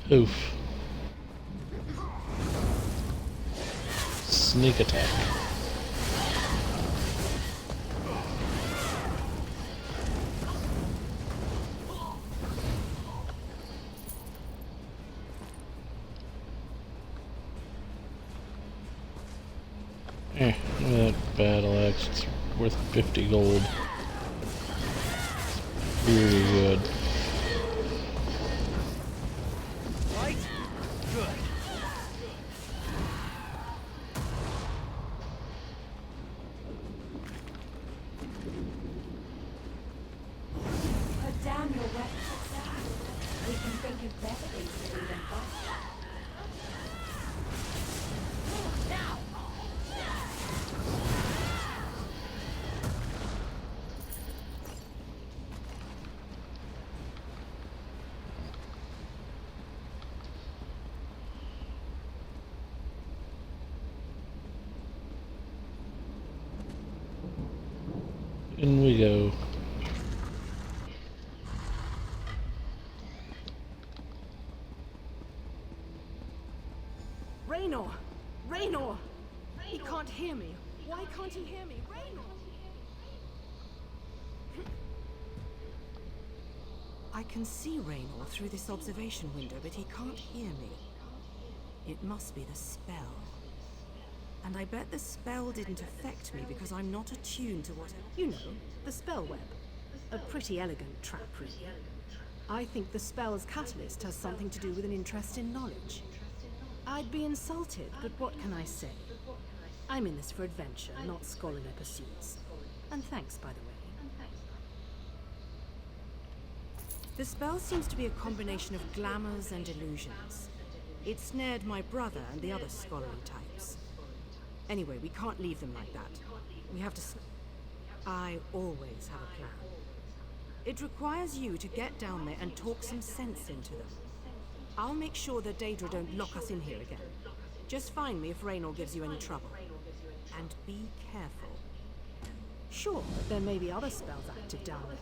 Poof. Sneak attack. That battle axe, it's worth 50 gold. Really good. Right? Good. Put down your weapons. We can think of better things to do than fight. Now! In we go. Raynor! Raynor! He can't hear me. Why can't he hear me? Raynor! I can see Raynor through this observation window, but he can't hear me. It must be the spell. And I bet the spell didn't affect me because I'm not attuned to what... You know, the spell web. A pretty elegant trap, really. I think the spell's catalyst has something to do with an interest in knowledge. I'd be insulted, but what can I say? I'm in this for adventure, not scholarly pursuits. And thanks, by the way. The spell seems to be a combination of glamours and illusions. It snared my brother and the other scholarly types. Anyway, we can't leave them like that. We have to... I always have a plan. It requires you to get down there and talk some sense into them. I'll make sure the Daedra don't lock us in here again. Just find me if Raynor gives you any trouble. And be careful. Sure, there may be other spells active down there.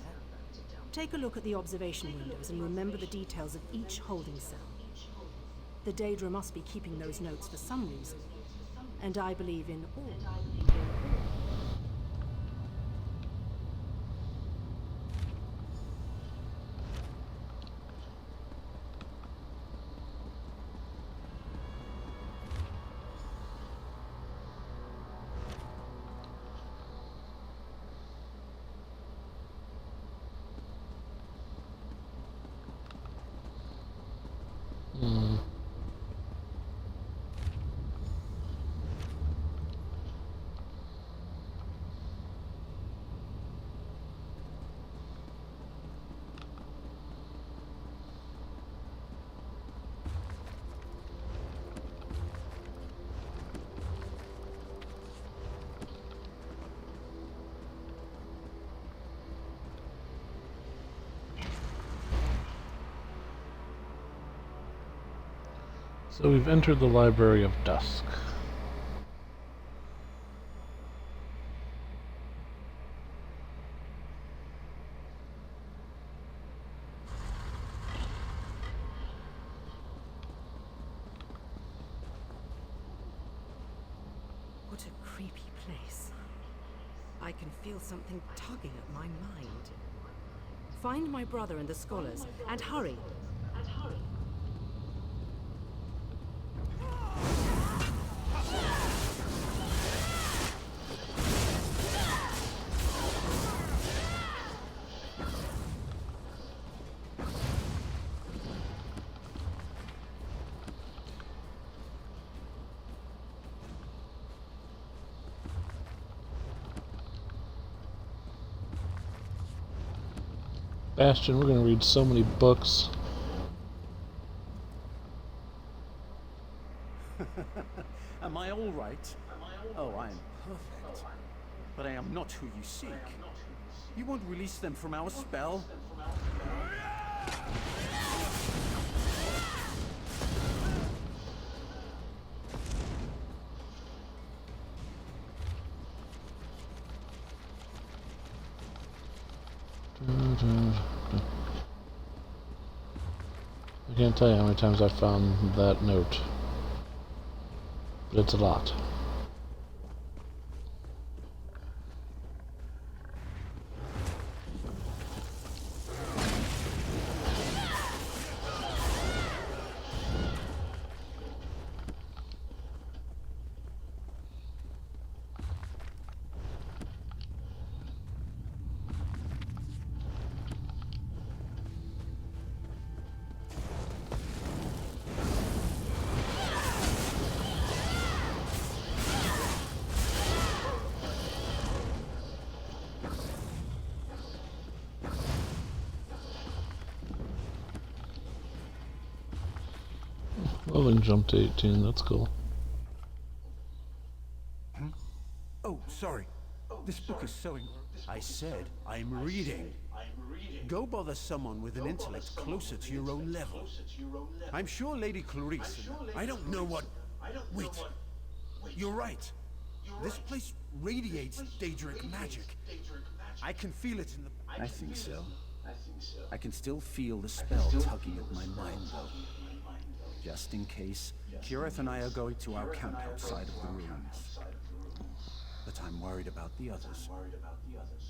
Take a look at the observation windows and remember the details of each holding cell. The Daedra must be keeping those notes for some reason. And I believe in all. So we've entered the Library of Dusk. What a creepy place. I can feel something tugging at my mind. Find my brother and the scholars, and hurry. Bastion, we're going to read so many books. Am I all right? Oh, I am perfect. But I am not who you seek. You won't release them from our spell? I can't tell you how many times I've found that note, but it's a lot. Well, and jump to 18, that's cool. Oh, sorry. This book is so I said I'm reading. Go bother someone with an intellect closer to your own level. I'm sure Lady Clarice... I don't know what... Wait. You're right. This place radiates Daedric magic. I can feel it in the... I think so. I can still feel the spell tugging at my mind, though. Just in case, Kirith and I are going to our camp outside of the ruins. But I'm worried about the others.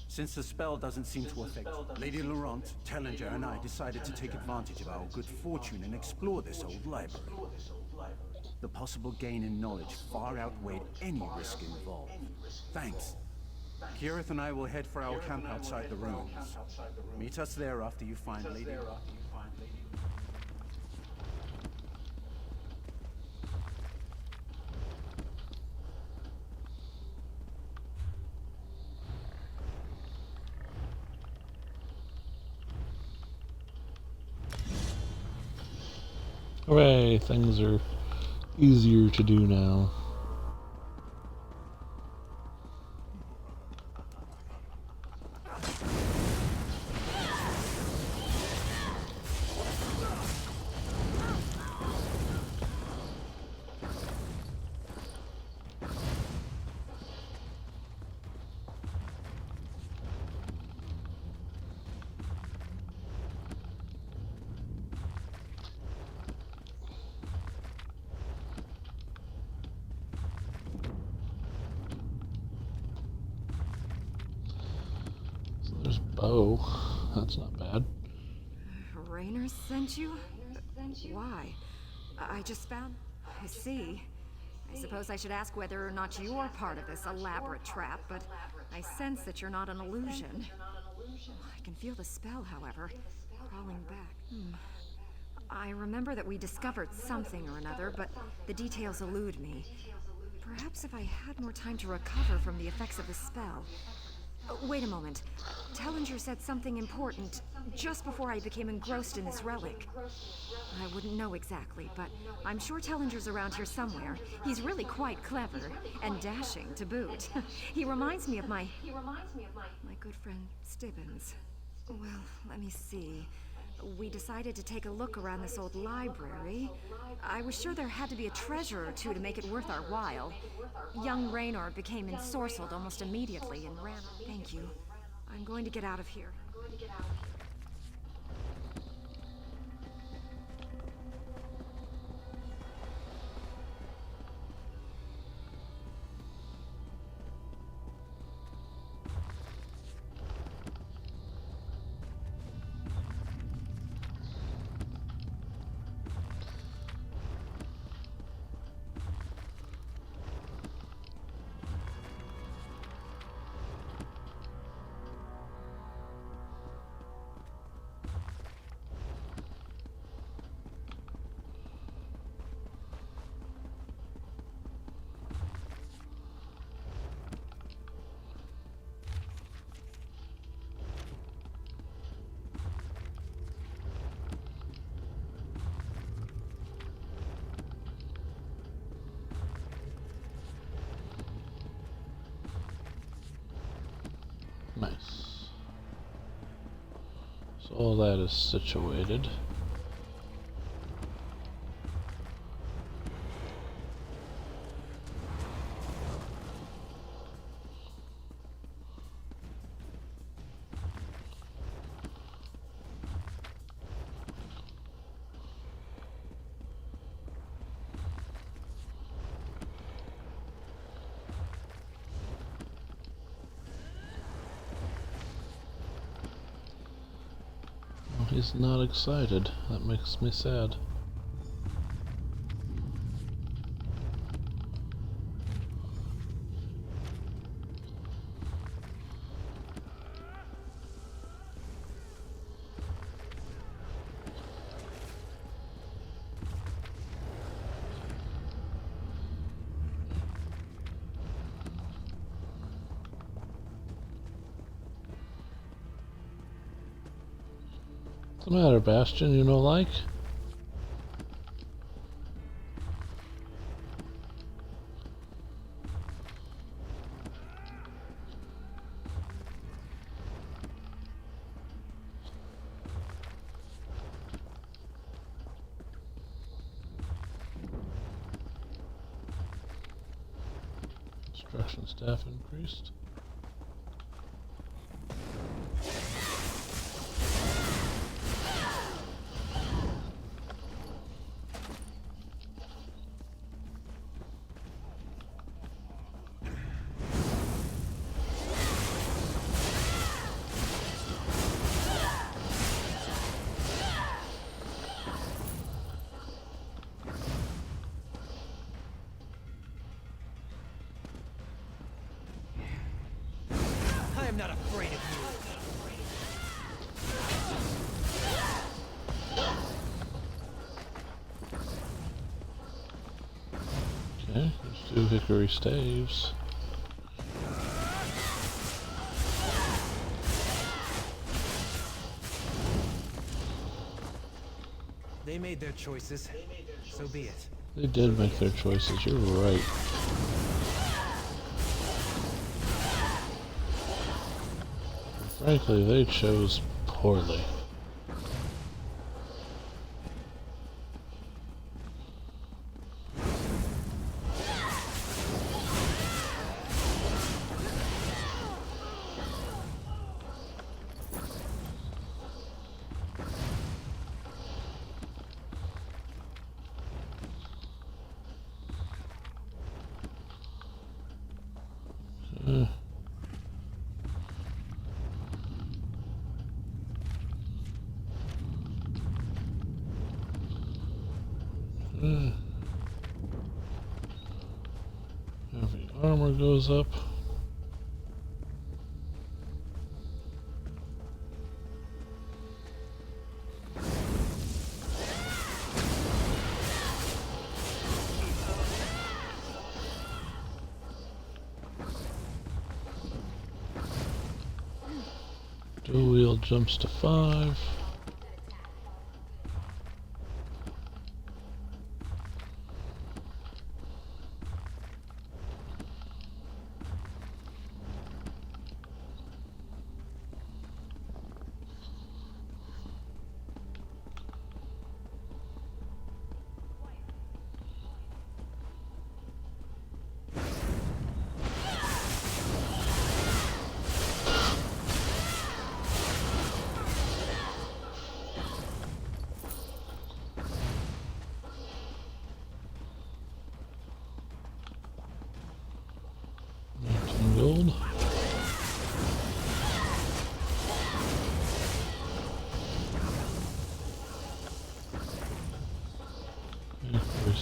Since the spell doesn't seem to affect Lady Laurent, Tellinger and I decided to take advantage of our good fortune and explore this old library. The possible gain in knowledge far outweighed any risk involved. Thanks. Kirith and I will head for our camp outside the ruins. Meet us there after you find Lady... Hooray, things are easier to do now. There's Bo. That's not bad. Raynor sent you? Why? I just found... I see. I suppose I should ask whether or not you're part of this elaborate trap, but I sense that you're not an illusion. I can feel the spell, however, crawling back. I remember that we discovered something or another, but the details elude me. Perhaps if I had more time to recover from the effects of the spell... Wait a moment. Tellinger said something important just before I became engrossed in this relic. I wouldn't know exactly, but I'm sure Tellinger's around here somewhere. He's really quite clever, and dashing to boot. He reminds me of my good friend Stibbins. Well, let me see. we decided to take a look around this old library. I was sure there had to be a treasure or two to make it worth our while. Young Raynor became ensorcelled almost immediately and ran. Thank you. I'm going to get out of here. Nice. So all that is situated. He's not excited. That makes me sad. What's the matter, Bastion? You no like? Construction staff increased. I'm not afraid of you. Okay, there's 2 hickory staves. They made their choices. So be it. They did make their choices, you're right. Frankly, they chose poorly. Heavy armor goes up. Dual wheel jumps to 5.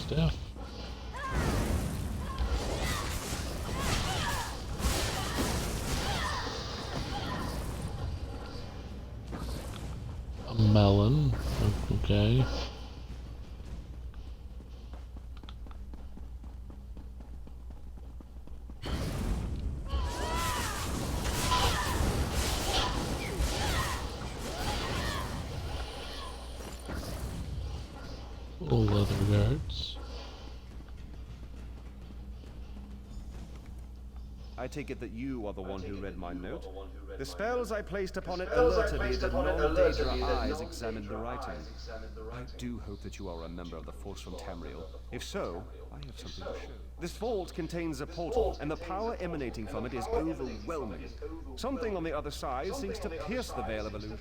Stiff. A melon. Okay. Little leather guards. I take it that you are the one who read my note. The spells I placed upon it alerted me that non-Daedra eyes examined the writing. I do hope that you are a member of the force from Tamriel. If so, I have something to show. This vault contains a portal, and the power emanating from it is overwhelming. Something on the other side seems to pierce the veil of illusion.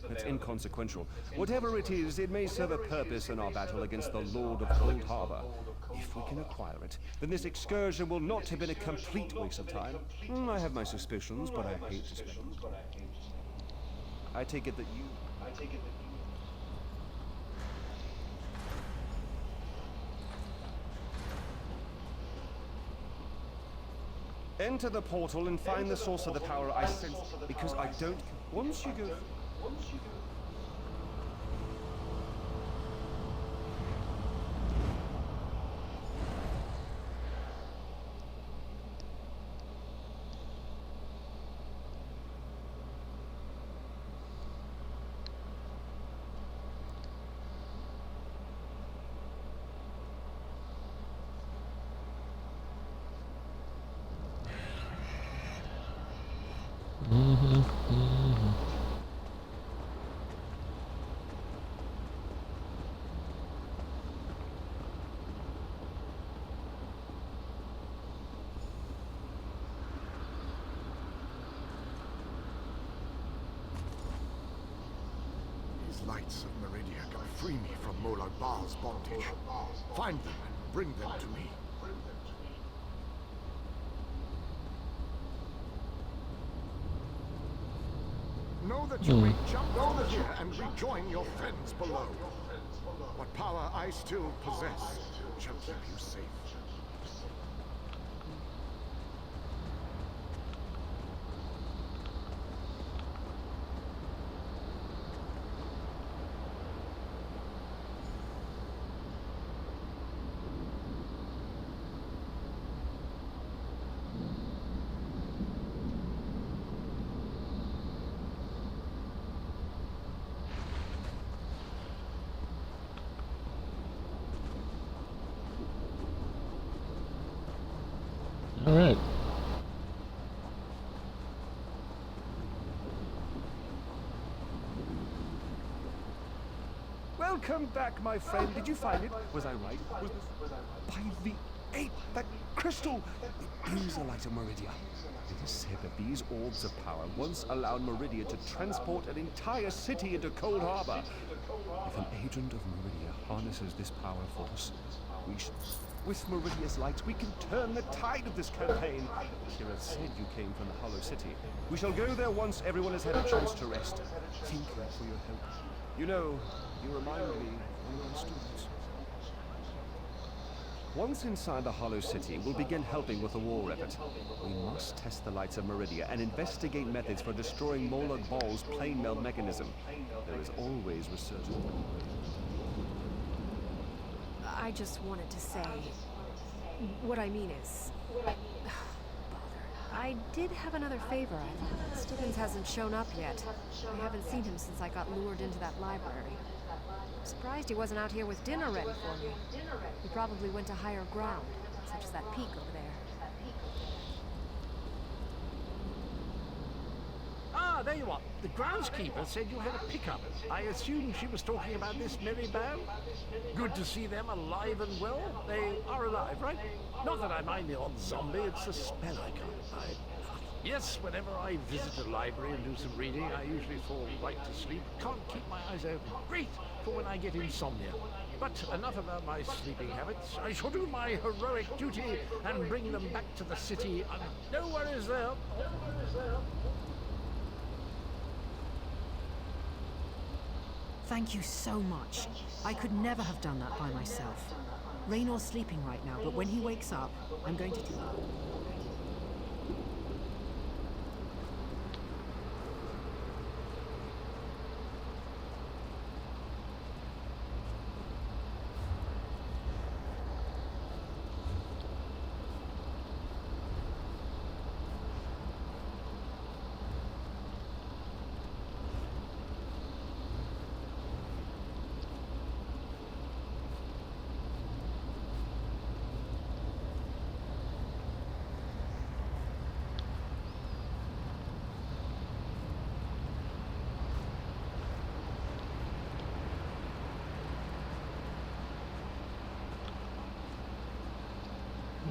It's inconsequential. Whatever it is, it may serve a purpose in our battle against the Lord of Cold Harbor. If we can acquire it, then this excursion will not have been a complete waste of time. I have my suspicions, but I hate to spend them. I take it that you... Enter the portal and find the source of the power I sense, because I don't... Once you go... Lights of Meridia can free me from Molag Bal's bondage. Find them and bring them to me. Know that you may jump over here and rejoin your friends below. What power I still possess shall keep you safe. All right. Welcome back, my friend. Did you find it? Was I right? By the ape, that crystal! It is a light of Meridia. It is said that these orbs of power once allowed Meridia to transport an entire city into Cold Harbor. If an agent of Meridia harnesses this power force, we should... With Meridia's lights, we can turn the tide of this campaign. Kira said you came from the Hollow City. We shall go there once everyone has had a chance to rest. Thank you for your help. You know, you remind me of one of my students. Once inside the Hollow City, we'll begin helping with the war effort. We must test the lights of Meridia and investigate methods for destroying Molag Bal's plane meld mechanism. There is always research. I just wanted to say... What I mean is... Bother. I did have another favor I thought. Stiggins hasn't shown up yet. I haven't seen him since I got lured into that library. I'm surprised he wasn't out here with dinner ready for me. He probably went to higher ground, such as that peak over there. Ah, there you are. The groundskeeper said you had a pickup. I assume she was talking about this merry band? Good to see them alive and well. They are alive, right? Not that I mind the odd zombie, it's the smell I can't hide. Yes, whenever I visit a library and do some reading, I usually fall right to sleep. Can't keep my eyes open. Great for when I get insomnia. But enough about my sleeping habits. I shall do my heroic duty and bring them back to the city. No worries there. Thank you so much. I could never have done that by myself. Raynor's sleeping right now, but when he wakes up, I'm going to...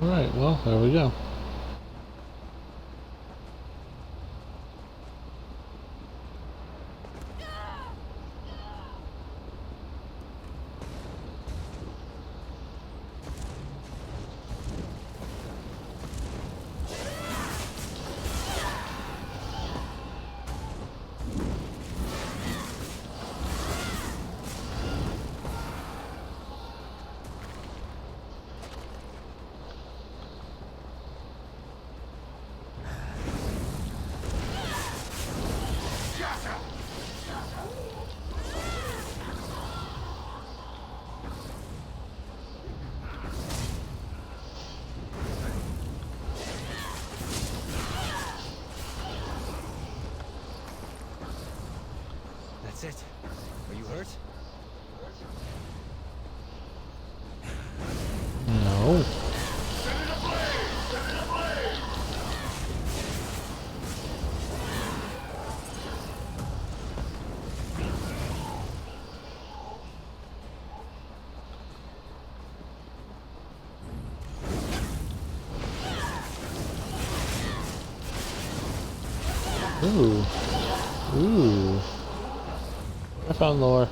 Alright, well, there we go. That's it. Are you hurt? No. Ooh. Ooh. I found lore.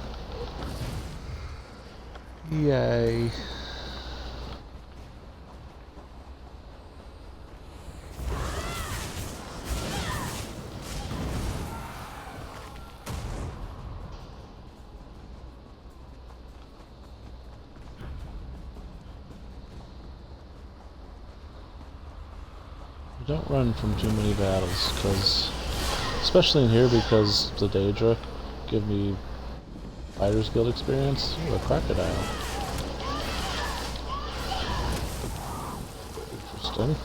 Yay. Don't run from too many battles, because especially in here, because the Daedra give me Fighters Guild experience. Ooh, a crocodile. Interesting.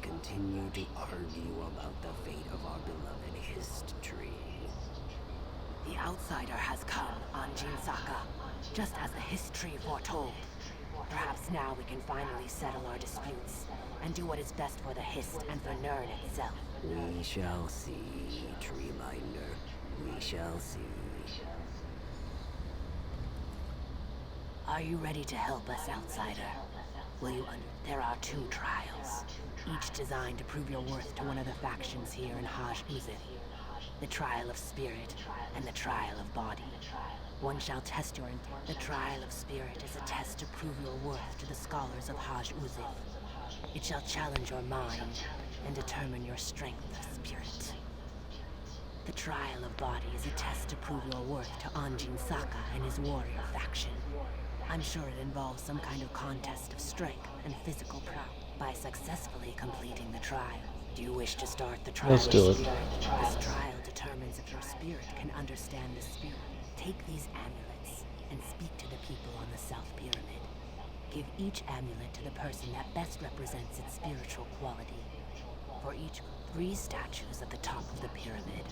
Continue to argue about the fate of our beloved history. The outsider has come, Anjin Saka, just as the history foretold. Perhaps now we can finally settle our disputes and do what is best for the Hist and for Nirn itself. We shall see, Treeminder. We shall see. Are you ready to help us, outsider? Will you There are 2 trials, each designed to prove your worth to one of the factions here in Haj Uzith. The trial of spirit and the trial of body. One shall test your The trial of spirit is a test to prove your worth to the scholars of Haj Uzith. It shall challenge your mind and determine your strength of spirit. The trial of body is a test to prove your worth to Anjin Saka and his warrior faction. I'm sure it involves some kind of contest of strength and physical prowess. By successfully completing the trial, do you wish to start the trial? Let's do it. This trial determines if your spirit can understand the spirit. Take these amulets and speak to the people on the South Pyramid. Give each amulet to the person that best represents its spiritual quality. For each, 3 statues at the top of the pyramid.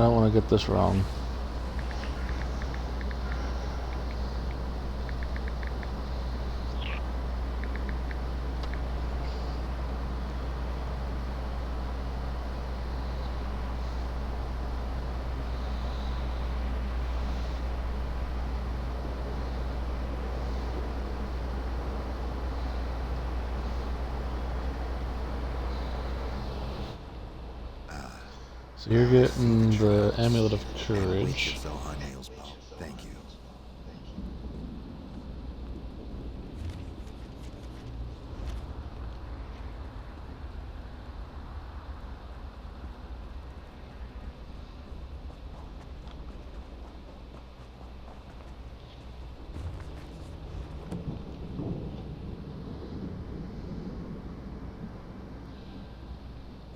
don't want to get this wrong. So you're getting the Amulet of Courage. Thank you.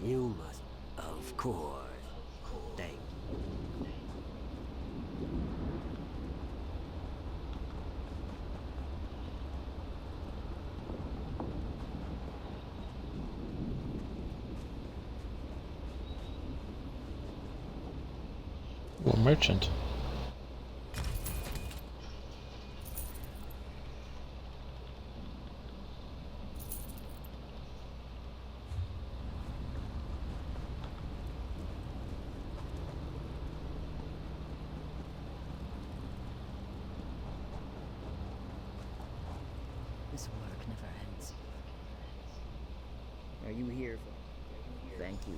You must, of course. Thank you. Ooh, a merchant. This work never ends. Are you here for... Thank you.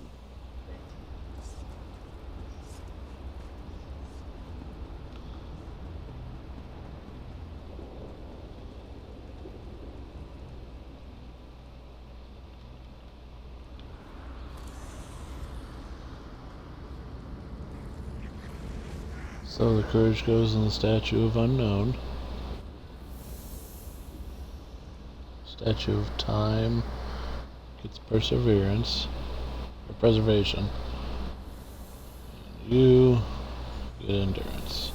So the courage goes in the Statue of Unknown. Statue of Time gets Perseverance, or Preservation. And you get Endurance.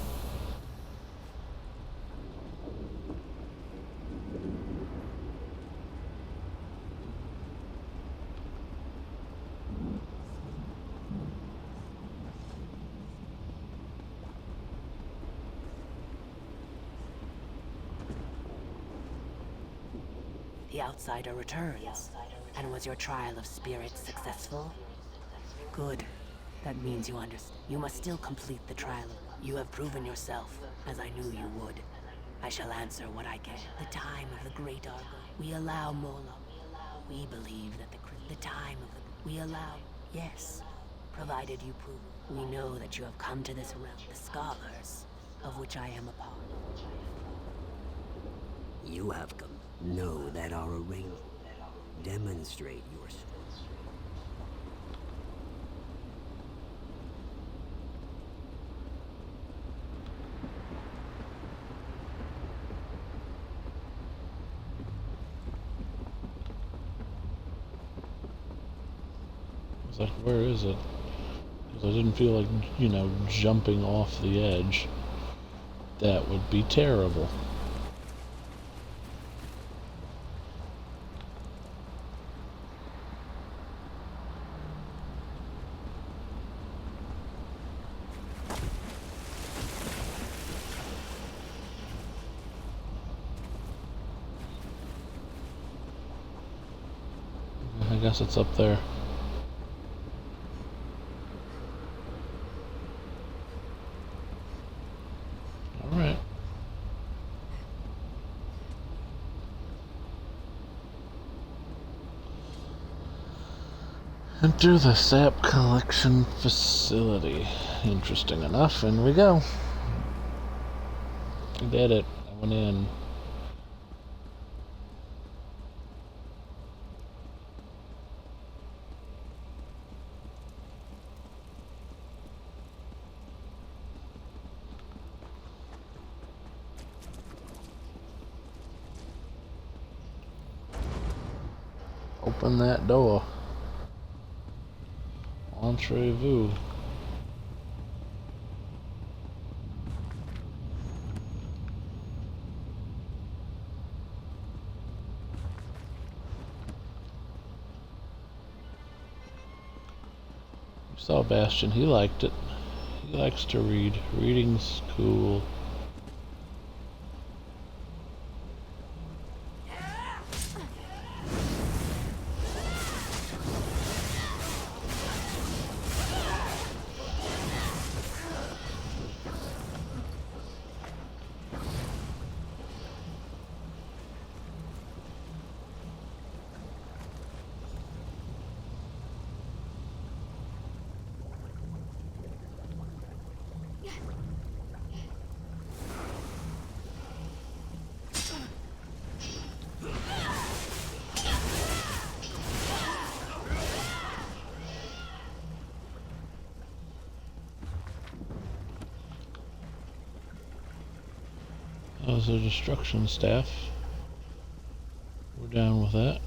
The outsider returns. And was your trial of spirits successful? Good. That means you understand. You must still complete the trial. You have proven yourself, as I knew you would. I shall answer what I can. The time of the great Argo. We allow Mola. We believe that the time of the... We allow... Yes. Provided you prove. We know that you have come to this realm. The scholars, of which I am a part. You have come. Know that our arrangement. Demonstrate your strength. I was like, where is it? Because I didn't feel like, you know, jumping off the edge. That would be terrible. I guess it's up there. Alright. Enter the sap collection facility. Interesting enough, in we go. I did it. I went in. Open that door. Entrez-vous. You saw Bastion, he liked it. He likes to read. Reading's cool. As a destruction staff, we're down with that.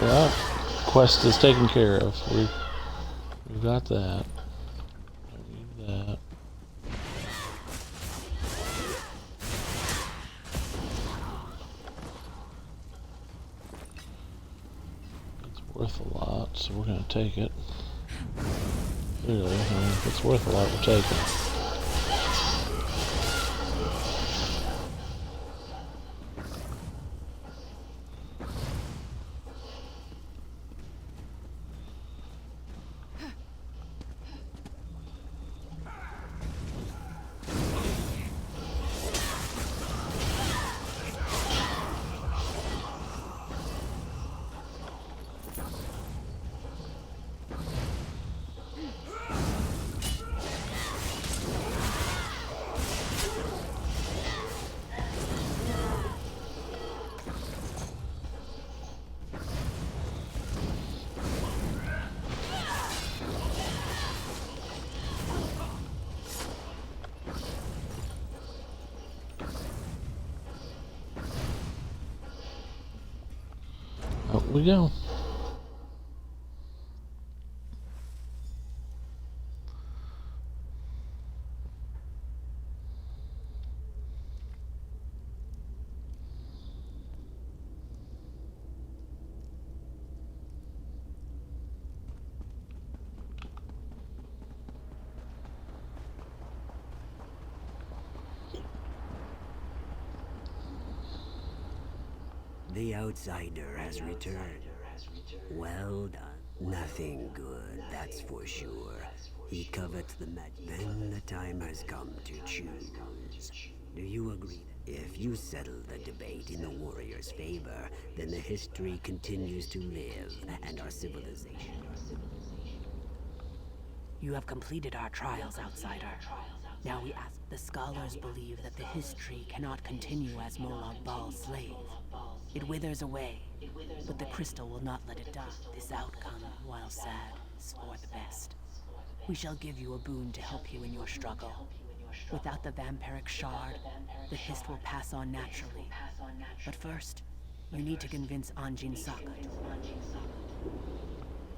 Well, quest is taken care of. We've got that. Don't need that. It's worth a lot, so we're gonna take it. Clearly, if it's worth a lot, we'll take it. Out we go. The outsider has returned. Well done. Nothing good, that's for sure. He covets the magic. Then the time has come to choose. Do you agree? If you settle the debate in the warrior's favor, then the history continues to live, and our civilization. You have completed our trials, outsider. Now we ask. The scholars believe that the history cannot continue as Molag Bal's slave. It withers away, but the crystal will not let it die. This outcome, while sad, is for the best. We shall give you a boon to help you in your struggle. Without the vampiric shard, the hist will pass on naturally. But first, you need to convince Anjin Saka.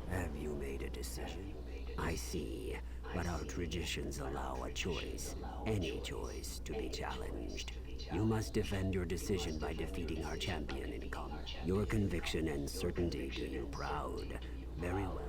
Have you made a decision? I see, but our traditions allow a choice, any choice, to be challenged. You must defend your decision by defeating our champion in combat. Your conviction and certainty do you proud. Very well.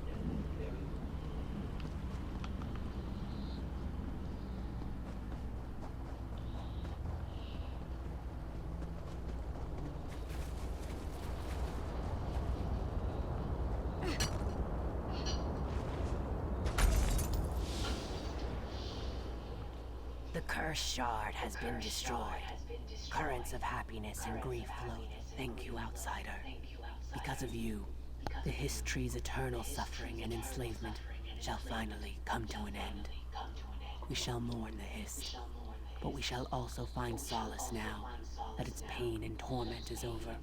The cursed shard has been destroyed. Currents of happiness and grief flow. Thank you, outsider. Because of you, the history's eternal suffering and enslavement shall finally come to an end. We shall mourn the Hist, but we shall also find solace now that its pain and torment is over.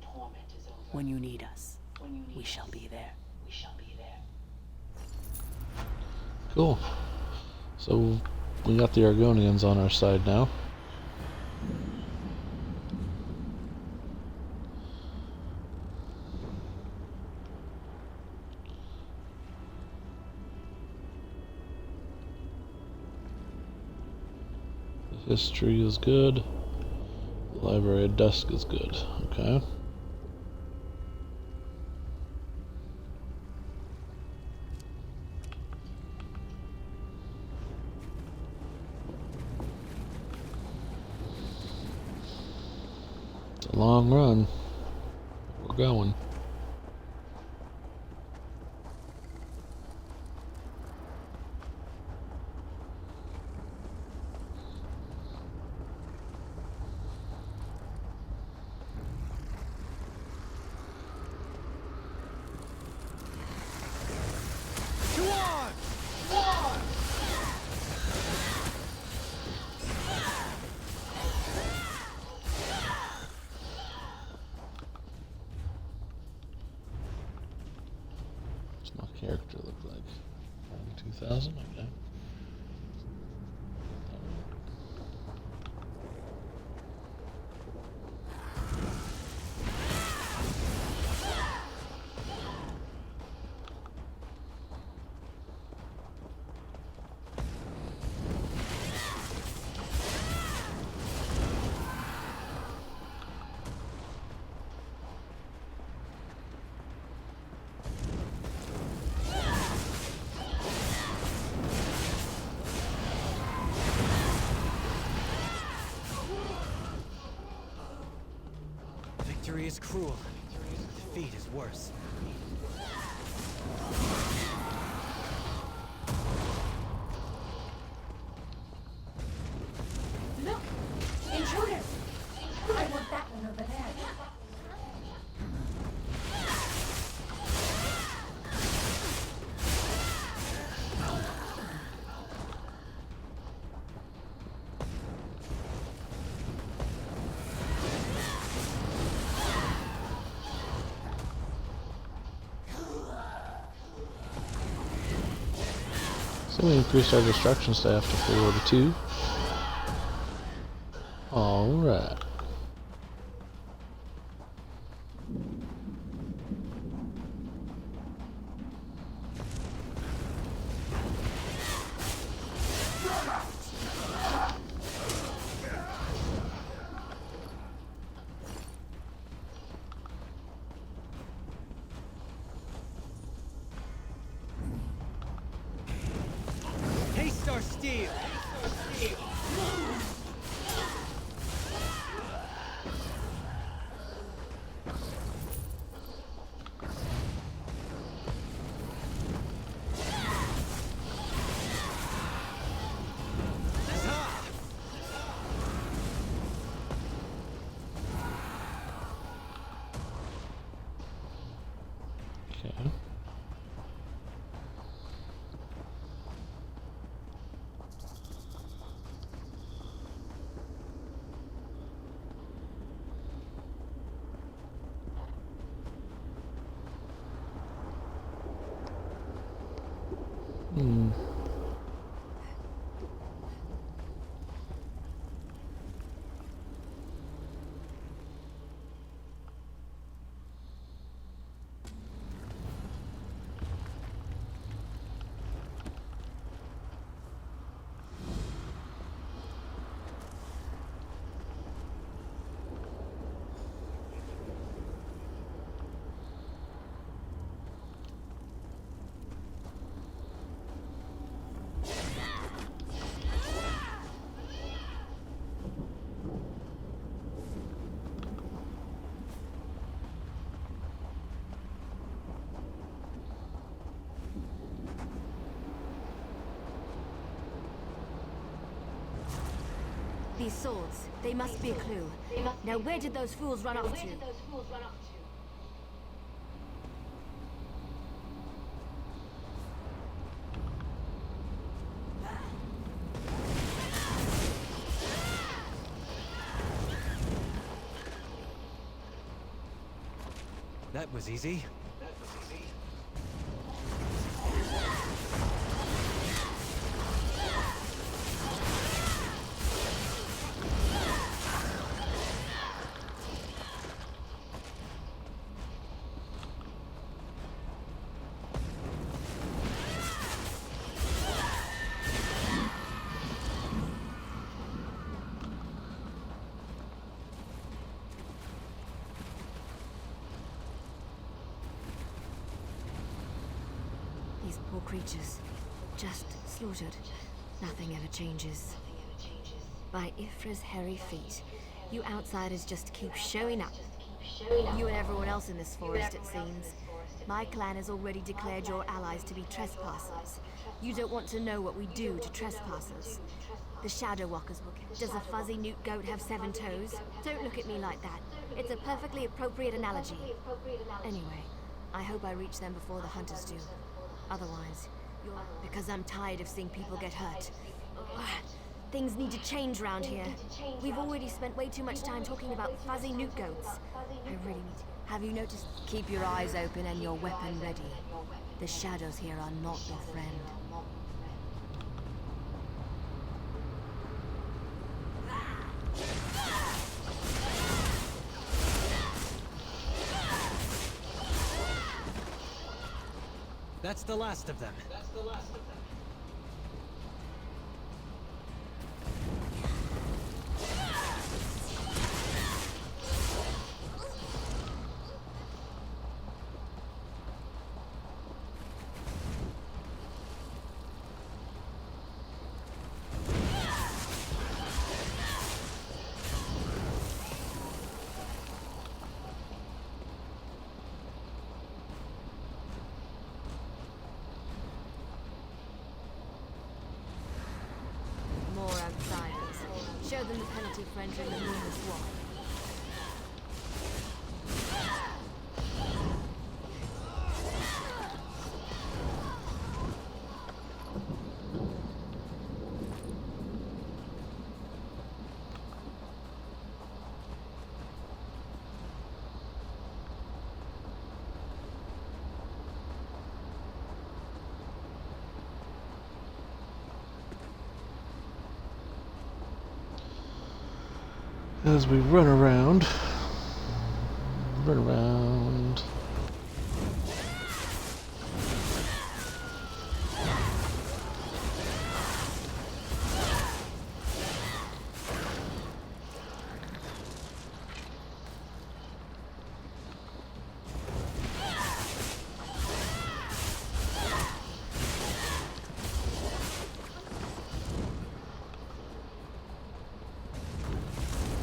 When you need us, we shall be there. Cool. So we got the Argonians on our side now. The history is good. The Library of Dusk is good. Okay. Long run. We're going. Character look like 2000, okay. Victory is cruel. Defeat is worse. Look! Intruders! I want that one over there. So we increased our destruction staff to 4 to 2. Alright. Haste our steel! Okay. These swords, they must be a clue. Now where did those fools run off to? That was easy. These poor creatures, just slaughtered. Nothing ever changes. By Ifra's hairy feet, you outsiders just keep showing up. You and everyone else in this forest, it seems. My clan has already declared your allies to be trespassers. You don't want to know what we do to trespassers. The Shadow Walkers will kill. Does a fuzzy newt goat have 7 toes? Don't look at me like that. It's a perfectly appropriate analogy. Anyway, I hope I reach them before the hunters do. Otherwise, because I'm tired of seeing people get hurt. Things need to change around here. We've already spent way too much time talking about fuzzy newt goats. I really need to. Have you noticed? Keep your eyes open and your weapon ready. The shadows here are not your friend. That's the last of them. Show them the penalty for entering the moonless wall. As we run around.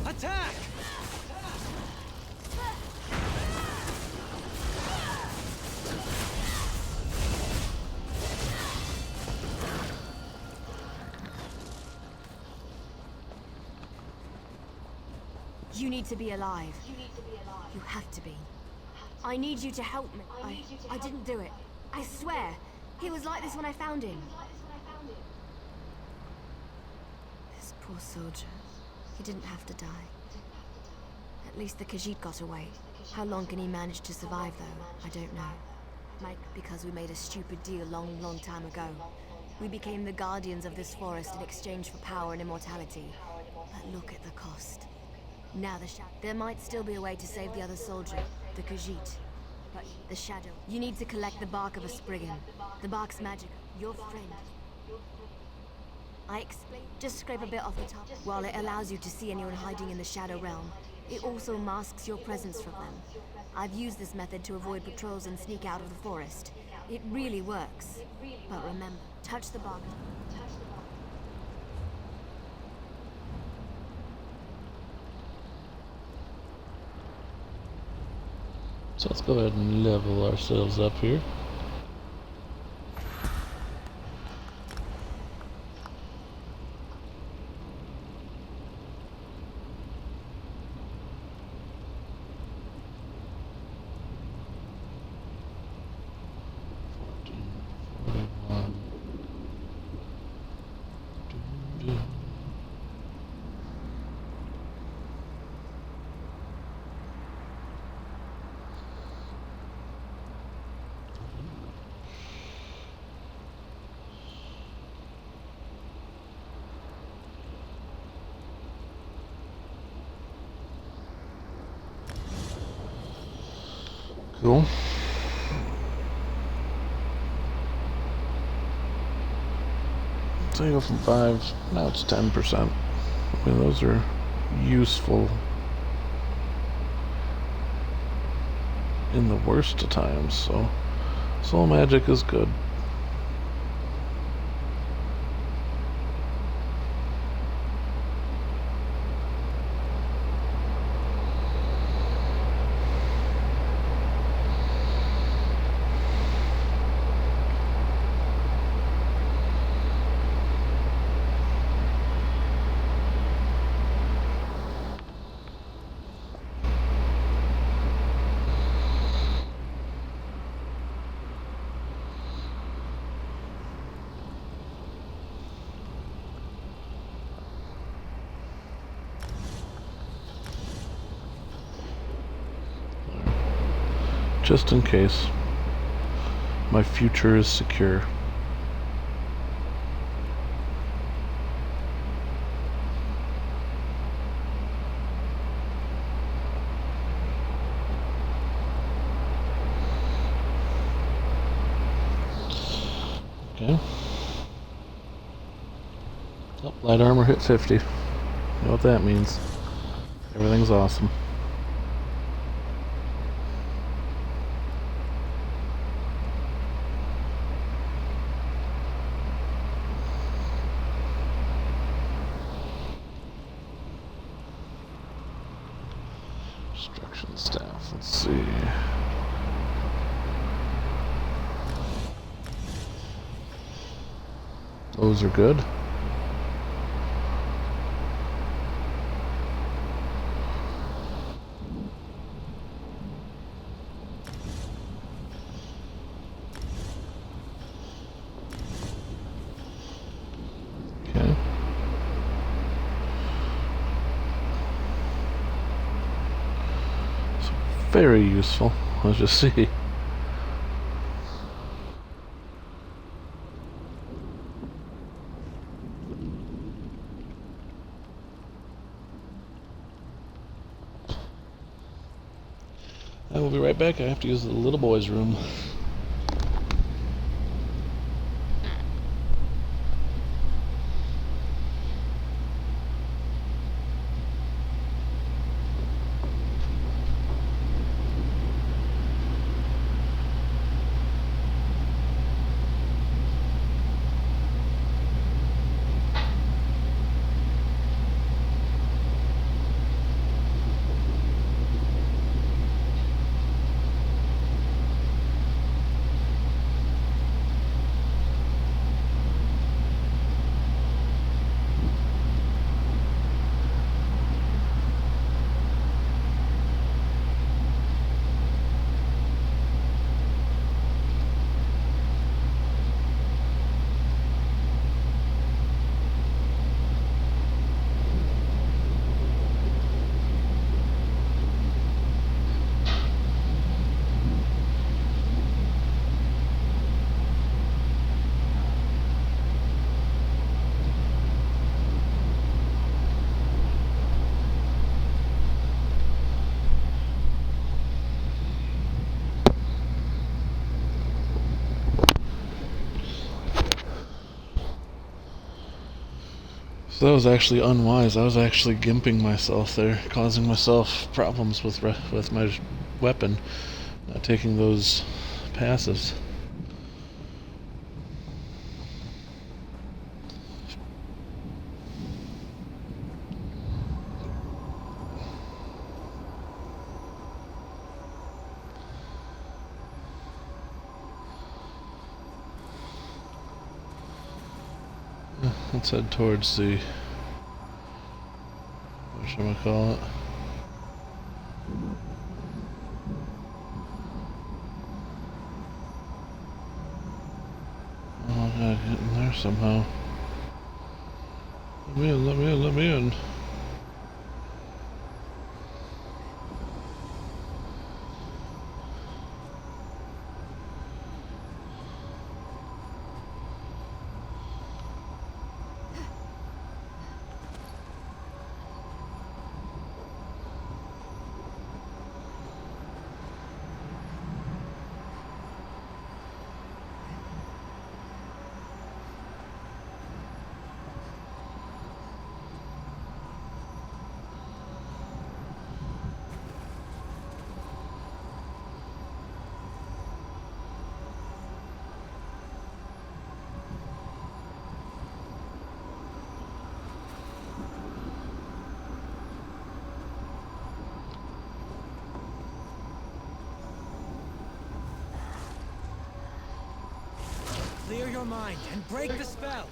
Attack! You need to be alive. You have to be. I need you to help me. I didn't do it. I swear. He was like this when I found him. This poor soldier. He didn't have to die. At least the Khajiit got away. How long can he manage to survive, though? I don't know. Because we made a stupid deal long time ago. We became the guardians of this forest in exchange for power and immortality. But look at the cost. Now there might still be a way to save the other soldier, the Khajiit. But the Shadow. You need to collect the bark of a Spriggan. The bark's magic. Your friend. I explain. Just scrape a bit off the top. While it allows you to see anyone hiding in the Shadow Realm, it also masks your presence from them. I've used this method to avoid patrols and sneak out of the forest. It really works. But remember, touch the bark. So let's go ahead and level ourselves up here. Cool. So you go from 5, now it's 10%. I mean, those are useful in the worst of times, so soul magic is good. Just in case. My future is secure. Okay. Oh, light armor hit 50. You know what that means. Everything's awesome. Destruction staff, let's see. Those are good. Okay. So very useful. Let's just see. I will be right back. I have to use the little boy's room. So that was actually unwise. I was actually gimping myself there, causing myself problems with my weapon, not taking those passives. Let's head towards the, what should I call it? Oh, I gotta get in there somehow. Let me in, let me in, let me in. Clear your mind and break the spell.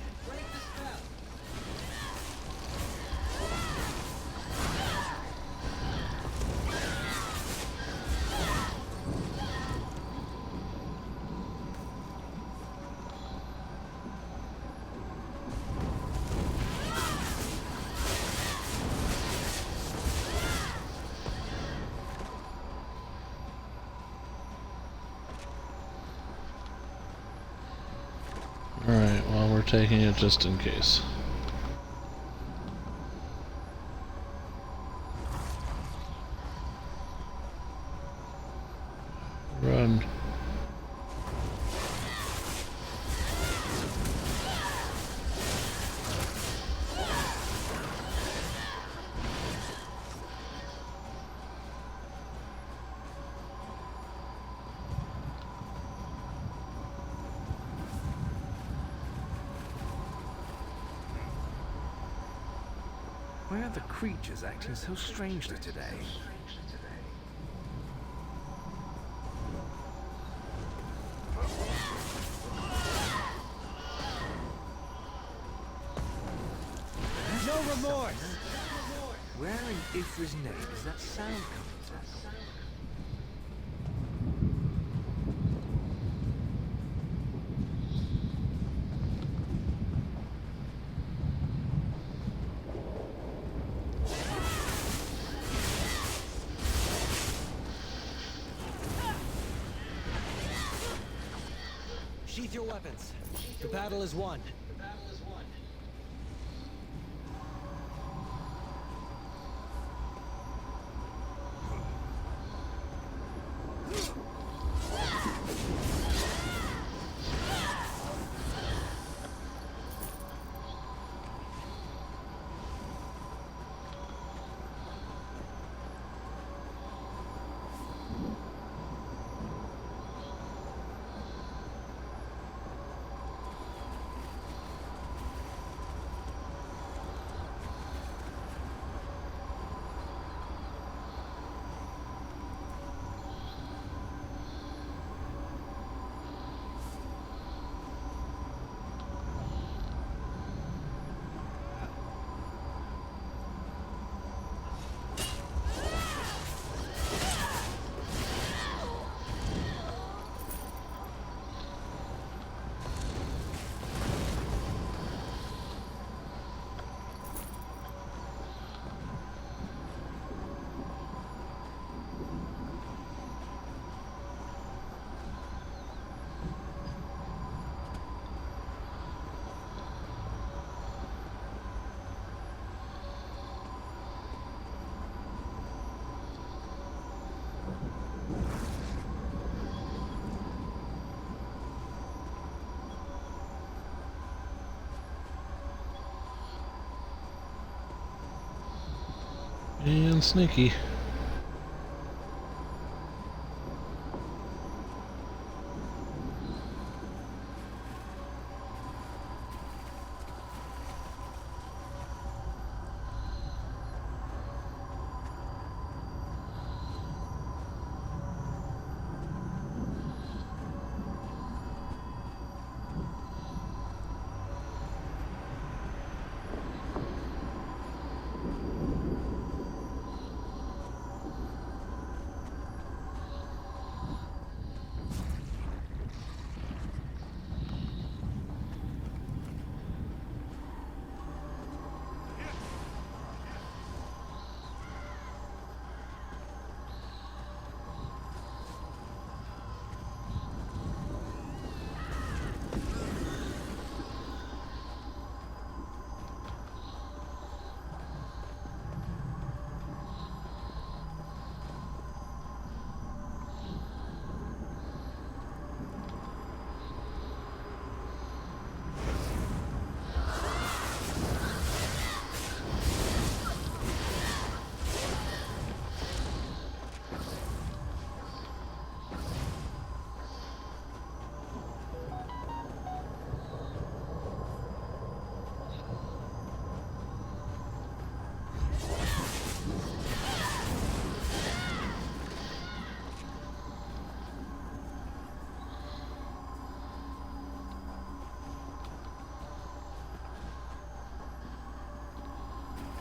Alright, well, we're taking it just in case. Run. Why are the creatures acting so strangely today? No remorse! Where in Ifri's name is that sound coming from? Sheath your weapons. The battle is won. And sneaky.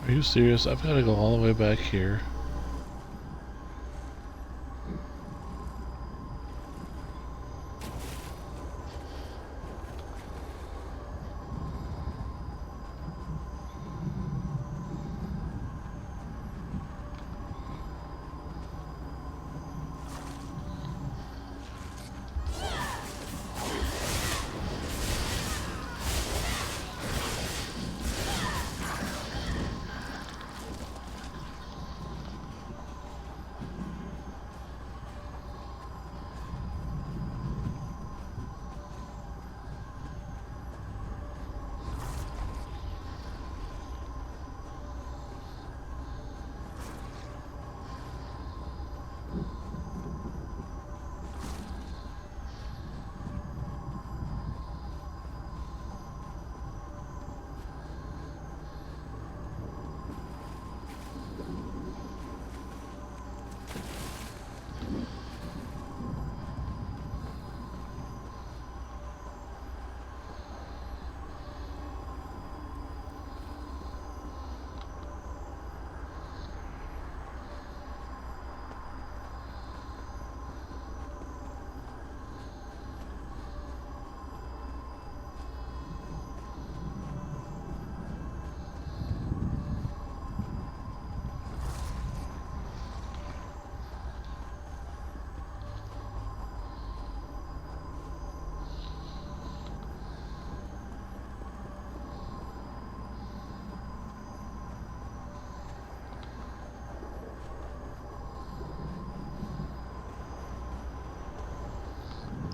Are you serious? I've got to go all the way back here.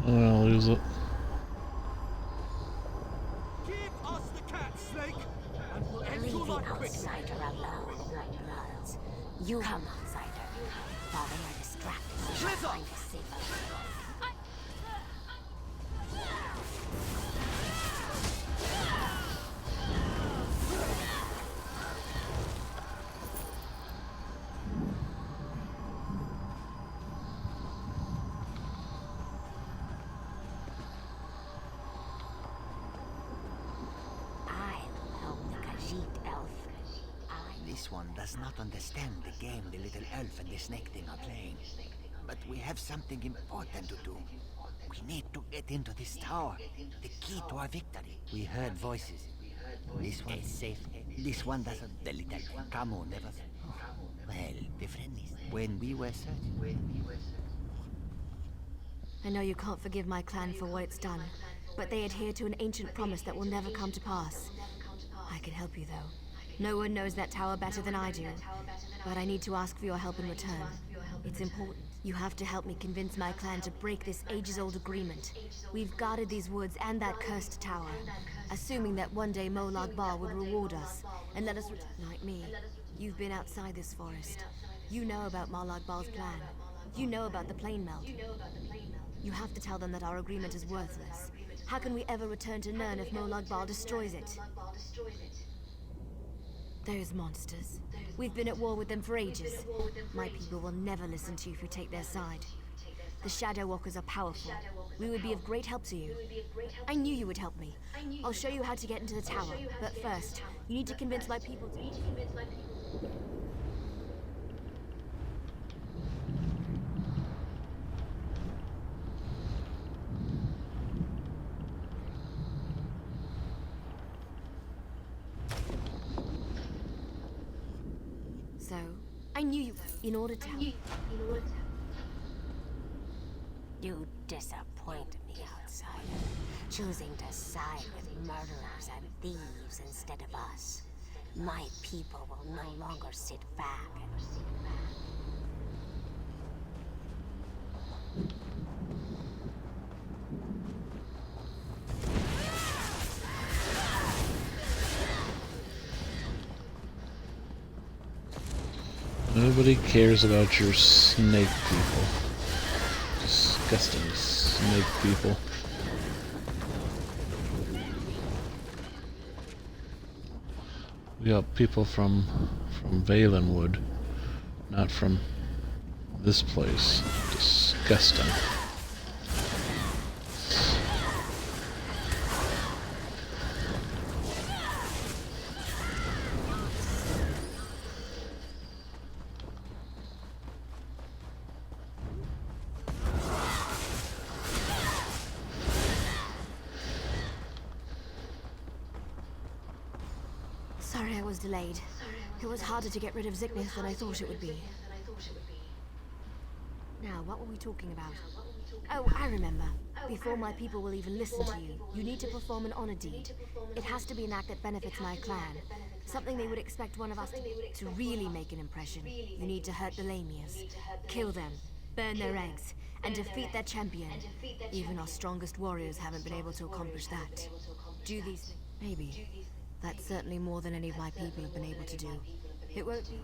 I'll lose it. Give us the cat, Snake, and we'll end Leave your the life quickly. outsider alone, Bloods. You come, outsider. While they are distracted, trying to save us. This one does not understand the game the little elf and the snake thing are playing. But we have something important to do. We need to get into this tower. The key to our victory. We heard voices. This one is safe. This one doesn't. The little Camus never. Oh, well, the friendlies. When we were searching. I know you can't forgive my clan for what it's done, but they adhere to an ancient promise that will never come to pass. I can help you, though. No one knows that tower better than I do, but I need to ask for your help in return. It's important. You have to help me convince my clan to break this ages-old agreement. We've guarded these woods and that cursed tower, assuming that one day Molag Bal would reward us and let us like me. You've been outside this forest. You know about Molag Bal's plan. You know about the plane melt. You have to tell them that our agreement is worthless. How can we ever return to Nirn if Molag Bal destroys it? Those monsters. We've been at war with them for ages. My people will never listen to you if you take their side. The Shadow Walkers are powerful. We would be of great help to you. I knew you would help me. I'll show you how to get into the tower. But first, you need to convince my people to... So, I knew you... In order to help... You disappoint me, outsider. Choosing to side with murderers and thieves instead of us. My people will no longer sit back and... Nobody cares about your snake people. Disgusting snake people. We got people from Valenwood, not from this place. Disgusting. Sorry I was delayed. It was harder to get rid of Zickness than I thought it would be. Now, what were we talking about? Oh, I remember. Before my people will even listen to you, you need to perform an honor deed. It has to be an act that benefits my clan. Something they would expect one of us to really make an impression. You need to hurt the Lamias, kill them, burn their eggs, and defeat their champion. Even our strongest warriors haven't been able to accomplish that. Do these things. Maybe. That's certainly more than any of my people have been able to do. It won't be...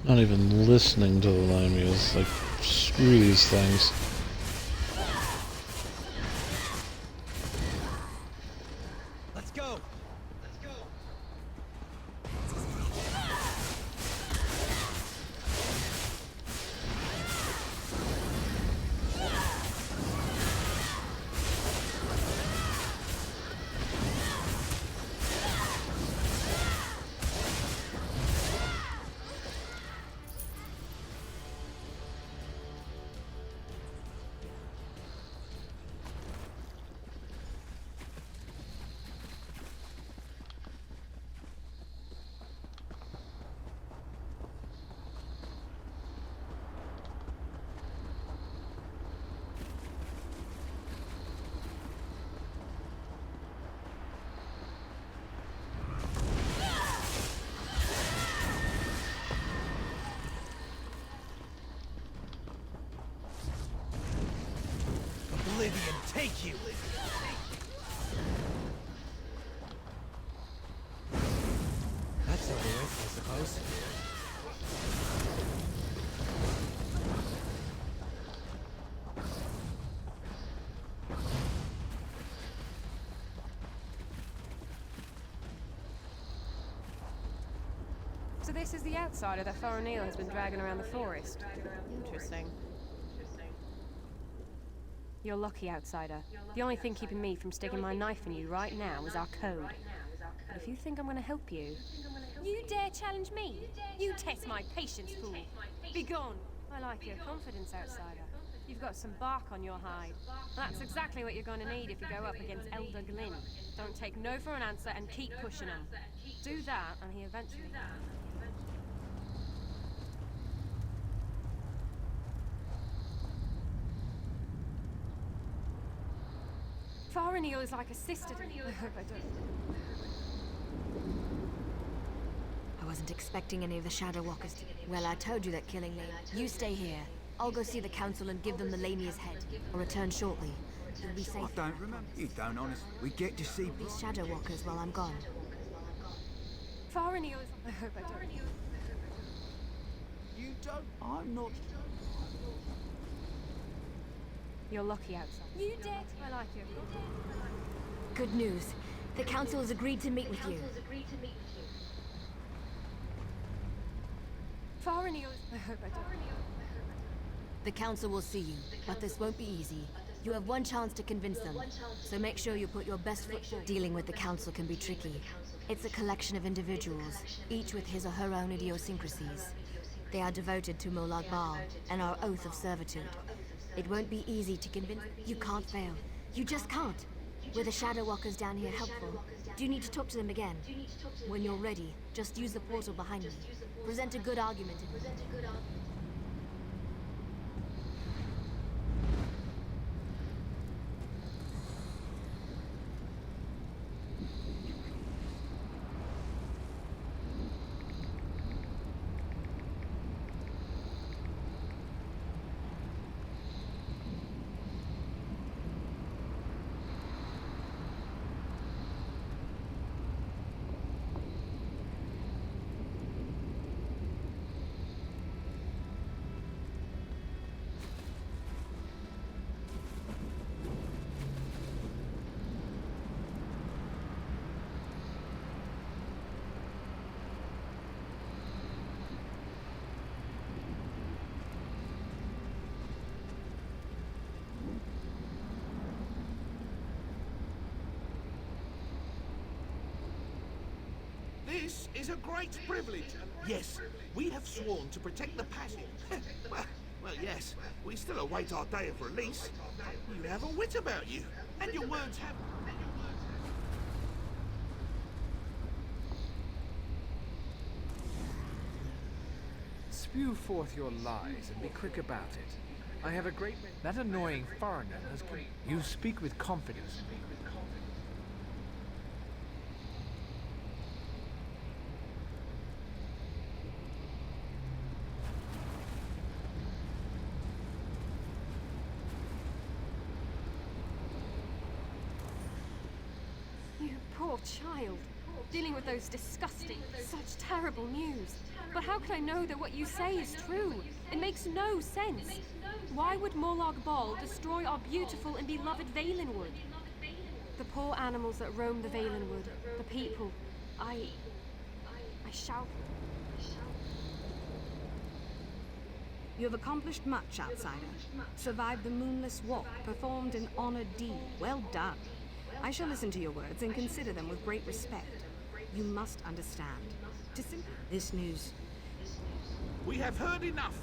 Not even listening to the Lamias. Like, screw these things. Let's go! Oblivion, take you! That's over with, I suppose. So this is the outsider that Faranil has been dragging around the forest. Interesting. You're lucky, outsider. The only thing keeping me from sticking my knife in you right now is our code. But if you think I'm gonna help you... You dare challenge me? You test my patience, fool. Be gone. I like your confidence, outsider. You've got some bark on your hide. That's exactly what you're gonna need if you go up against Elder Glynn. Don't take no for an answer and keep pushing him. Do that, and he eventually... Faranil is like a sister to me. I hope I don't. I wasn't expecting any of the Shadow Walkers to... Well, I told you that killing Lame... You stay here. I'll go see the council and give them the Lamia's head. I'll return shortly. You'll be safe. I don't remember. You don't, honest. We get to see... These Shadow Walkers while I'm gone. Faranil is... I hope I don't. You don't... I'm not... You're lucky, outside. You did. I like you. Good news. The council has agreed to meet with you. Faranil is... I hope I don't. The council will see you, but this won't be easy. You have one chance to convince them, so make sure you put your best foot forward. Dealing with the council can be tricky. It's a collection of individuals, each with his or her own idiosyncrasies. They are devoted to Molag Bal and our oath of servitude. It won't be easy to convince. You can't fail. You just can't. Were the Shadow Walkers down here helpful? Do you need to talk to them again? When you're ready, just use the portal behind me. Present a good argument. This is a great privilege. Yes, we have sworn to protect the passage. well, yes, we still await our day of release. You have a wit about you, and your words have... Spew forth your lies and be quick about it. I have a great... That annoying foreigner has come... You speak with confidence. You poor child. Dealing with those disgusting, such terrible news. But how can I know that what you say is true? It makes no sense. Why would Morlag Ball destroy our beautiful and beloved Valenwood? The poor animals that roam the Valenwood, the people, I shall... You have accomplished much, outsider. Survived the moonless walk, performed an honored deed. Well done. I shall listen to your words and consider them with great respect. You must understand. This news. We have heard enough.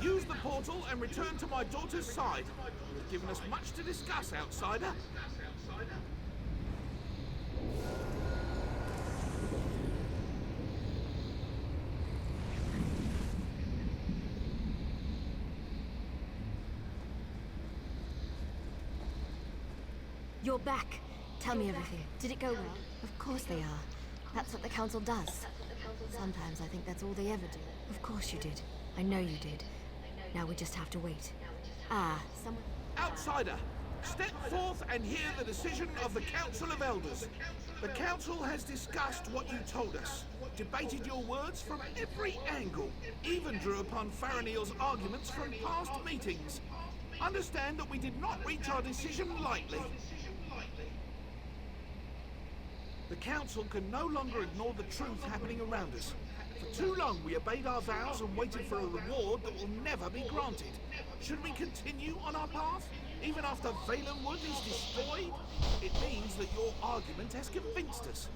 Use the portal and return to my daughter's side. You've given us much to discuss, outsider. You're back. Tell me everything. Did it go well? Of course they are. That's what the council does. Sometimes I think that's all they ever do. Of course you did. I know you did. Now we just have to wait. Someone... Outsider, step forth and hear the decision of the Council of Elders. The Council has discussed what you told us, debated your words from every angle, even drew upon Faranil's arguments from past meetings. Understand that we did not reach our decision lightly. The Council can no longer ignore the truth happening around us. For too long we obeyed our vows and waited for a reward that will never be granted. Should we continue on our path, even after Valenwood is destroyed? It means that your argument has convinced us.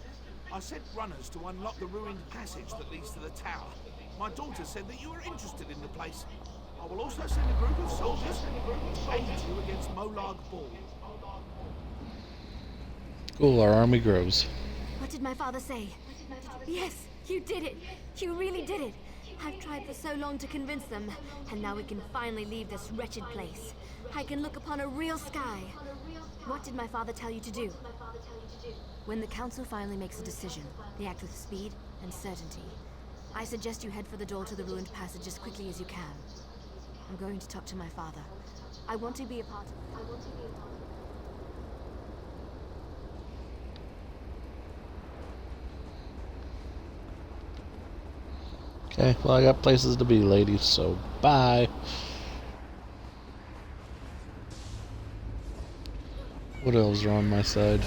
I sent runners to unlock the ruined passage that leads to the tower. My daughter said that you were interested in the place. I will also send a group of soldiers to aid you against Morlag Ball. Cool, our army grows. What did my father say? Yes, you did it. You really did it. I've tried for so long to convince them, and now we can finally leave this wretched place. I can look upon a real sky. What did my father tell you to do? When the council finally makes a decision, they act with speed and certainty. I suggest you head for the door to the ruined passage as quickly as you can. I'm going to talk to my father. I want to be a part of it. Okay, well, I got places to be, ladies, so bye. What elves are on my side?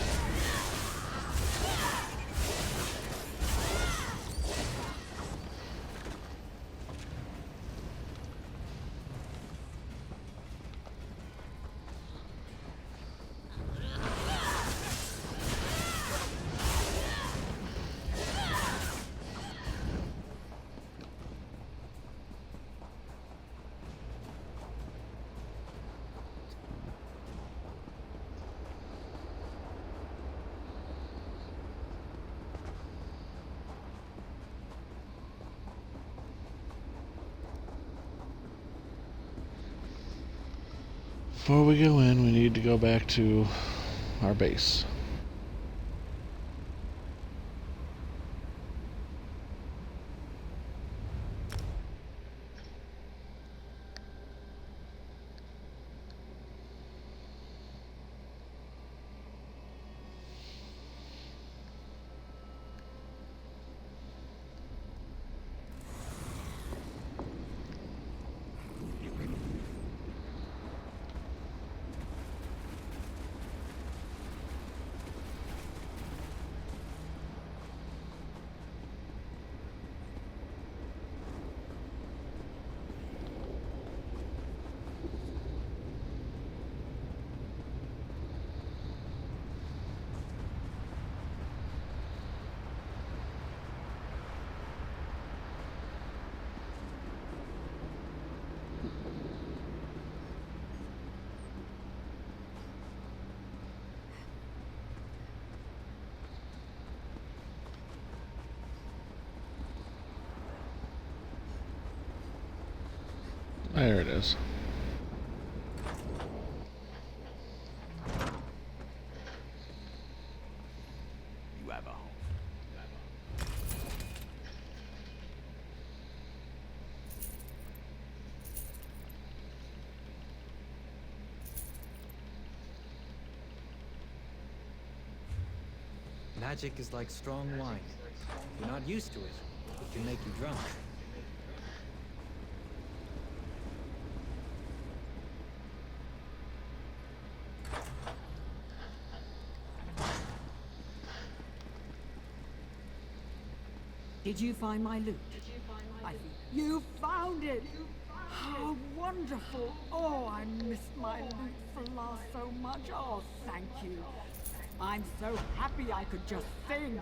Before we go in, we need to go back to our base. There it is. You have a home. Magic is like strong wine. If you're not used to it, it can make you drunk. Did you find my loot? You found it! How wonderful! Oh, I missed my loot for last so much. Oh, thank you. I'm so happy I could just sing.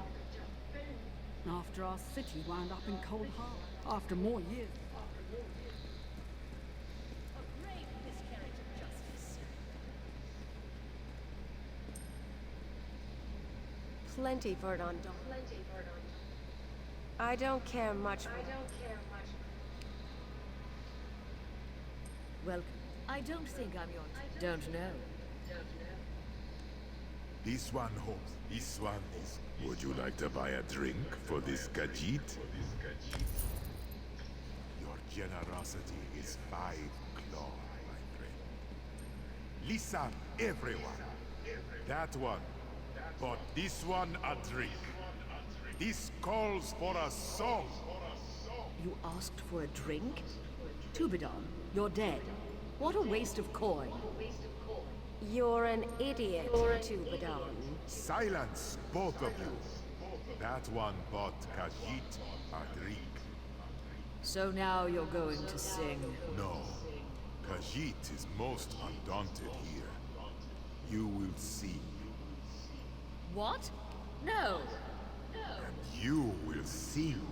After our city wound up in Cold Harbor, after more years. Plenty for it on Dawn. I don't care much for Welcome. I don't think I'm yours. Don't know. This one hopes. This one is. Would you like to buy a drink for this Khajiit? Your generosity is 5 claw, my friend. Listen, everyone. That one. But this one a drink. This calls for a song. You asked for a drink? Tubidon, you're dead. What a waste of coin. You're an idiot, Tubidon. Silence, both of you. That one bought Khajiit a drink. So now you're going to sing? No. Khajiit is most undaunted here. You will sing. What? No. And you will sing,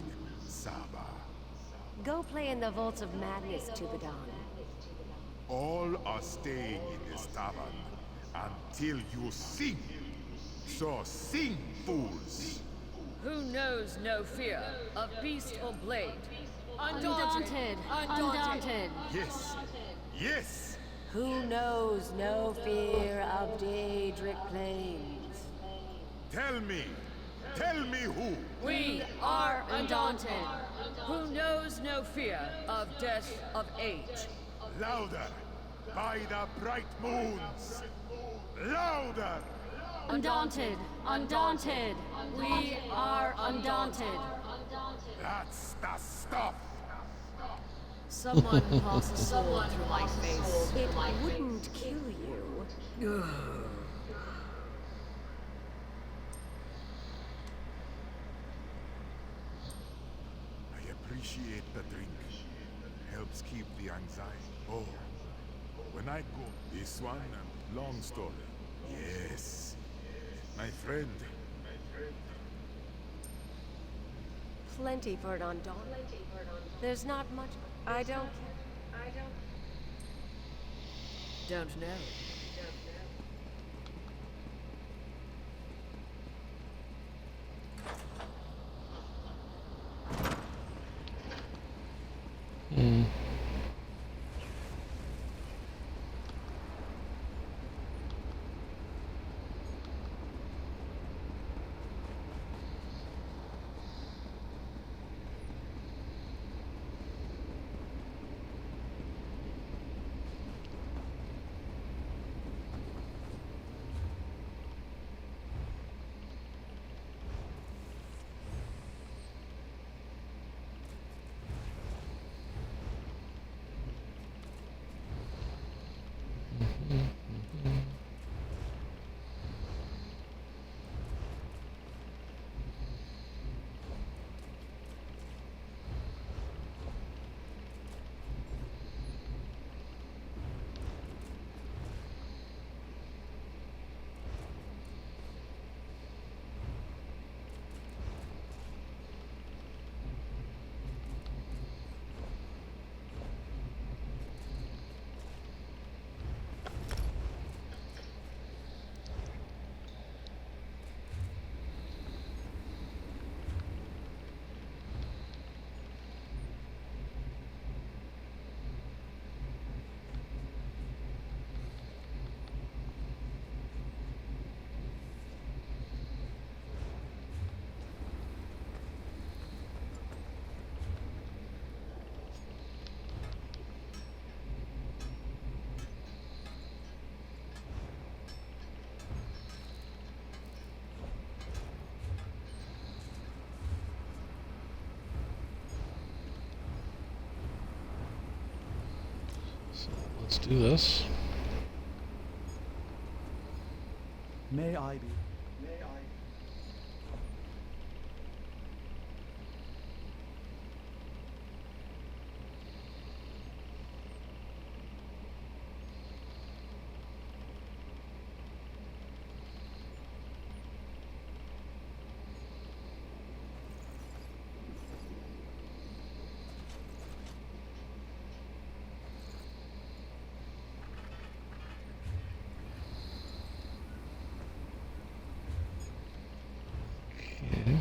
Saba. Go play in the Vaults of Madness, Tubidon. All are staying in this tavern until you sing. So sing, fools! Who knows no fear of beast or blade? Undaunted. Undaunted. Yes. Yes! Who knows no fear of Daedric Plains? Tell me who! We are undaunted. Who knows no fear of death of age? Louder! By the bright moons! Louder! Undaunted. Undaunted. We are undaunted. That's the stuff! Someone pass a sword through my face. It wouldn't kill you. I appreciate the drink. Helps keep the anxiety. Oh, when I go this one, long story. Yes, my friend. Plenty for it on Dawn. There's not much. I don't. Don't know. Let's do this. May I be? Okay.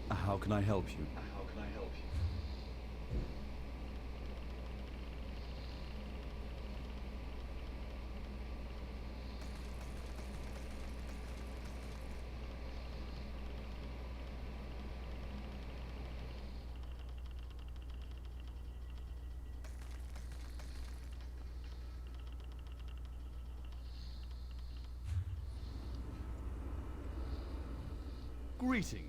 How can I help you? Greeting.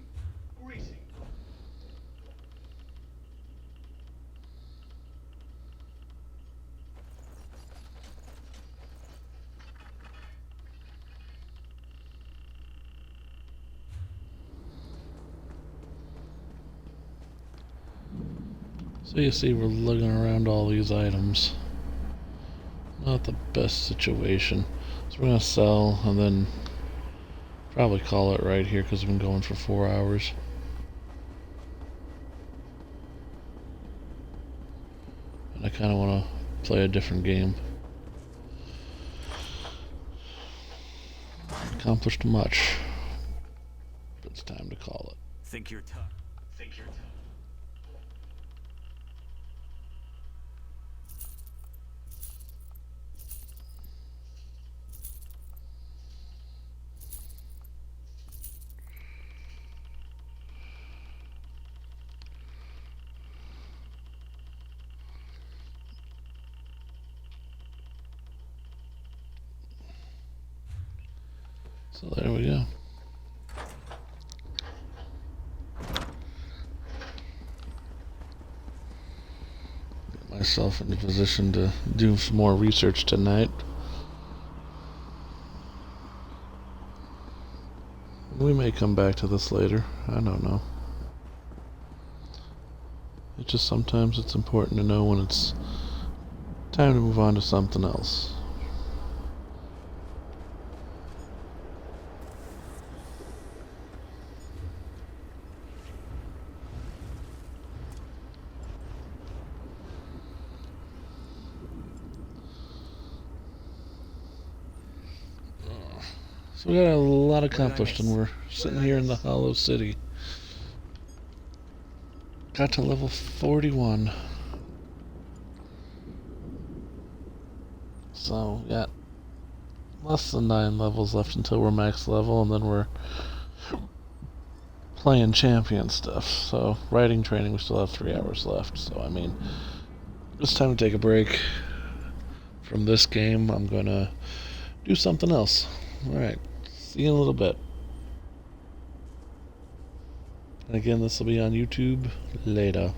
So you see we're looking around all these items. Not the best situation. So we're going to sell and then probably call it right here because we've been going for 4 hours. And I kind of want to play a different game. Accomplished much. But it's time to call it. Think you're tough. So there we go. Get myself in a position to do some more research tonight. We may come back to this later. I don't know. It's just sometimes it's important to know when it's time to move on to something else. So we got a lot accomplished and we're sitting here in the Hollow City. Got to level 41. So, got less than 9 levels left until we're max level, and then we're playing champion stuff. So, writing training, we still have 3 hours left. So, I mean, it's time to take a break from this game. I'm gonna do something else. Alright, see you in a little bit. And again, this will be on YouTube later.